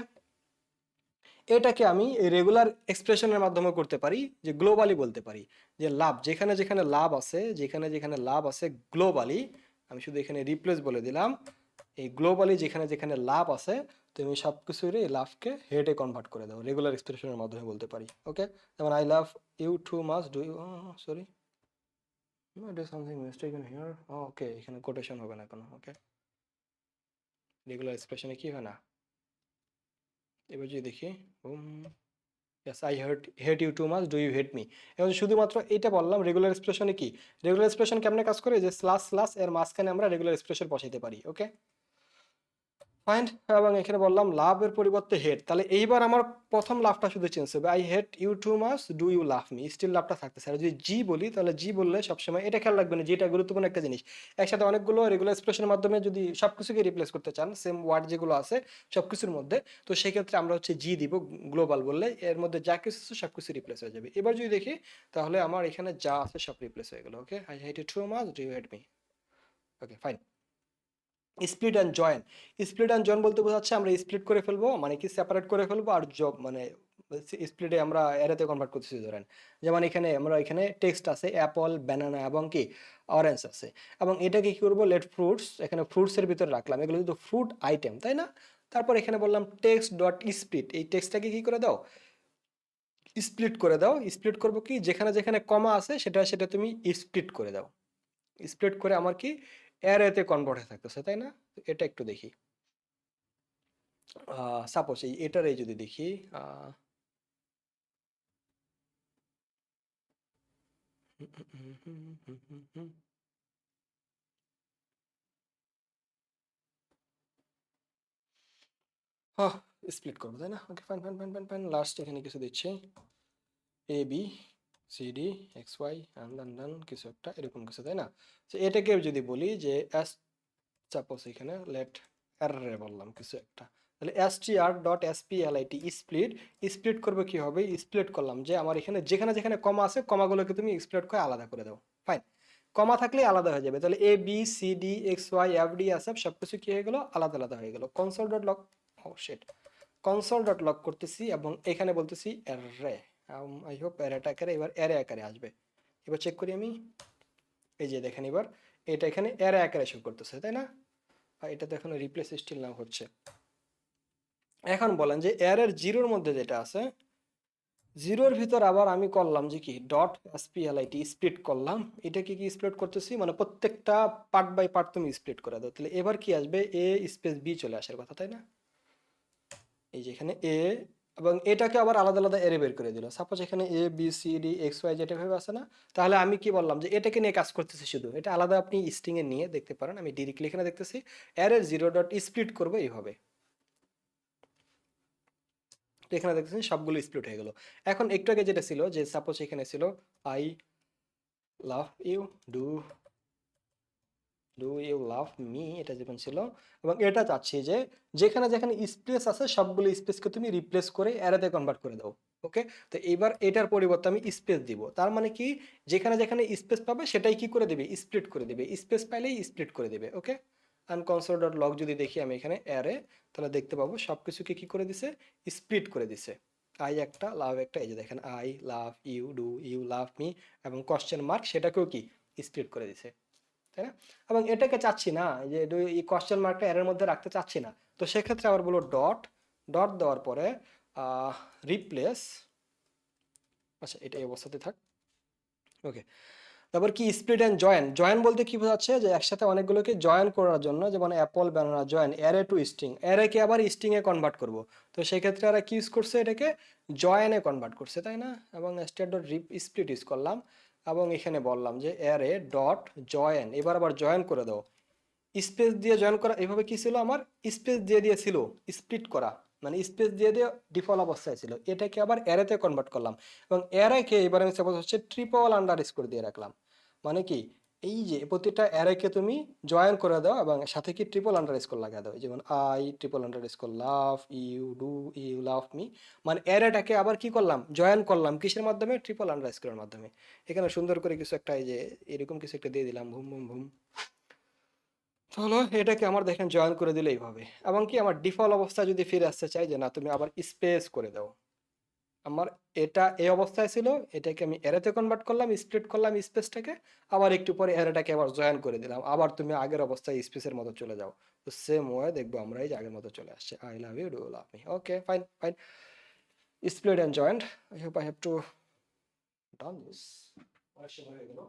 এটাকে আমি রেগুলার এক্সপ্রেশনের মাধ্যমে করতে পারি, যে গ্লোবালি বলতে পারি যে লাভ, যেখানে যেখানে লাভ আছে, যেখানে যেখানে লাভ আছে গ্লোবালি, আমি শুধু এখানে রিপ্লেস বলে দিলাম, এই গ্লোবালি যেখানে যেখানে লাভ আছে তুমি সব কিছুর এই লাভকে হেডে কনভার্ট করে দাও, রেগুলার এক্সপ্রেশনের মাধ্যমে বলতে পারি। ওকে, যেমন I love you too much, do you, sorry, do something mistake in here. Okay, এখানে কোটেশন হবে না কোনো। ওকে, রেগুলার এক্সপ্রেশনে কি হয় না। এবার যদি দেখি, yes I hate you too much, do you hate me. এবং শুধুমাত্র এটা বললাম। রেগুলার এক্সপ্রেশনে কি, রেগুলার এক্সপ্রেশন কেমনে কাজ করে, যে স্লাস স্লাস এর মাঝখানে আমরা রেগুলার এক্সপ্রেশন বসাইতে পারি। ওকে, ফাইন। এবং এখানে বললাম লাভের পরিবর্তে হেট, তাহলে এইবার আমার প্রথম লাভটা শুধু চেঞ্জ হবে, I hate you too much, do you love me, still লাভটা থাকতেছে। আর যদি জি বলি, তাহলে জি বললে সবসময় এটা খেয়াল রাখবেন, যেটা গুরুত্বপূর্ণ একটা জিনিস, একসাথে অনেকগুলো রেগুলার এক্সপ্রেশনের মাধ্যমে যদি সবকিছুকে রিপ্লেস করতে চান, সেম ওয়ার্ড যেগুলো আছে সবকিছুর মধ্যে, তো সেক্ষেত্রে আমরা হচ্ছে জি দিব গ্লোবাল বললে, এর মধ্যে যা কিছু আছে সবকিছু রিপ্লেস হয়ে যাবে। এবার যদি দেখি, তাহলে আমার এখানে যা আছে সব রিপ্লেস হয়ে গেল। Okay, I hate you too much, do you hate me. Okay, fine. Split and join, split and join বলতে বোঝাচ্ছে আমরা স্প্লিট করে ফেলবো, মানে কি সেপারেট করে ফেলবো, আর জব মানে স্প্লিটে আমরা অ্যারেতে কনভার্ট করতেছি ধরেন। যেমন এখানে আমরা এখানে টেক্সট আছে অ্যাপল, ব্যানানা এবং কি অরেঞ্জ আছে, এবং এটাকে কি করবো, লেট ফ্রুটস, এখানে ফ্রুটসের ভিতরে রাখলাম, এগুলো কিন্তু ফ্রুট আইটেম, তাই না। তারপর এখানে বললাম টেক্সট ডট স্প্লিট, এই টেক্সটটাকে কি করে দাও, স্প্লিট করে দাও। স্প্লিট করবো কি, যেখানে যেখানে কমা আছে সেটা সেটা তুমি স্প্লিট করে দাও। স্প্লিট করে আমার কি অ্যারেতে কনভার্ট হয়ে থাকতেছে, তাই না। তো এটা একটু দেখি, সাপোজ এটারই যদি দেখি, আহ, হ্যাঁ, স্প্লিট করবো, তাই না। Okay, fine fine fine fine fine, last এখানে কিছু দিচ্ছে, A B C D X Y and then then কিছু একটা এরকম কিছু, তাই না। তো এটাকে যদি বলি যে এস, সাপোজ এখানে লেট অ্যারে বললাম কিছু একটা, তাহলে s t r dot s p l i t split, split করবে কি হবে, স্প্লিট করলাম যে আমার এখানে যেখানে যেখানে কমা আছে কমাগুলোকে তুমি স্প্লিট করে আলাদা করে দাও। ফাইন, কমা থাকলে আলাদা হয়ে যাবে, তাহলে A B C D X Y F D S F সবকিছু কি হয়ে গেলো, আলাদা আলাদা হয়ে গেল। Console dot log, oh shit, console dot log করতেছি এবং এখানে বলতেছি অ্যারে, আই হোপ অ্যারেটা আকারে এবার অ্যারে আকারে আসবে। এবার চেক করি আমি, এই যে দেখেন এবার এটা এখানে অ্যারে আকারে শো করতেছে, তাই না। আর এটা তো এখনো রিপ্লেস স্টিল নাও হচ্ছে। এখন বলেন যে এর জিরোর মধ্যে যেটা আছে, জিরোর ভিতর আবার আমি করলাম যে কি ডট এসপিএলআইটি স্প্লিট করলাম, এটাকে কি স্প্লিট করতেছি, মানে প্রত্যেকটা পার্ট বাই পার্ট তুমি স্প্লিট করে দাও, তাহলে এবার কি আসবে, এ স্পেস বি চলে আসার কথা, তাই না। এই যে এখানে এ, এবং এটাকে আবার আলাদা আলাদা এরে বের করে দিল। সাপোজ এখানে A B C D X Y যেটা ভাবে আছে না, তাহলে আমি কি বললাম যে এটাকে নিয়ে কাজ করতেছি শুধু, এটা আলাদা আপনি স্ট্রিং এ নিয়ে দেখতে পারেন। আমি ডিরেক্টলি এখানে দেখতেছি এর জিরো ডট স্প্লিট করবো এইভাবে, তো এখানে দেখতেছেন সবগুলো স্প্লিট হয়ে গেল। এখন একটু আগে যেটা ছিল, যে সাপোজ এখানে ছিল I love you, do do you love me, এটা যেমন ছিল, এবং এটা চাচ্ছি যে যেখানে যেখানে স্পেস আছে সবগুলো স্পেসকে তুমি রিপ্লেস করে অ্যারেতে কনভার্ট করে দাও। ওকে, তো এইবার এটার পরিবর্তে আমি স্পেস দিব, তার মানে কি যেখানে যেখানে স্পেস পাবে সেটাই কি করে দেবে, স্প্লিট করে দেবে, স্পেস পাইলেই স্প্লিট করে দেবে। ওকে, আনকনসোল ডট লগ যদি দেখি আমি এখানে অ্যারে, তাহলে দেখতে পাবো সবকিছুকে কি করে দিছে, স্প্লিট করে দিছে। আই একটা, লাভ একটা, এই যে দেখেন I love you, do you love me, এবং কোশ্চেন মার্ক সেটাকেও কি স্প্লিট করে দিছে, তাই না। এবং এটাকে চাচ্ছি না যে এই কোশ্চেন মার্কটা এর মধ্যে রাখতে চাচ্ছি না, তো সেক্ষেত্রে আবার বলবো ডট, ডট দেওয়ার পরে রিপ্লেস, আচ্ছা এটা এই অবস্থাতে থাক। ওকে, তারপর কি স্প্লিট অ্যান্ড জয়েন, জয়েন বলতে কি বোঝাচ্ছে, যে একসাথে অনেকগুলোকে জয়েন করার জন্য, যেমন apple banana join array to string, অ্যারেকে আবার স্ট্রিং এ কনভার্ট করব, তো সেই ক্ষেত্রে এরা কি ইউজ করছে, এটাকে জয়েনে কনভার্ট করছে, তাই না। এবং স্টার ডট স্প্লিট ইউজ করলাম, এবং এখানে বললাম যে অ্যারে ডট জয়েন, এবার আবার জয়েন করে দাও, স্পেস দিয়ে জয়েন করা, এভাবে কি ছিল আমার, স্পেস দিয়ে দিয়েছিল স্প্লিট করা, মানে স্পেস দিয়ে দিয়ে ডিফল্ট অবস্থায় ছিল, এটাকে আবার অ্যারেতে কনভার্ট করলাম, এবং অ্যারেকে এবার আমি সাপোজ হচ্ছে ট্রিপল আন্ডার স্কোর দিয়ে রাখলাম, মানে কি এই যে প্রতিটা অ্যারেকে তুমি জয়েন করে দাও এবং সাথে কি ট্রিপল আন্ডারস্কোর লাগিয়ে দাও, যেমন I triple underscore love you do you love me, মানে অ্যারেটাকে আবার কি করলাম, জয়েন করলাম কিসের মাধ্যমে, ট্রিপল আন্ডারস্কোরের মাধ্যমে। এখানে সুন্দর করে কিছু একটা এই যে এরকম কিছু একটা দিয়ে দিলাম, ভুম ভুম ভুম। তাহলে এটাকে আমার দেখেন জয়েন করে দিলেই হবে। এবং কি আমার ডিফল্ট অবস্থা যদি ফিরে আসতে চাই, যে না তুমি আবার স্পেস করে দাও, আমার এটা এই অবস্থায় ছিল, এটাকে আমি অ্যারেতে কনভার্ট করলাম, স্প্লিট করলাম স্পেসটাকে, আবার একটু পরে অ্যারেটাকে আবার জয়েন করে দিলাম, আবার তুমি আগের অবস্থায় স্পেসের মতো চলে যাও। তো সেম ওয়ে দেখবো আমরা এই যে আগের মতো চলে আসছে, I love you do love me, okay fine fine, split and joint. I hope I have to done this. হয়ে গেল।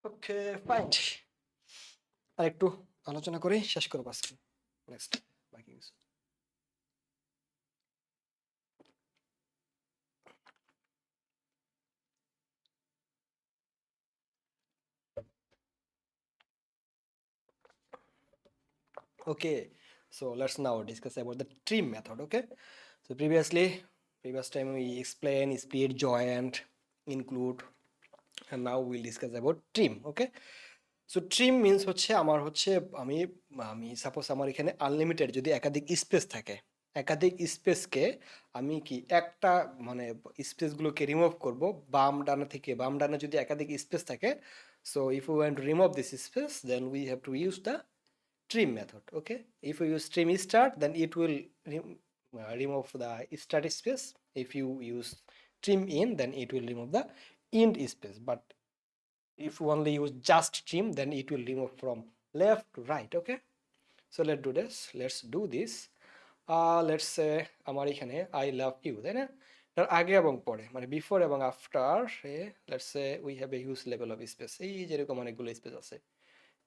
ওকে ফাইন, আর একটু আলোচনা করে শেষ করবো আজকে, নেক্সট বাকি কিছু। Okay, so let's now discuss about the trim method. Okay, so previous time we explain split, joint, include, and now we'll discuss about trim. Okay, so trim means হচ্ছে আমার হচ্ছে আমি আমি সাপোজ আমার এখানে আনলিমিটেড যদি একাধিক স্পেস থাকে, একাধিক স্পেসকে আমি কি একটা মানে স্পেসগুলোকে রিমুভ করব, বাম ডানে যদি একাধিক স্পেস থাকে, so if we want to remove this space then we have to use the trim method. Okay, if you use trim start then it will remove the start space. If you use trim in then it will remove the end space, but if you only use just trim then it will remove from left to right. Okay, so let's do this. Let's say আমার এখানে I love you, তাই না, তার আগে এবং পরে মানে before এবং after, let's say we have a huge level of space, এই যেরকম অনেকগুলো স্পেস আছে,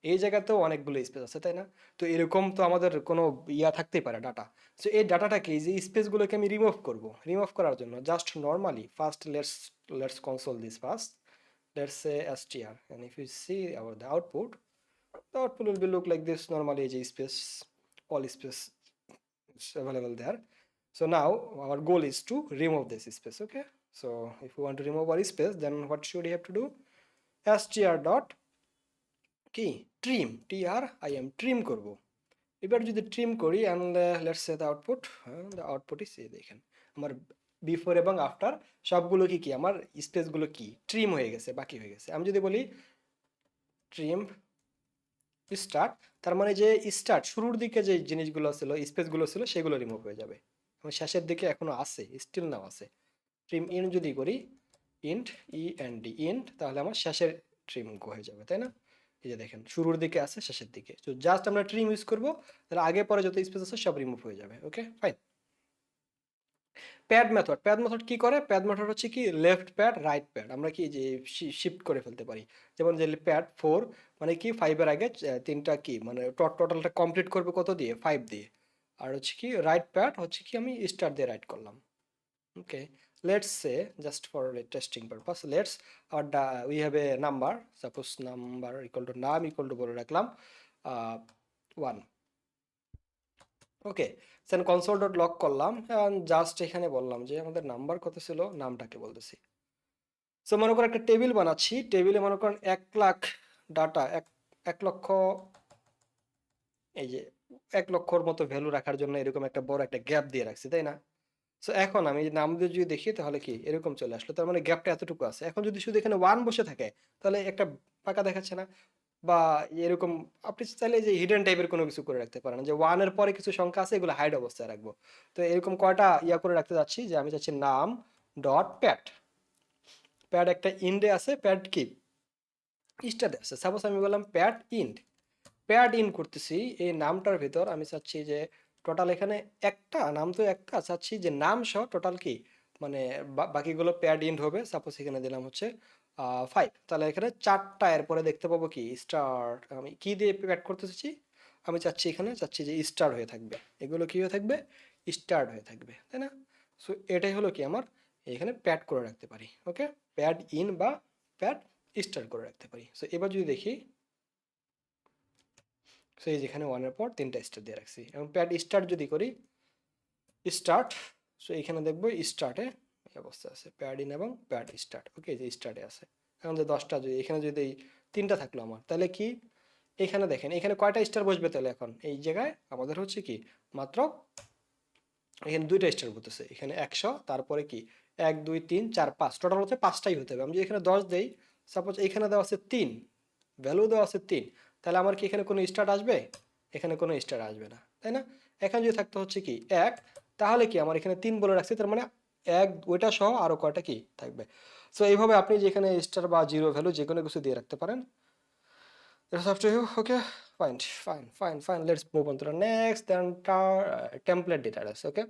এই জায়গাতেও অনেকগুলো স্পেস আছে, তাই না। তো এরকম তো আমাদের কোনো ইয়া থাকতেই পারে, ডাটা। সো এই ডাটাটাকে, এই যে স্পেসগুলোকে আমি রিমুভ করব, রিমুভ করার জন্য just normally first let's console this first, let's say str, and if you see our the output will be look like this normally, এই যে space, all space is available there. So now our goal is to remove this space. Okay, so if we want to remove our space then what should we have to do, str dot কি trim, trim করব। এবার যদি trim করি and let's say the output, the output is দেখেন আমার before এবং after সবগুলো কি কি আমার স্পেসগুলো কি ট্রিম হয়ে গেছে, বাকি হয়ে গেছে। আমি যদি বলি ট্রিম স্টার্ট, তার মানে যে স্টার্ট শুরুর দিকে যে জিনিসগুলো ছিল, স্পেসগুলো ছিল, সেগুলো রিমুভ হয়ে যাবে এবং শেষের দিকে এখনো আছে, স্টিল নাও আছে। ট্রিম ইন যদি করি, int I and D int, তাহলে আমার শেষের ট্রিম হয়ে যাবে, তাই না। এই যে দেখেন শুরুর দিকে আছে, শেষের দিকে, তো জাস্ট আমরা ট্রিম ইউজ করবো, তাহলে আগে পরে যত স্পেস আছে সব রিমুভ হয়ে যাবে। Okay fine. প্যাড মেথড কি করে, প্যাড মেথড হচ্ছে কি লেফট প্যাড রাইট প্যাড, আমরা কি যে শিফট করে ফেলতে পারি। যেমন যে প্যাড 4 মানে কি 5 এর আগে তিনটা কি মানে টোটালটা কমপ্লিট করবে কত দিয়ে, 5 দিয়ে। আর হচ্ছে কি রাইট প্যাড হচ্ছে কি আমি স্টার্ট দিয়ে রাইট করলাম। Okay, let's say just for a testing purpose, we have a number, suppose number equal to name equal to বলে রাখলাম 1। ওকে, সেন কনসোল ডট লগ করলাম, জাস্ট এখানে বললাম যে আমাদের নাম্বার কত ছিল, নামটাকে বলতেছি। সো মনে করো একটা টেবিল বানাচ্ছি, টেবিলে মনে করেন 1 লাখ ডাটা, 1 লক্ষ, এই যে 1 লক্ষর মতো ভ্যালু রাখার জন্য এরকম একটা বড় একটা গ্যাপ দিয়ে রাখছি, তাই না। সো এখন আমি নাম দিয়ে যদি দেখি তাহলে কি এরকম চলে আসলো, তার মানে গ্যাপটা এতটুকু আছে। এখন যদি শুধু এখানে ওয়ান বসে থাকে তাহলে একটা ফাঁকা দেখাচ্ছে না, বা এরকম আপনি চাইলে যে হিডেন টাইপের কোনো কিছু করে রাখতে পারেন, যে ওয়ানের পরে কিছু সংখ্যা আছে এগুলো হাইড অবস্থায় রাখবো। তো এরকম কয়টা ইয়া করে রাখতে যাচ্ছি, যে আমি চাচ্ছি নাম ডট প্যাড, প্যাড একটা ইন্ডে আছে, প্যাড কি স্টার্টে আছে, সাপোজ আমি বললাম প্যাড ইন করতেছি, এই নামটার ভিতর আমি চাচ্ছি যে টোটাল এখানে একটা নাম, তো একটা চাচ্ছি যে নাম সহ টোটাল কি মানে বাকিগুলো প্যাড ইন হবে। সাপোজ এখানে দিলাম হচ্ছে 5, তাহলে এখানে 4টা, এরপরে দেখতে পাবো কি স্টার্ট, আমি কি দিয়ে প্যাড করতে চাচ্ছি, আমি চাচ্ছি এখানে চাচ্ছি যে স্টার হয়ে থাকবে, এগুলো কি হয়ে থাকবে, স্টার্ট হয়ে থাকবে, তাই না? সো এটাই হলো কি আমার এখানে প্যাড করে রাখতে পারি। ওকে, প্যাড ইন বা প্যাড স্টার করে রাখতে পারি। সো এবার যদি দেখি, সো এই যেখানে ওয়ানের পর 3টা স্টার দিয়ে রাখছি, এবং প্যাড স্টার্ট যদি করি স্টার্ট, সো এখানে দেখবো স্টার্টে এই অবস্থা আছে, প্যাড ইন এবং প্যাড স্টার্ট। ওকে, যে স্টার্টে আছে। এখন যে 10টা যদি এখানে যদি 3টা থাকলো আমার, তাহলে কি এখানে দেখেন এখানে কয়টা স্টার বসবে, তাহলে এখন এই জায়গায় আমাদের হচ্ছে কি মাত্র এখানে 2টা স্টার বলতেছে, এখানে 100, তারপরে কি 1 2 3 4 5, টোটাল হচ্ছে 5টাই হতে হবে। আমি যদি এখানে 10 দেই, সাপোজ এখানে দেওয়া আছে 3, ভ্যালু দেওয়া আছে 3, তাহলে আমার কি এখানে কোনো স্টার্ট আসবে? এখানে কোনো স্টার আসবে না, তাই না? এখানে যদি থাকতে হচ্ছে কি 1, তাহলে কি আমার এখানে 3 বলে রাখছি, তার মানে 1 ওইটা সহ আরো কয়টা কি থাকবে। সো এইভাবে আপনি যেখানে স্টার বা জিরো ভ্যালু যে কোনো কিছু দিয়ে রাখতে পারেন। It's up to you. Okay, fine, fine, fine, fine. Let's move on to the next. Then template details. Okay.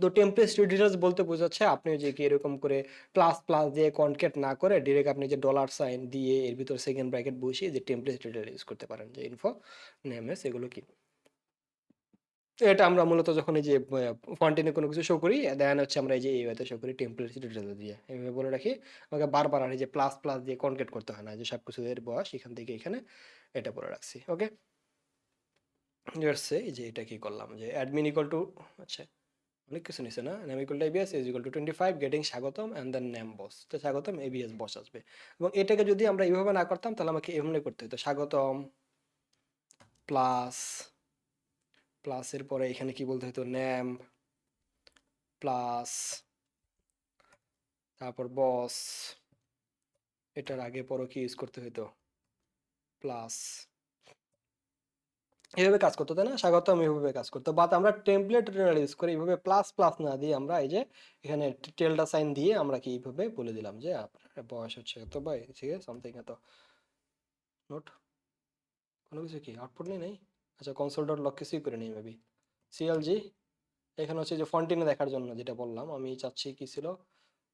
তো টেমপ্লেট ডিটেলস বলতে বোঝাচ্ছে আপনি যে কি এরকম করে প্লাস প্লাস দিয়ে কনকেট না করে ডিরেক্ট আপনি যে ডলার সাইন দিয়ে এর ভিতর সেকেন্ড ব্র্যাকেট বসিয়ে যে টেমপ্লেট ডিটেল ইউজ করতে পারেন, যে ইনফো নেমএস এগুলো কি। এটা আমরা মূলত যখন এই যে ফন্টেনে কোনো কিছু শো করি, দেন হচ্ছে আমরা এই যে এইভাবে শো করি টেমপ্লেট ডিটেল দিয়ে, এইভাবে বলে রাখি। আমাকে বারবার আর এই যে প্লাস প্লাস দিয়ে কনকেট করতে হয় না, যে সব কিছু এর বয়স এখান থেকে এখানে এটা বলে রাখছি। ওকে, এই যে এটা কি করলাম, যে অ্যাডমিন ইকুয়াল টু, আচ্ছা অনেক কিছু নিছে না, name equal to ABS is equal to 25 getting স্বাগতম এন্ড দেন নেম বস, তো স্বাগতম এবিএস বস আসবে। এবং এটাকে যদি আমরা এইভাবে না করতাম তাহলে আমাকে এমনি করতে হতো, স্বাগতম প্লাস প্লাসের পরে এখানে কি বলতে হতো, নেম প্লাস তারপর বস, এটার আগে পরে কি ইউজ করতে হতো, প্লাস, এইভাবে কাজ করতো, তাই না? স্বাগতম এইভাবে কাজ করতো, বাট আমরা টেমপ্লেট ইউজ করে এইভাবে প্লাস প্লাস না দিয়ে আমরা এই যে এখানে টেলটা সাইন দিয়ে আমরা কি এইভাবে বলে দিলাম যে আপনার বয়স হচ্ছে এত বা ঠিক আছে সামথিং এত, নোট কোনো কিছু কি আউটপুট নেই, আচ্ছা কনসোল ডট লগ কিছুই করে নেই মেবি, সিএলজি এখানে হচ্ছে যে ফন্টিনে দেখার জন্য যেটা বললাম আমি চাচ্ছি কি ছিল,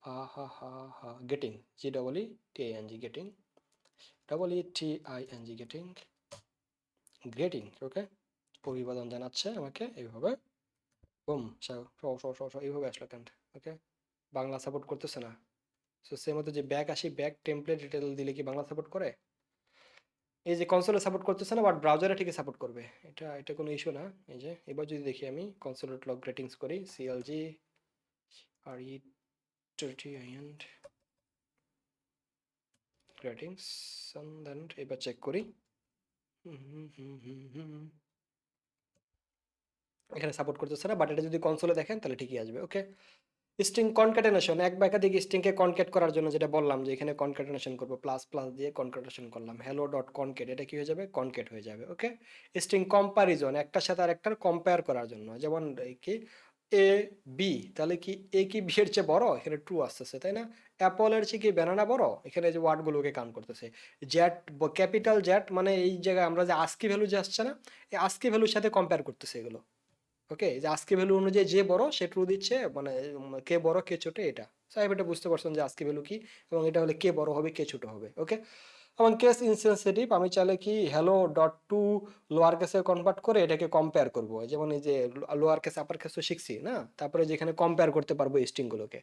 হা হা হা হা getting, G double E T I N G getting, double E T I N G getting, getting. Okay, অভিবাদন জানাচ্ছে আমাকে এইভাবে, বুম, এইভাবে আসলো কেন? ওকে, বাংলা সাপোর্ট করতেছে না। সো সেম মতো যে ব্যাক আসি, ব্যাক টেমপ্লেট ডিটেল দিলে কি বাংলা সাপোর্ট করে? এই যে কনসোলে সাপোর্ট করতেছে না, বাট ব্রাউজারে ঠিকই সাপোর্ট করবে, এটা এটা কোনো ইস্যু না। এই যে এবার যদি দেখি আমি কনসোল ডট লগ রেটিংস করি, সিএলজি আর ই টি আই এন্ড রেটিংস, দেন এবার চেক করি, এখানে সাপোর্ট করতেছে না, বাট এটা যদি কনসোলে দেখেন তাহলে ঠিকই আসবে। ওকে, স্ট্রিং কনক্যাটেনেশন, এক বা একাধিক স্ট্রিংকে কনক্যাট করার জন্য যেটা বললাম যে এখানে কনক্যাটেনেশন করবো, প্লাস প্লাস দিয়ে কনক্যাটেনেশন করলাম, হ্যালো ডট কনক্যাট, এটা কি হয়ে যাবে, কনক্যাট হয়ে যাবে। ওকে, স্ট্রিং কম্পারিজন, একটার সাথে আরেকটার কম্পেয়ার করার জন্য, যেমন এই কি এ বি, তাহলে কি এ কি বি এর চেয়ে বড়, এখানে ট্রু আসতেছে, তাই না? অ্যাপলের চেয়ে কি ব্যানানা বড়, এখানে যে ওয়ার্ডগুলোকে কাউন্ট করতেছে, জ্যাট ক্যাপিটাল জ্যাট, মানে এই জায়গায় আমরা যে আস্কি ভ্যালু যে আসছে না, এই আস্কি ভ্যালুর সাথে কম্পেয়ার করতেছে এগুলো। ওকে, যে আজকে ভ্যালু অনুযায়ী যে বড় সে ট্রু দিচ্ছে, মানে কে বড় কে ছোট এটা। সাহেব এটা বুঝতে পারছেন যে আজকে ভ্যালু কি, এবং এটা হলে কে বড় হবে কে ছোট হবে। ওকে, এবং কেস ইনসেনসিটিভ, আমি চাইলে কি হ্যালো ডট টু লোয়ার কেসে কনভার্ট করে এটাকে কম্পেয়ার করবো, যেমন এই যে লোয়ার কেস আপার কেস তো শিখছি না, তারপরে যেখানে কম্পেয়ার করতে পারবো স্ট্রিংগুলোকে।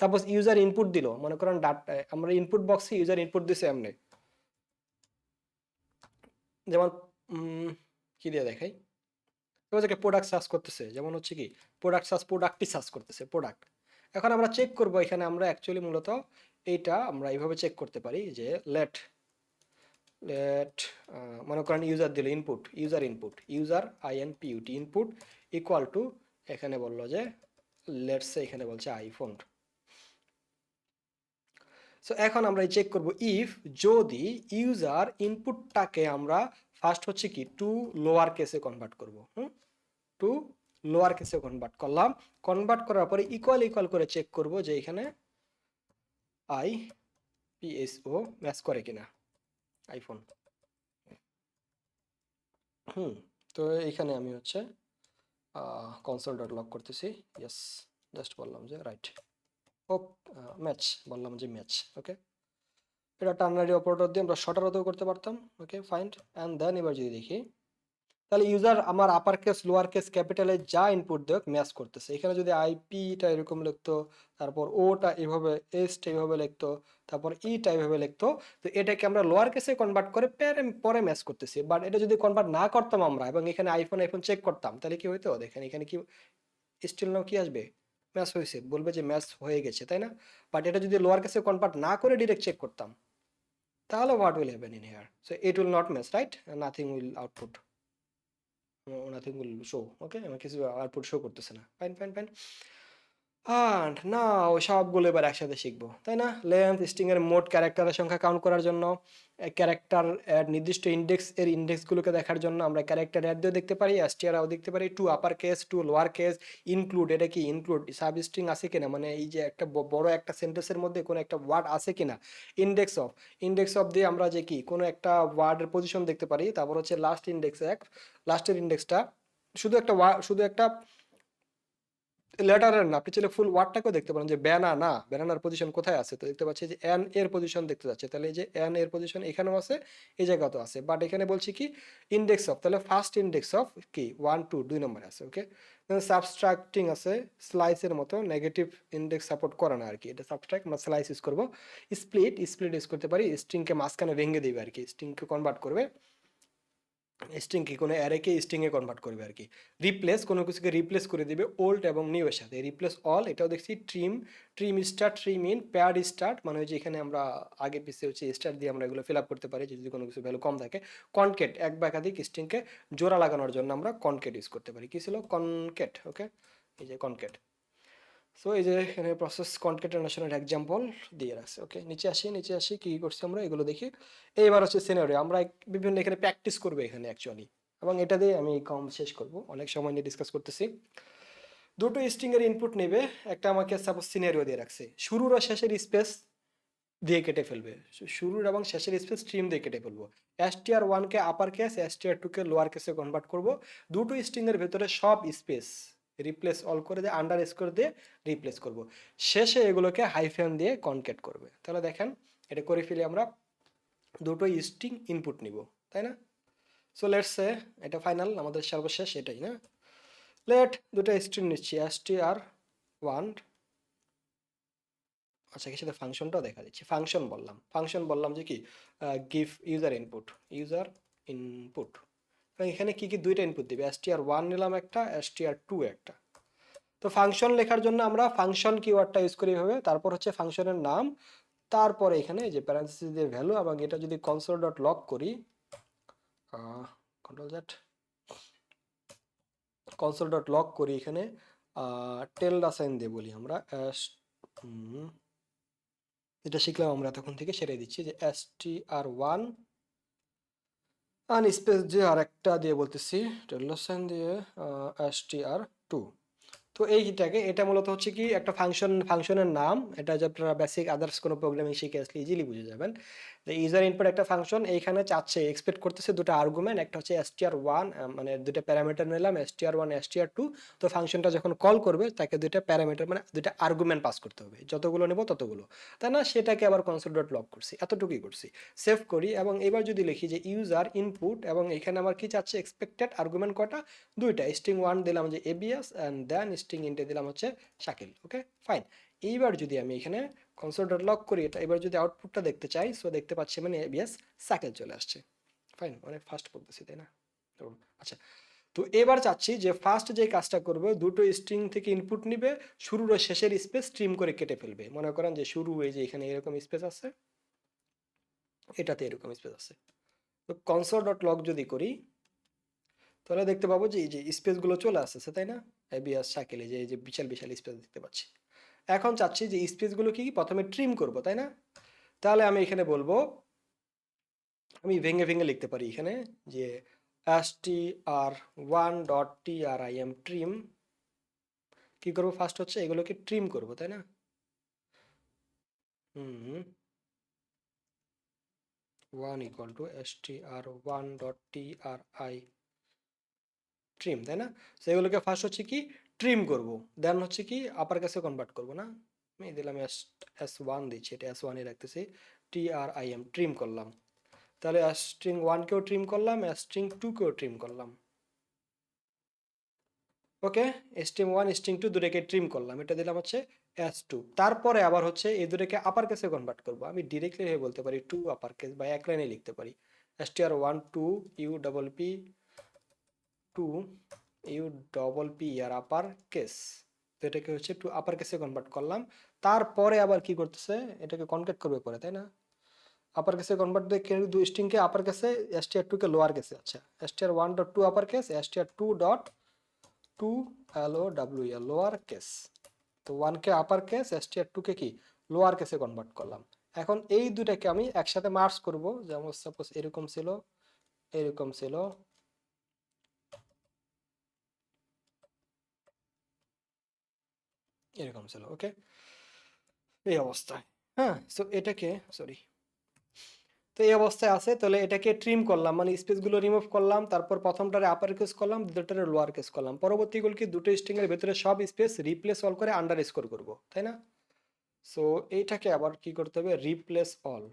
সাপোজ ইউজার ইনপুট দিল, মনে করেন ডাটা আমরা ইনপুট বক্সে ইউজার ইনপুট দিছে এমনি, যেমন কি দিয়ে দেখাই, এবার থেকে প্রোডাক্ট সার্চ করতেছে, যেমন হচ্ছে কি প্রোডাক্ট সার্চ, প্রোডাক্টই সার্চ করতেছে প্রোডাক্ট। এখন আমরা চেক করব, এখানে আমরা অ্যাকচুয়ালি মূলত এইটা আমরা এইভাবে চেক করতে পারি যে লেট লেট মনে করেন ইউজার দিল input, user input, user I N P U T input equal to, এখানে বললো যে লেটস, এখানে বলছে আইফোন। সো এখন আমরা চেক করব ইফ, যদি ইউজার ইনপুটটাকে আমরা ফার্স্ট হচ্ছে কি টু লোয়ার কেসে কনভার্ট করব, টু লোয়ার কেসে কনভার্ট করলাম, কনভার্ট করার পরে ইকুয়াল ইকুয়াল করে চেক করব যে এখানে আই পিএসও ম্যাচ করে কিনা আইফোন। তো এখানে আমি হচ্ছে কনসোল ডট লগ করতেছি, ইয়েস, জাস্ট বললাম যে রাইট, ও ম্যাচ, বললাম যে ম্যাচ। ওকে, এটা টার্নারি অপারেটর দিয়ে আমরা শর্টারতেও করতে পারতাম। ওকে ফাইন্ড অ্যান্ড দেন এবার যদি দেখি তাহলে ইউজার আমার আপার কেস লোয়ার কেস ক্যাপিটালে যা ইনপুট দেখ ম্যাচ করতেছে। এখানে যদি আইপিটা এরকম লিখতো, তারপর ওটা এভাবে, এসটা এভাবে লিখতো, তারপর ইটা এভাবে লিখতো, তো এটাকে আমরা লোয়ার কেসে কনভার্ট করে পরে ম্যাচ করতেছি। বাট এটা যদি কনভার্ট না করতাম আমরা এবং এখানে আইফোন চেক করতাম, তাহলে কি হইতো দেখেন এখানে কি স্টিল নাও কি আসবে, ম্যাচ হয়েছে, বলবে যে ম্যাচ হয়ে গেছে, তাই না? বাট এটা যদি লোয়ার কেসে কনভার্ট না করে ডিরেক্ট চেক করতাম, তাহলে what will happen in here? So it will not match, right? Nothing will output, nothing will show. Okay, আমার কিছু আউটপুট শো করতেছে না। Fine fine fine. And now সবগুলো এবার একসাথে শিখবো, তাই না? লেন্থ স্ট্রিং এর মোট ক্যারেক্টারের সংখ্যা কাউন্ট করার জন্য, ক্যারেক্টার নির্দিষ্ট ইন্ডেক্স এর ইন্ডেক্সগুলোকে দেখার জন্য আমরা ক্যারেক্টার অ্যাড দিয়েও দেখতে পারি, এসটিআরও দেখতে পারি, to upper case to lower case, include, এটা কি ইনক্লুড সাব স্ট্রিং আছে কিনা, মানে এই যে একটা বড় একটা সেন্টেন্সের মধ্যে কোনো একটা ওয়ার্ড আছে কিনা, ইন্ডেক্স অফ দিয়ে আমরা যে কি কোনো একটা ওয়ার্ডের পজিশন দেখতে পারি। তারপর হচ্ছে লাস্টের ইন্ডেক্সটা শুধু একটা লেটারের না, আপনি চাইলে ফুল ওয়ার্ডটাকেও দেখতে পারেন যে ব্যানানার পজিশন কোথায় আছে। তো দেখতে পাচ্ছি যে এন এর পজিশন দেখতে যাচ্ছে, তাহলে এই যে এন এর পজিশন এখানেও আছে, এই জায়গাতেও আছে। বাট এখানে বলছি কি ইন্ডেক্স অফ, তাহলে ফার্স্ট ইন্ডেক্স অফ কি 1 2 2 নম্বরে আছে। ওকে, সাবস্ট্রাক্টিং আছে স্লাইসের মতো, নেগেটিভ ইন্ডেক্স সাপোর্ট করে না আর কি, এটা সাবস্ট্রাক্ট, আমরা স্লাইস ইউজ করবো। স্প্লিট ইউজ করতে পারি, স্ট্রিংকে মাঝখানে ভেঙে দিবে আর কি, স্ট্রিংকে কনভার্ট করবে, স্ট্রিং কি কোনো অ্যারেকে স্ট্রিং এ কনভার্ট করবে আর কি। রিপ্লেস, কোনো কিছুকে রিপ্লেস করে দিবে ওল্ড এবং নিউ এর সাথে। রিপ্লেস অল, এটাও দেখছি। Trim start, trim in, pad start, মানে হচ্ছে এখানে আমরা আগে পিছিয়ে হচ্ছে স্টার্ট দিয়ে আমরা এগুলো ফিল আপ করতে পারি যদি কোনো কিছু ভ্যালু কম থাকে। কনকেট, এক বা একাধিক স্ট্রিংকে জোড়া লাগানোর জন্য আমরা কনকেট ইউজ করতে পারি। কি ছিল? কনকেট। ওকে, এই যে কনকেট। সো এই যে এখানে প্রসেস কনকেটেনেশনের এক্সাম্পল দিয়ে রাখছে। ওকে, নিচে আসি কি করছি আমরা এগুলো দেখি। এইবার হচ্ছে সিনারিও, আমরা বিভিন্ন এখানে প্র্যাকটিস করবো এখানে অ্যাকচুয়ালি, এবং এটা দিয়ে আমি কম শেষ করব, অনেক সময় নিয়ে ডিসকাস করতেছি। দুটো স্ট্রিং এর ইনপুট নেবে, একটা আমাকে সাপোজ সিনারিও দিয়ে রাখছে, শুরুর আর শেষের স্পেস দিয়ে কেটে ফেলবে, শুরুর এবং শেষের স্পেস স্ট্রিম দিয়ে কেটে ফেলবো। STR1 কে আপার কেস, STR2 কে লোয়ার কেসে কনভার্ট করব। দুটো স্ট্রিং এর ভেতরে সব স্পেস রিপ্লেস অল করে দিয়ে আন্ডার স্কোর দিয়ে রিপ্লেস করব। শেষে এগুলোকে হাইফেন দিয়ে কনকেট করবে। তাহলে দেখেন এটা করে ফেলি আমরা, দুটো স্ট্রিং ইনপুট নিব, তাই না? সো লেটস সে এটা ফাইনাল, আমাদের সর্বশেষ এটাই না। দুটো স্ট্রিং নিচ্ছি, STR1, আচ্ছা এর সাথে ফাংশনটাও দেখা দিচ্ছি। ফাংশন বললাম যে কি গিভ ইউজার ইনপুট। এখানে কি কি দুইটা ইনপুট দিবে, STR1 নিলাম একটা, STR2 একটা। তো ফাংশন লেখার জন্য আমরা ফাংশন কিওয়ার্ডটা ইউজ করি এভাবে, তারপর হচ্ছে ফাংশনের নাম, তারপরে এখানে যে প্যারেন্থেসিস দিয়ে ভ্যালু, এবং এটা যদি কনসোল ডট লগ করি, control Z, console dot log করি, এখানে টেলডা সাইন দিয়ে বলি আমরা, এটা শিখলাম আমরা তখন থেকে সেটাই দিচ্ছি যে STR1 স্পেস দিয়ে আর একটা দিয়ে বলতেছি টেলডা সাইন দিয়ে STR2। তো এটা মূলত হচ্ছে কি একটা ফাংশনের নাম, এটা যে আপনারা বেসিক আদার্স কোনো প্রোগ্রামিং শিখে আসলে ইজিলি বুঝে যাবেন। যে ইউজার ইনপুট একটা ফাংশন, এইখানে চাচ্ছে এক্সপেক্ট করতেছে দুটো আর্গুমেন্ট, একটা হচ্ছে STR1, মানে দুটো প্যারামিটার নিলাম STR1 STR2। তো ফাংশনটা যখন কল করবে তাকে দুটো প্যারামিটার মানে দুটো আর্গুমেন্ট পাস করতে হবে, যতগুলো নেব ততগুলো, তাই না? সেটাকে আবার কনসোল ডট লগ করছি, এতটুকুই করছি। সেভ করি এবং এবার যদি লিখি যে ইউজার ইনপুট, এবং এখানে আমার কি চাচ্ছে এক্সপেক্টেড আর্গুমেন্ট কয়টা, দুইটা, string1 দিলাম যে ABS অ্যান্ড দেন স্ট্রিং ইন্টে দিলাম হচ্ছে শাকিল। Okay fine. এইবার যদি আমি এখানে কনসোল ডট লগ করি এটা, এবার যদি আউটপুটটা দেখতে চাই, সো দেখতে পাচ্ছি মানে ABS শাকিল চলে আসছে। ফাইন, অনেক ফাস্ট বলতেছি তাই না? তো আচ্ছা, তো এবার চাচ্ছি যে ফার্স্ট যে কাজটা করবে, দুটো স্ট্রিং থেকে ইনপুট নিবে, শুরুর ও শেষের স্পেস স্ট্রিম করে কেটে ফেলবে। মনে করেন যে শুরু এই যে এখানে এরকম স্পেস আছে, এটাতে এরকম স্পেস আছে। তো কনসোল ডট লগ যদি করি, তাহলে দেখতে পাবো যে এই যে স্পেসগুলো চলে আসছে, তাই না? এবিএস শাকিলে যে এই যে বিশাল বিশাল স্পেস দেখতে পাচ্ছি। এখন চাচ্ছি যে স্পেসগুলো কি প্রথমে ট্রিম করব, তাই না? তাহলে আমি এখানে বলবো, আমি ভেঙে ভেঙে লিখতে পারি এখানে যে str1.trim ট্রিম, কি করবো ফার্স্ট হচ্ছে এগুলোকে ট্রিম করব, তাই না? হুম, 1 equal to str1.tri ট্রিম, তাই না? তো এগুলোকে ফার্স্ট হচ্ছে কি ট্রিম করব, দেন হচ্ছে কি আপার কাছে কনভার্ট করব না। আমি দিলাম S1 দিচ্ছি, এটা S1 এ রাখতেছি, TRIM ট্রিম করলাম। তাহলে স্ট্রিং 1 কেও ট্রিম করলাম, স্ট্রিং 2 কেও ট্রিম করলাম। ওকে, string1 string2 দুটোকে ট্রিম করলাম, এটা দিলাম হচ্ছে s2। তারপরে আবার হচ্ছে এই দুটোকে আপার কেসে কনভার্ট করব। আমি ডিরেক্টলি বলতে পারি টু আপার কেস বা এক লাইনে লিখতে পারি str1 to U double P to U double P আর আপার কেস। তো এটাকে হচ্ছে টু আপার কেসে কনভার্ট করলাম। তারপরে আবার কি করতেছে, এটাকে কনকেট করবে পরে, তাই না? আপার কেসে কনভার্ট দিয়ে দুই স্ট্রিংকে আপার কেসে, str2 কে লোয়ার কেসে। আচ্ছা, str1 dot to upper case, str2 dot to LOWER lower case. তো 1 কে আপার কেস, str2 কে কি লোয়ার কেসে কনভার্ট করলাম। এখন এই দুটাকে আমি একসাথে মার্জ করব। যেমন সাপোজ এরকম ছিল, এরকম ছিল, এরকম ছিল। ওকে, এই অবস্থায়। হ্যাঁ, সো এটাকে, সরি, তো এই অবস্থায় আছে। তাহলে এটাকে ট্রিম করলাম, মানে স্পেসগুলো রিমুভ করলাম। তারপর প্রথমটারে আপার কেস করলাম, দ্বিতীয়টারে লোয়ার কেস করলাম। পরবর্তীগুলো কি দুটো স্ট্রিং এর ভিতরে সব স্পেস রিপ্লেস অল করে আন্ডার স্কোর করবো, তাই না? সো এইটাকে আবার কি করতে হবে, replace all,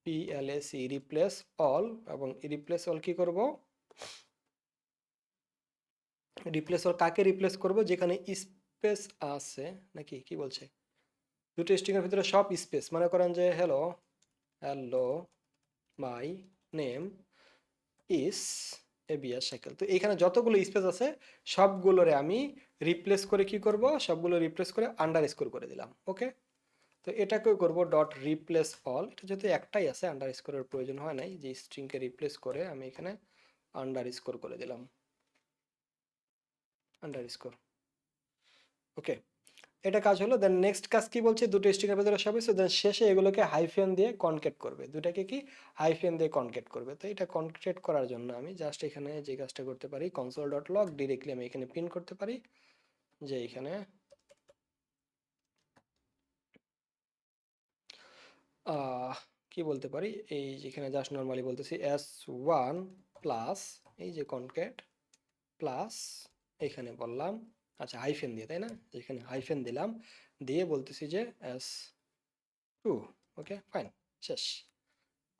REPLSE, replace all. এবং রিপ্লেস অল কি করব, রিপ্লেস অল কাকে রিপ্লেস করব, যেখানে স্পেস আছে নাকি, কি বলছে, দুটো স্ট্রিং এর ভিতরে সব স্পেস, মনে করেন যে hello hello my name is A B S cycle. তো এখানে যতগুলো স্পেস আছে সবগুলোরে আমি রিপ্লেস করে কি করব, সবগুলো রিপ্লেস করে আন্ডার স্কোর করে দিলাম। ওকে, তো এটাকেও করব ডট রিপ্লেস অল। এটা যেহেতু একটাই আছে, আন্ডার স্কোরের প্রয়োজন হয় নাই, যে স্ট্রিংকে রিপ্লেস করে আমি এখানে আন্ডার স্কোর করে দিলাম, আন্ডার স্কোর। ওকে, এটা কাজ হলো। দেন নেক্সট কাজ কি বলছে, দুটো স্ট্রিং এর ভিতরে সব আছে, দেন শেষে এগুলোকে হাইফেন দিয়ে কনকেট করবে, দুটাকে কি হাইফেন দিয়ে কনকেট করবে। তো এটা কনকেট করার জন্য আমি জাস্ট এখানে যে কাজটা করতে পারি, কনসোল ডট লগ ডিরেক্টলি আমি এখানে প্রিন্ট করতে পারি যে এখানে কি বলতে পারি, এই যেখানে জাস্ট নর্মালি বলতেছি s1 প্লাস এই যে কনকেট প্লাস, এখানে বললাম, আচ্ছা হাইফেন দিয়ে, তাই না, এখানে হাইফেন দিলাম, দিয়ে বলতেছি যে s2। ওকে, ফাইন, শেষ।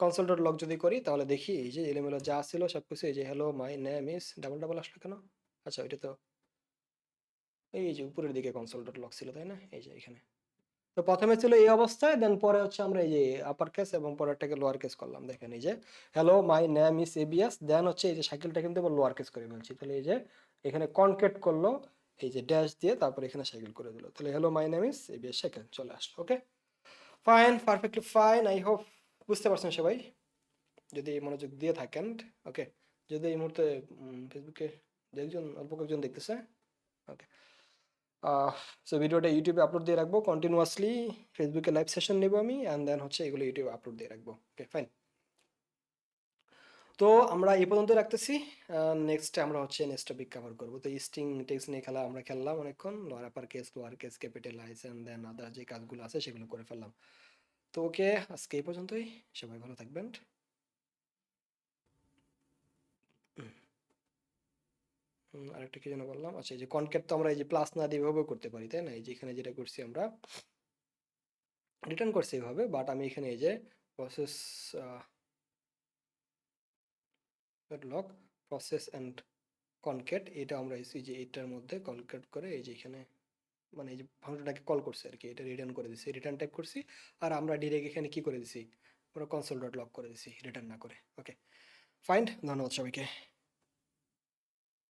কনসোল ডট লগ যদি করি তাহলে দেখি এই যে এলোমেলো যা ছিল সব কিছু, এই যে hello my name is double double আসলো কেন? আচ্ছা, ওইটা তো এই যে উপরের দিকে কনসোল ডট লগ ছিল, তাই না, এই যে এখানে। তো প্রথমে ছিল এই অবস্থায়, দেন পরে হচ্ছে আমরা এই যে আপার কেস এবং পরেরটাকে লোয়ার কেস করলাম। দেখেন এই যে hello my name is A B S, then হচ্ছে এই যে সাইকেলটা কিন্তু আবার লোয়ার কেস করে ফেলছি। তাহলে এই যে এখানে কনকেট করলো এই যে ড্যাশ দিয়ে, তারপর এখানে সাইকেল করে দিল। তাহলে hello my name is A B S cycle চলে আসলো। Okay, fine, perfectly fine. I hope বুঝতে পারছেন সবাই, যদি মনোযোগ দিয়ে থাকেন। ওকে, যদি এই মুহূর্তে ফেসবুকে একজন অল্প কয়েকজন দেখতেছে, ওকে, সো ভিডিওটা ইউটিউবে আপলোড দিয়ে রাখবো কন্টিনিউয়াসলি। ফেসবুকে লাইভ সেশন নেবো আমি, অ্যান্ড দেন হচ্ছে এগুলো ইউটিউবে আপলোড দিয়ে রাখবো। ওকে, ফাইন। তো আমরা এই পর্যন্ত রাখতেছি। নেক্সট আমরা হচ্ছে নেক্সট টপিক কভার করবো। তো স্ট্রিং টেক্সট নিয়ে খেলা আমরা খেললাম অনেকক্ষণ, lower case capitalize and then other যে কাজগুলো আছে সেগুলো করে ফেললাম। তো ওকে, আজকে এই পর্যন্তই। সবাই ভালো থাকবেন। আরেকটা কি যেন বললাম, আচ্ছা এই যে কনকেট তো আমরা এই যে প্লাস না দিয়ে এভাবেও করতে পারি, তাই না? এই যে এখানে যেটা করছি আমরা রিটার্ন করছি এইভাবে, বাট আমি এখানে এই যে process lock process and concat, এটা আমরা এই যে এইটার মধ্যে কনকেট করে এই যে এখানে মানে এই যে ফাংশনটাকে কল করছি আর কি, এটা রিটার্ন করে দিছি, রিটার্ন টাইপ করছি। আর আমরা ডিরেক্ট এখানে কি করে দিছি, আমরা কনসোল ডট লক করে দিছি রিটার্ন না করে। ওকে, ফাইন, ধন্যবাদ সবাইকে।